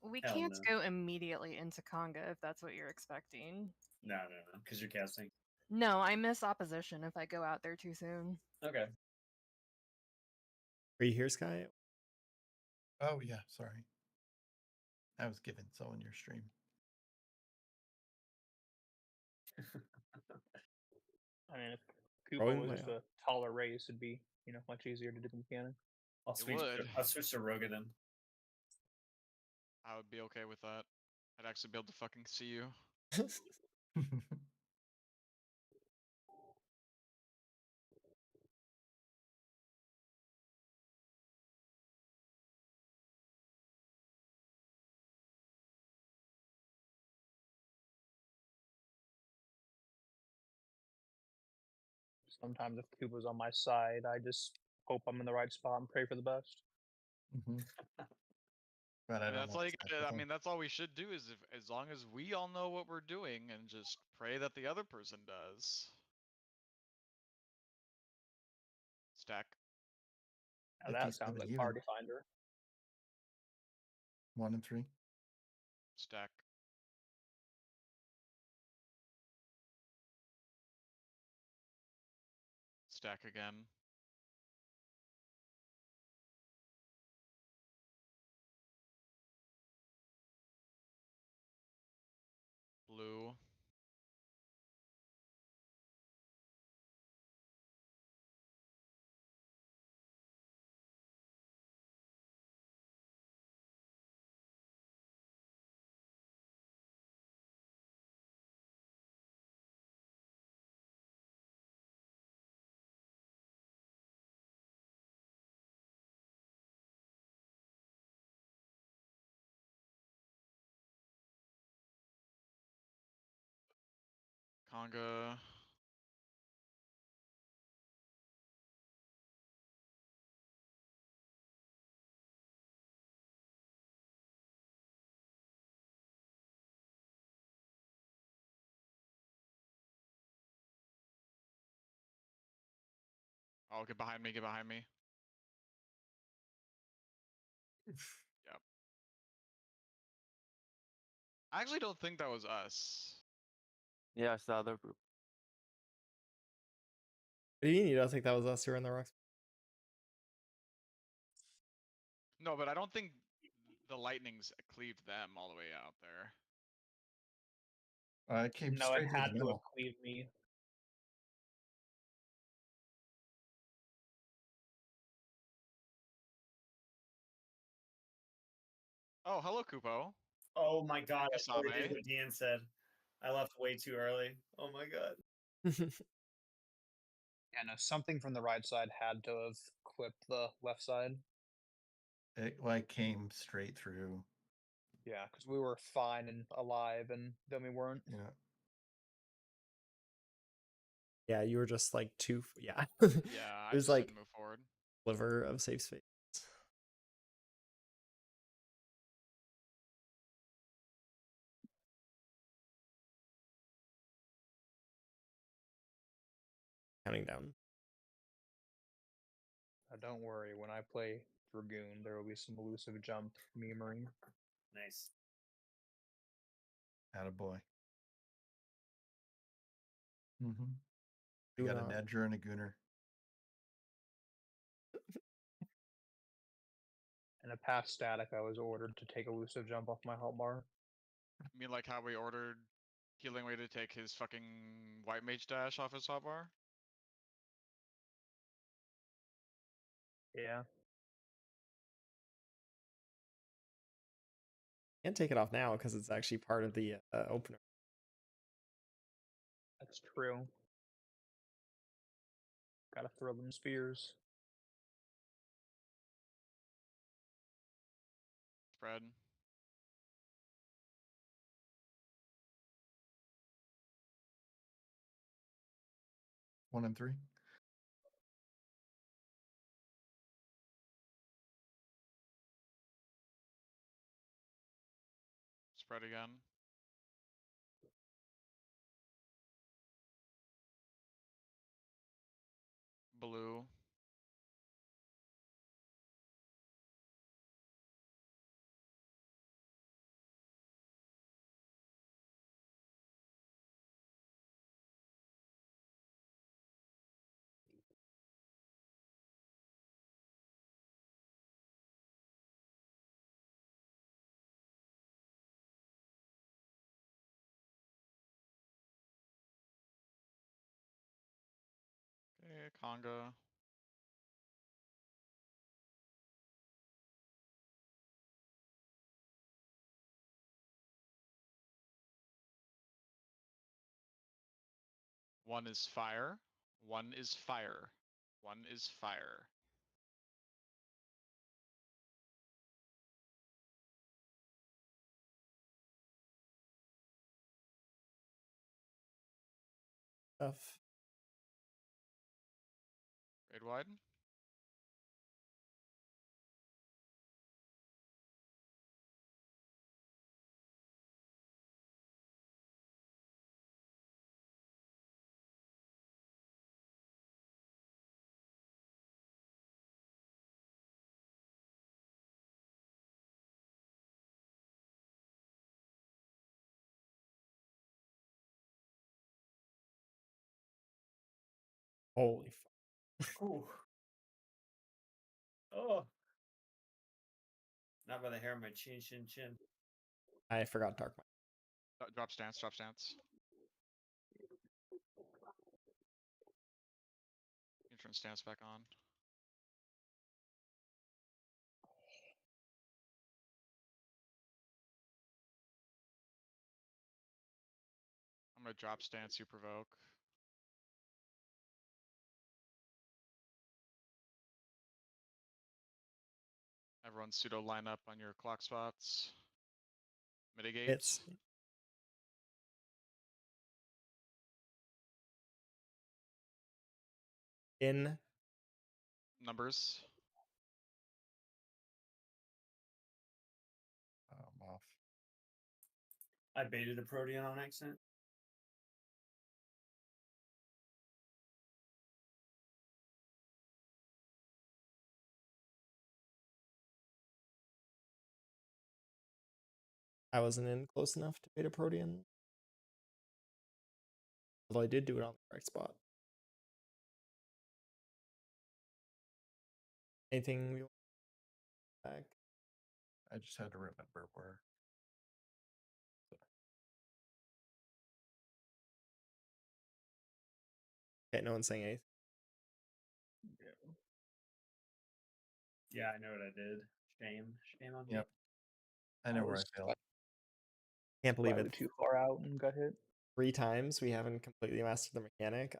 We Hell can't no. go immediately into Conga if that's what you're expecting. No, because you're casting. No, I miss opposition if I go out there too soon. Okay. Are you here, Sky? Oh yeah, sorry. I was giving someone your stream. I mean, if Koopa Growing was my just a taller race, it'd be much easier to do the mechanic. I'll It switch. would. I'll switch to Roga then. I would be okay with that. I'd actually be able to fucking see you. Sometimes if Koopa's on my side, I just hope I'm in the right spot and pray for the best. Mm-hmm. But I don't That's know all what's you gotta, I happening. mean, that's all we should do is as long as we all know what we're doing and just pray that the other person does. Stack. Now If that he's sounds gonna like even. Party Finder. 1 and 3. Stack. Stack again. Blue. Conga. Oh, get behind me, get behind me. Yep. I actually don't think that was us. Yeah, it's the other group. What do you mean you don't think that was us who were in the rocks? No, but I don't think the lightnings cleaved them all the way out there. It came No, it straight through the had to have middle. cleaved me. Oh, hello, Kupo. Oh my god, I totally did Kasame. what Dean said. I left way too early. Oh my god. Yeah, no, something from the right side had to have clipped the left side. It like came straight through. Yeah, because we were fine and alive, and then we weren't. Yeah. Yeah, you were just like too. Yeah. Yeah, it I was just like didn't move forward. sliver of safe space. Counting down. Don't worry, when I play Dragoon, there will be some elusive jump memery. Nice. Attaboy. Mm-hmm. Do We got not. an edger and a gooner. In a past static, I was ordered to take elusive jump off my hotbar. You mean like how we ordered Healing Way to take his fucking White Mage dash off his hotbar? Yeah. Can't take it off now because it's actually part of the opener. That's true. Gotta throw them spears. Spread. One and three. Spread again. Blue. Okay, Conga. One is fire. One is fire. One is fire. Stuff. Grade wide. Holy fuck. Ooh. Oh. Not by the hair of my chin. I forgot Dark Mind. Drop stance, drop stance. You turn stance back on. I'm gonna drop stance, you provoke. Everyone pseudo line up on your clock spots. Mitigate. It's in Numbers. I'm off. I baited a Protean on accident. I wasn't in close enough to bait a Protean. Although I did do it on the correct spot. Anything we want back? I just had to remember where. Okay, no one's saying anything. Yeah, I know what I did. Shame on me. Yep. I know where I failed. Can't believe Slightly it. too far out and got hit. 3 times we haven't completely mastered the mechanic.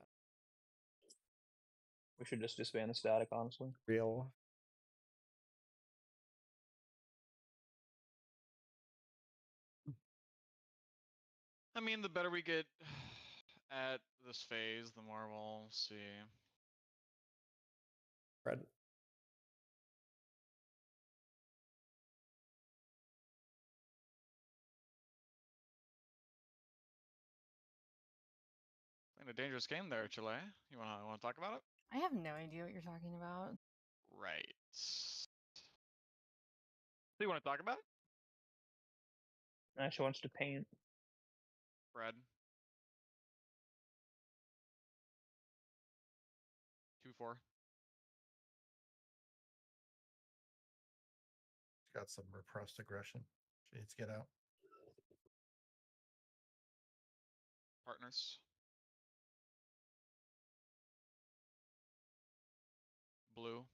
We should just disband the static, honestly. Real. I mean, the better we get at this phase, the more we'll see. Fred. Playing a dangerous game there, Chile. You wanna talk about it? I have no idea what you're talking about. Right. So you want to talk about it, She wants to paint. Fred? 2-4. She's got some repressed aggression. She needs to get out. Partners. Blue.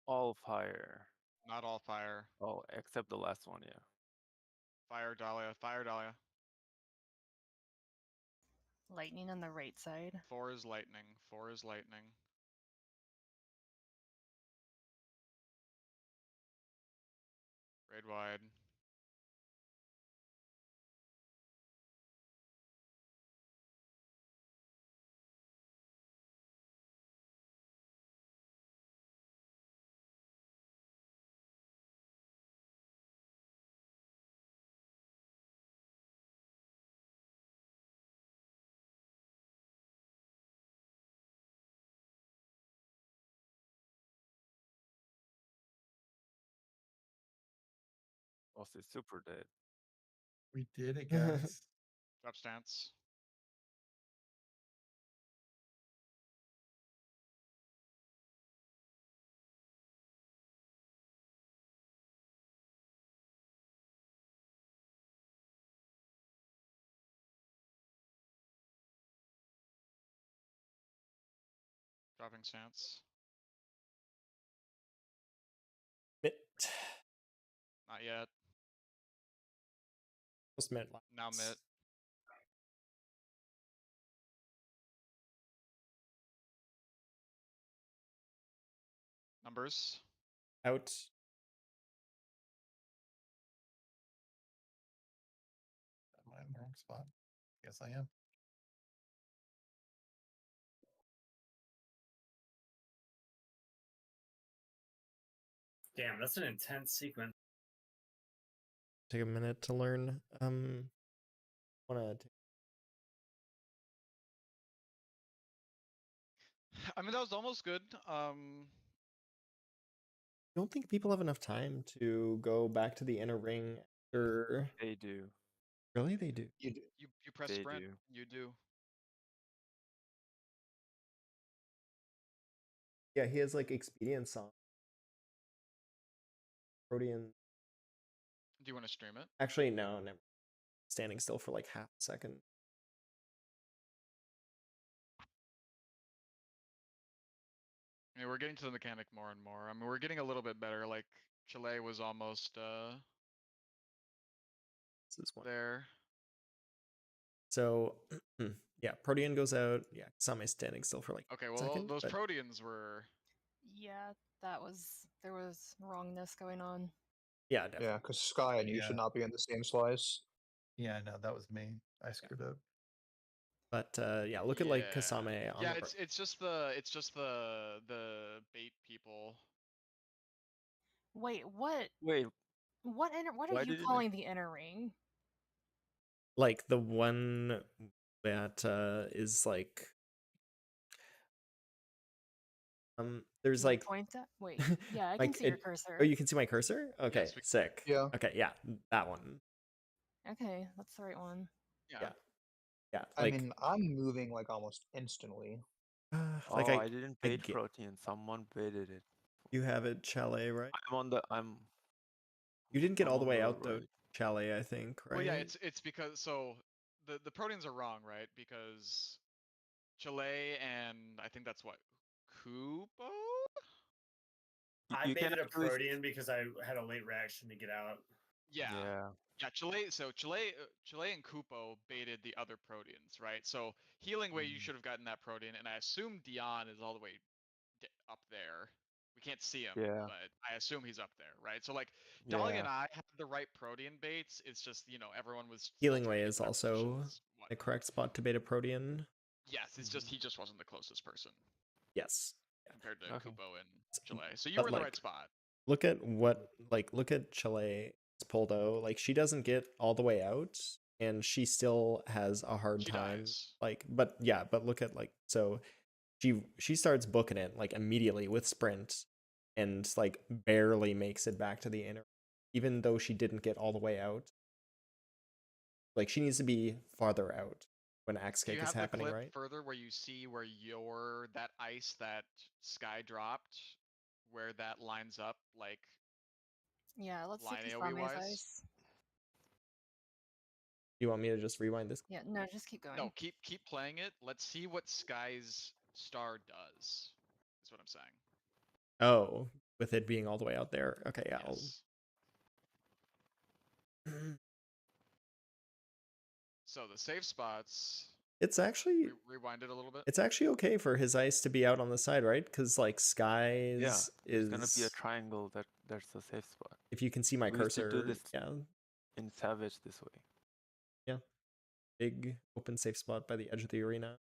All fire. Not all fire. Oh, except the last one, yeah. Fire Dahlia. Fire Dahlia. Lightning on the right side. 4 is lightning. 4 is lightning. Raid wide. Was it super dead? We did it, guys. Drop stance. Dropping stance. Mitt. Not yet. Post Mitt. Now mid. Numbers. Out. Am I in the wrong spot? Yes, I am. Damn, that's an intense sequence. Take a minute to learn. Wanna take I mean, that was almost good. don't think people have enough time to go back to the inner ring after. They do. Really? They do. You do. You press They sprint. do. You do. Yeah, he has like expedience on. Protean. Do you want to stream it? Actually, no, never. Standing still for like half a second. I mean, we're getting to the mechanic more and more. I mean, we're getting a little bit better. Like Chile was almost This is one. there. So, yeah, Protean goes out. Yeah, Same standing still for like. Okay, a well, second, those but Proteans were. Yeah, there was wrongness going on. Yeah, definitely. Yeah, because Sky and you Yeah. should not be in the same slice. Yeah, no, that was me. I screwed up. But yeah, look at like Kasame on Yeah, the it's just the bait people. Wait, what? Wait, What are Why you did it- calling the inner ring? like the one that is like there's Can you like point at? Wait, yeah, I can like see your it, cursor. oh, you can see my cursor? Okay, Yes, sick. Yeah. Okay, yeah, that one. Okay, that's the right one. Yeah. Yeah. Yeah, I like mean, I'm moving like almost instantly. like Oh, I didn't I bait get, protein. Someone baited it. you have it chalet, right? You didn't get I'm all the on way the out though, right. chalet, I think, right? Well, yeah, it's because so the proteins are wrong, right? Because Chile and I think that's what Kubo. I You can baited a actually protein because I had a late reaction to get out. Yeah. Yeah. Yeah, Chile. So Chile and Kupo baited the other proteins, right? So healing way, you should have gotten that protein, and I assume Dion is all the way up there. We can't see him, Yeah. but I assume he's up there, right? So like Dolly and I had the right protein baits. It's just everyone was Healing way filtering is his also messages, the whatnot. correct spot to bait a protean. Yes, it's just he just wasn't the closest person Yes. compared to Okay. Kupo and Chile. So you But, were in the like, right spot. Look at look at Chile's Poldo. Like she doesn't get all the way out and she still has a hard She time. dies. Like, but yeah, but look at like so she starts booking it like immediately with sprint and like barely makes it back to the inner, even though she didn't get all the way out. Like she needs to be farther out when axe Do you kick is have the happening, clip right? further where you see where that ice that Sky dropped, where that lines up like Yeah, let's see line Kasame's AoE wise? ice. You want me to just rewind this? Yeah, no, just keep going. No, keep playing it. Let's see what Sky's star does. Is what I'm saying. Oh, with it being all the way out there. Okay, yeah. Yes. So the safe spots. It's actually Rewind it a little bit. it's actually okay for his ice to be out on the side, right? Because like Skies Yeah. is It's gonna be a triangle there's a safe spot. if you can see my We used to cursor, do this yeah, in Savage this way. big open safe spot by the edge of the arena.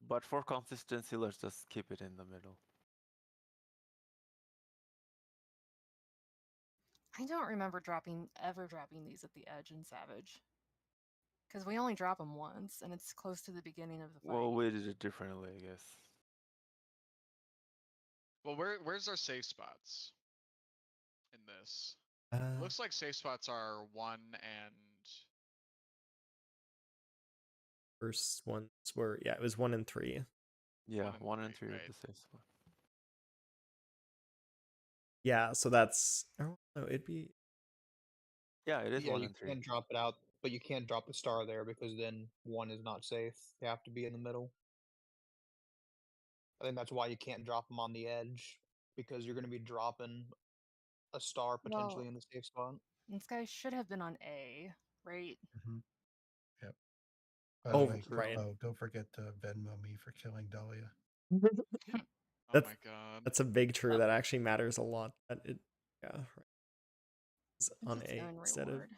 But for consistency, let's just keep it in the middle. I don't remember ever dropping these at the edge in Savage. Because we only drop them once, and it's close to the beginning of the fight. Well, we did it differently, I guess. Well, where's our safe spots in this? It looks like safe spots are 1 and First ones were it was 1 and 3. Yeah, 1 1 and 3 right? are the safe spot. Yeah, so that's it'd be Yeah, it is Yeah, 1 you and 3. can drop it out, but you can't drop the star there because then 1 is not safe. You have to be in the middle. I think that's why you can't drop them on the edge, because you're going to be dropping a star potentially Well, in the safe spot. this guy should have been on A, right? Yep. By the Oh, way, right. Kupo, don't forget to Venmo me for killing Dahlia. Oh That's- my god. that's a big true that actually matters a lot. That it right. It's It's on its A own instead of reward.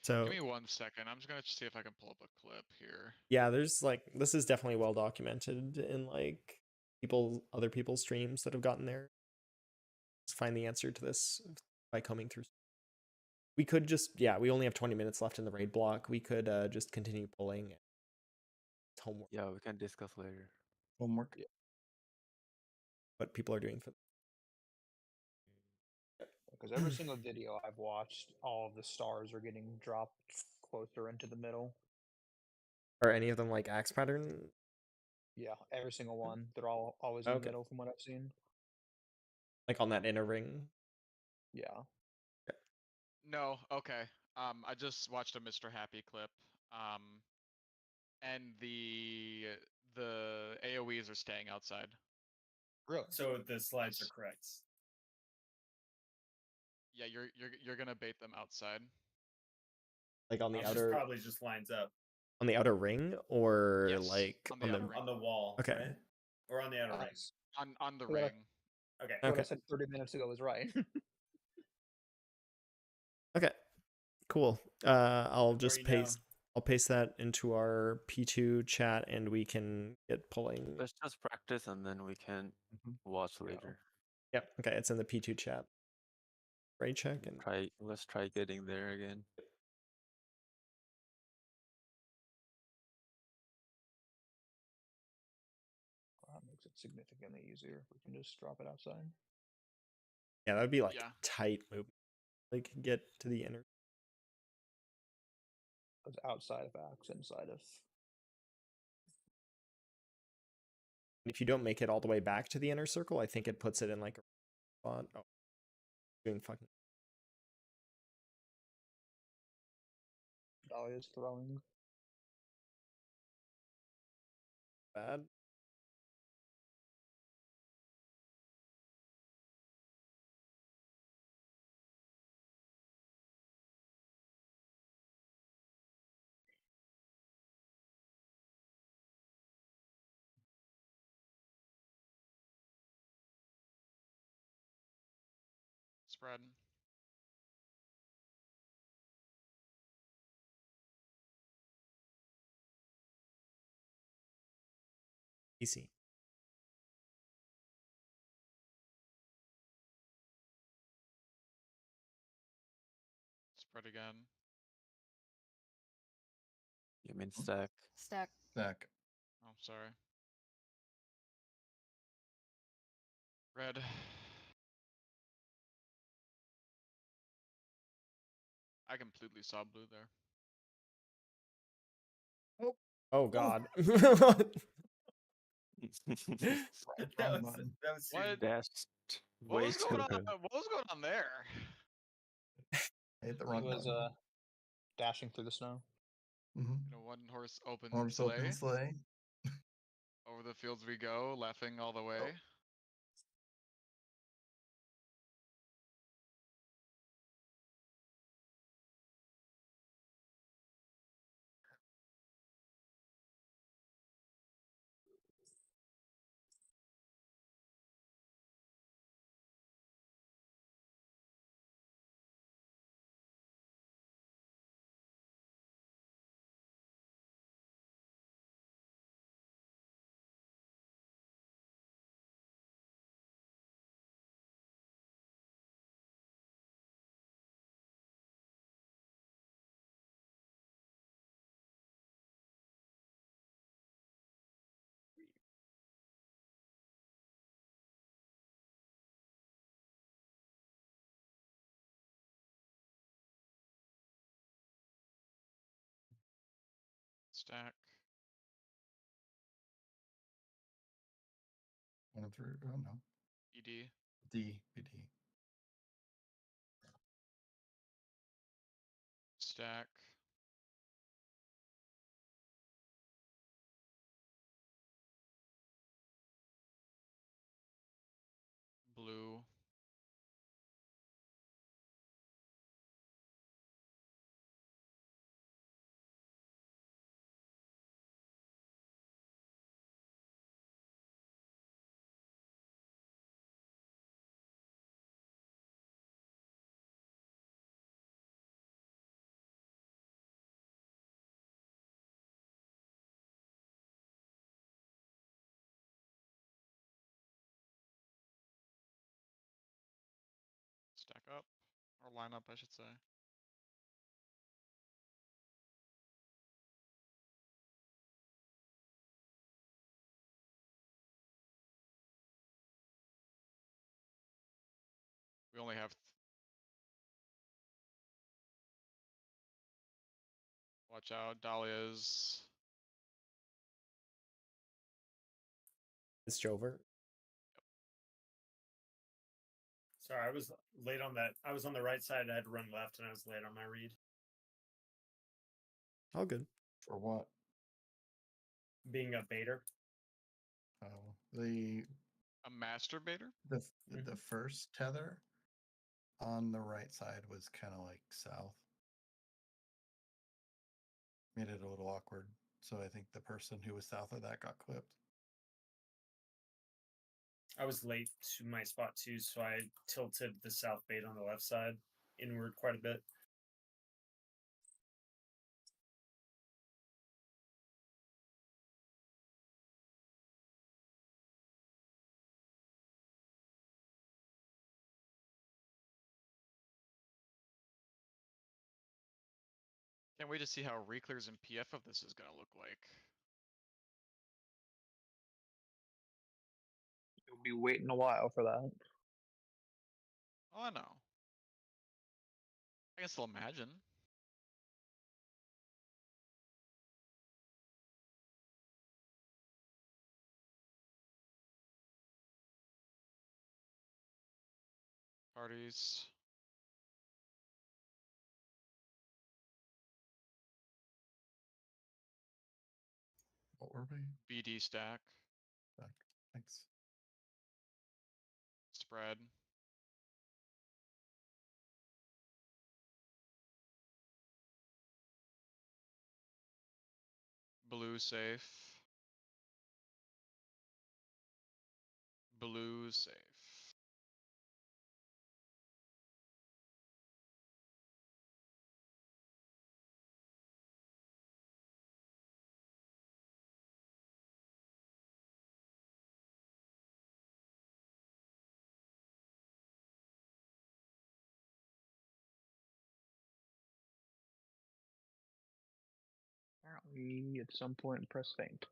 so Give me 1 second. I'm just gonna see if I can pull up a clip here. yeah, there's like this is definitely well documented in like other people's streams that have gotten there. Let's find the answer to this by combing through. We could just we only have 20 minutes left in the raid block. We could just continue pulling. It's homework. Yeah, we can discuss later. Homework. What people are doing for Because every single video I've watched, all of the stars are getting dropped closer into the middle. Are any of them like axe pattern? Yeah, every single one. They're all always in the Okay. middle from what I've seen. Like on that inner ring? Yeah. No, okay. I just watched a Mr. Happy clip. And the AoEs are staying outside. Really? So the slides Yes. are correct. Yeah, you're gonna bait them outside. Like on the It just outer probably just lines up on the outer ring or Yes, like on the outer ring. on the wall, Okay. right? Or on the outer ring. Nice. On the Yeah. ring. Okay. What I Okay. said 30 minutes ago was right. Okay. Cool. I'll The more just you know. I'll paste that into our P2 chat and we can get pulling. Let's just practice and then we can Mhm. watch Yeah. later. Yep. Okay, it's in the P2 chat. Right check and Let's try getting there again. That makes it significantly easier. We can just drop it outside. yeah, that would be like Yeah. tight move. Like get to the inner. Because outside of axe, inside of. If you don't make it all the way back to the inner circle, I think it puts it in like a spot. Oh, doing fucking Dahlia's throwing. bad. Spread. Easy. Spread again. You mean stack? Stack. Stack. Oh, sorry. Red. I completely saw blue there. Oh god. That Wrong was button. that was What? soon. Dashed What way was too going on? early. What was going on there? I hit the He wrong was button. dashing through the snow. Mm-hmm. In a one-horse open Horse sleigh. open sleigh. Over the fields we go, laughing all the way. Oh. Stack. 1 and 3. Oh no. ED. D. BD. Stack. Blue. Stack up. Or line up, I should say. We only have... Watch out, Dahlia's... It's Jover. Sorry, I was late on that. I was on the right side. I had to run left, and I was late on my read. All good. For what? Being a baiter. Oh, the A masturbator? the the first tether on the right side was kind of like south. Made it a little awkward. So I think the person who was south of that got clipped. I was late to my spot too, so I tilted the south bait on the left side inward quite a bit. Can't wait to see how reclears and PF of this is gonna look like. You'll be waiting a while for that. Oh, I know. I can still imagine. Parties. What were we? BD stack. Thanks. Spread. Blue safe. Blue safe. Apparently, at some point, press faint.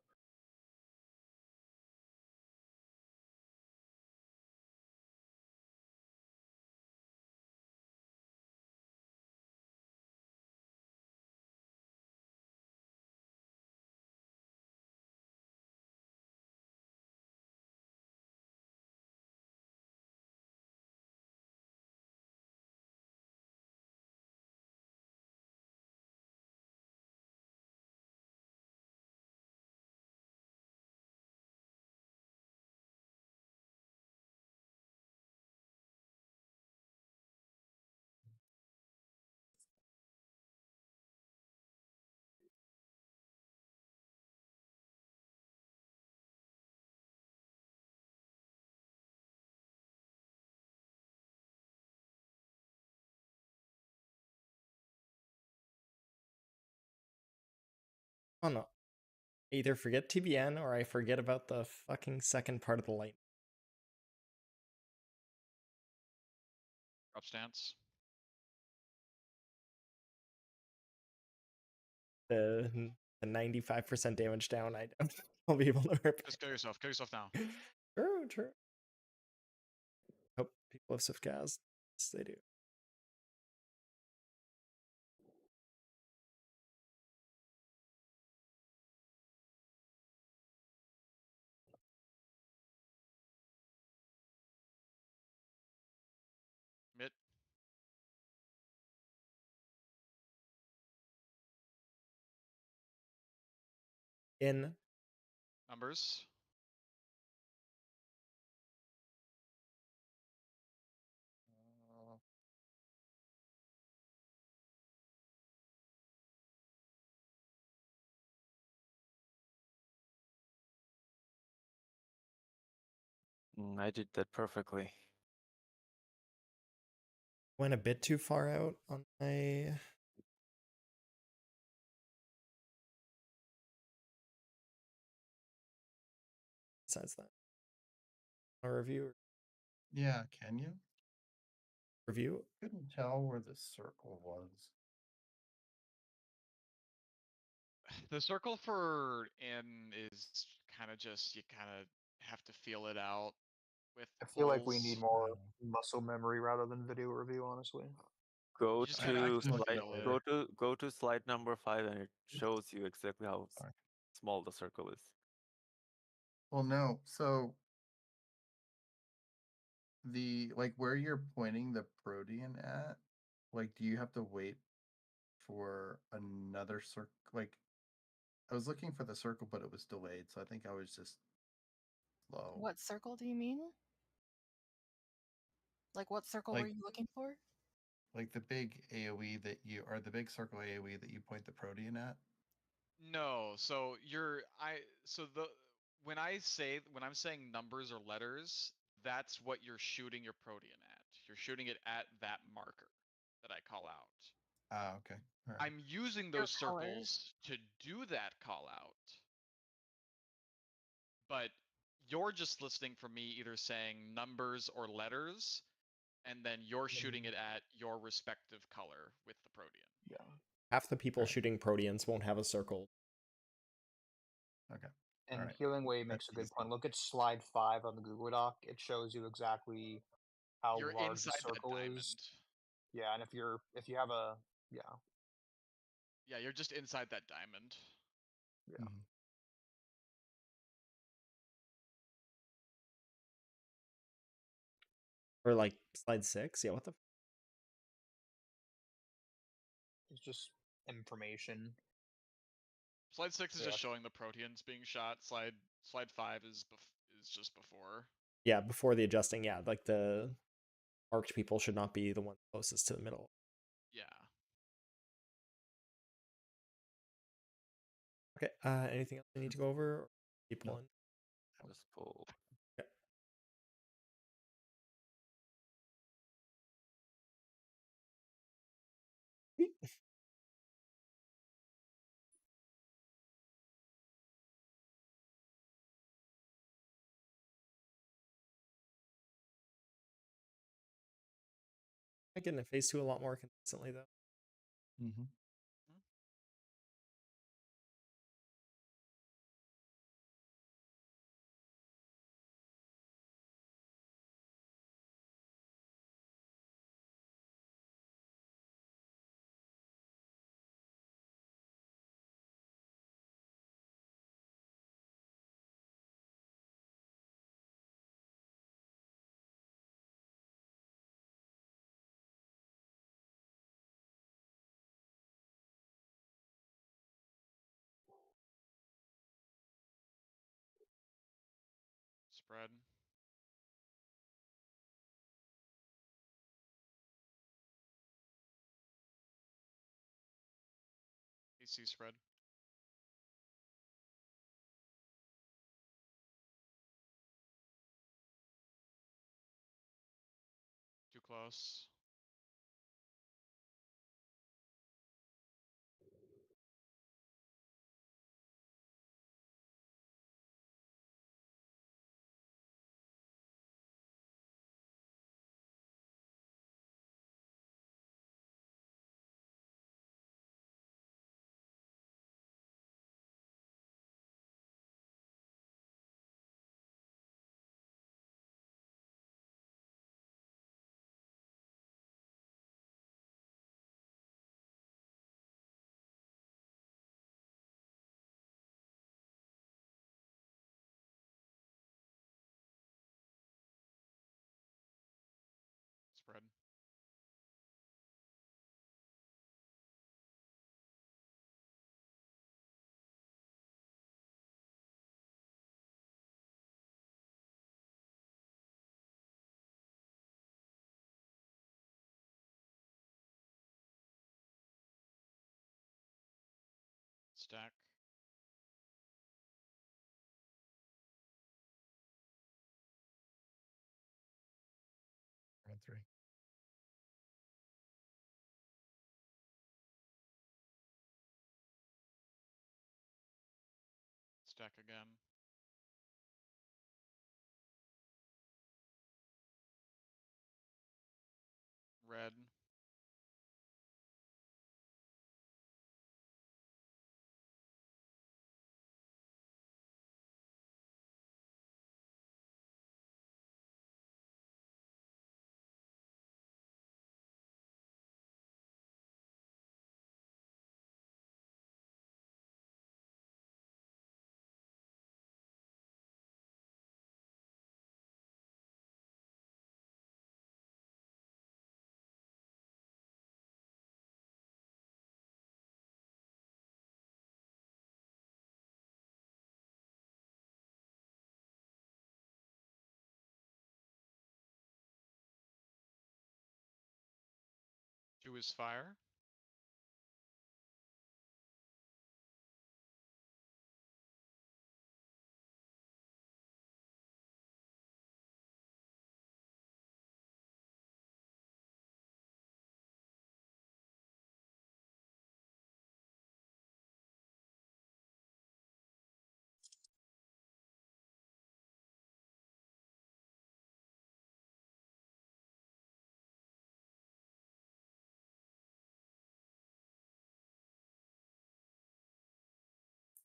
Oh no. I either forget TBN or I forget about the fucking second part of the light. Drop stance. The 95% damage down, I'll be able to rip. Just kill yourself. Kill yourself now. True. Hope people have Swift Gas. Yes, they do. Mid. In. Numbers. I did that perfectly. Went a bit too far out on my. Besides that, a review. Yeah, can you? Review. Couldn't tell where the circle was. The circle for in is kind of just, you kind of have to feel it out with I feel like we need pulls. more muscle memory rather than video review, honestly. Go You just I kind of to can look at slide. it feel later. Go to slide number 5, and it shows you exactly how Sorry. small the circle is. Well, no. So the like where you're pointing the protein at, like, do you have to wait for another circle? Like, I was looking for the circle, but it was delayed, so I think I was just slow. What circle do you mean? Like, what circle were Like- you looking for? Like the big AOE that you, or the big circle AOE that you point the protein at. No, so when I'm saying numbers or letters, that's what you're shooting your protean at. You're shooting it at that marker that I call out. Ah, okay. All right. I'm using Your those colors. circles to do that call out. But you're just listening for me either saying numbers or letters, and then you're shooting it at your respective color with the protean. Yeah. Half the people Alright. shooting proteans won't have a circle. Okay. And Alright. Healing Wave makes That's a good easy. point. Look at slide 5 on the Google Doc. It shows you exactly how You're large the inside that circle diamond. is. Yeah, and if you have a Yeah, you're just inside that diamond. yeah. Mhm. Or like slide 6. Yeah, what the? It's just information. Slide 6 is Yeah. just showing the proteans being shot. Slide 5 is just before. Yeah, before the adjusting. Yeah, like the marked people should not be the one closest to the middle. Yeah. Okay. Anything else we need to go over? Keep No. pulling. Just pull. I get into phase 2 a lot more consistently though. Mm-hmm. Spread. AC spread. Too close. Spread. Stack. Round 3. Stack again. Red. Two is fire.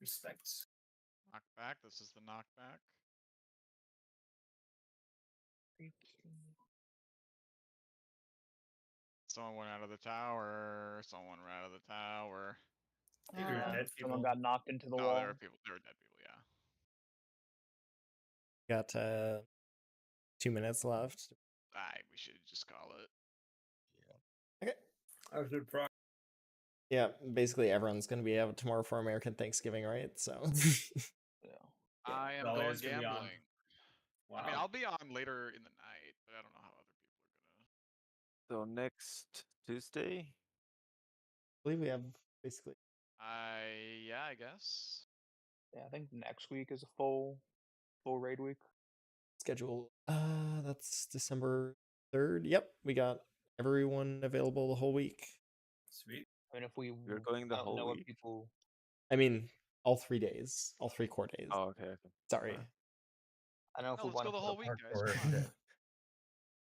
Respect. Knockback. This is the knockback. Someone went out of the tower. Someone ran out of the tower. I think we were dead Someone people. got knocked into the No, wall. there were people. There were dead people. Yeah. Got 2 minutes left. We should just call it. Okay. I was good prog. Yeah, basically everyone's gonna be out tomorrow for American Thanksgiving, right? So Yeah. I am Well, going it's gonna be on. gambling. Wow. I mean, I'll be on later in the night, but I don't know how other people are gonna. So next Tuesday. I believe we have basically Yeah, I guess. Yeah, I think next week is a full raid week. schedule. That's December 3rd. Yep, we got everyone available the whole week. Sweet. I mean, if we We're going the I don't whole know what week? people. I mean, all 3 days, all 3 core days. Oh, okay. Sorry. Alright. I don't know if No, we let's want go to the put whole a week, guys. hardcore Come on.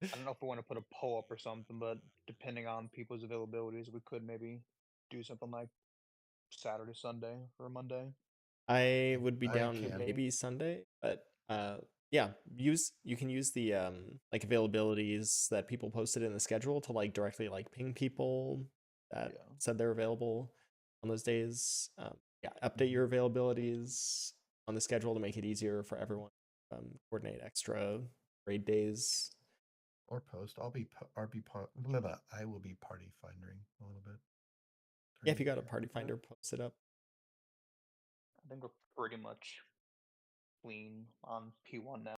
shit. I don't know if we want to put a poll up or something, but depending on people's availabilities, we could maybe do something like Saturday, Sunday, or Monday. I would be I down can. maybe Sunday, but yeah, you can use the like availabilities that people posted in the schedule to like directly like ping people that Yeah. said they're available on those days. Yeah, update your availabilities on the schedule to make it easier for everyone. Coordinate extra raid days. Or post. I will be blah, blah, I will be party finding a little bit. Yeah, if you got a during party that. finder, post it up. I think we're pretty much clean on P1 now.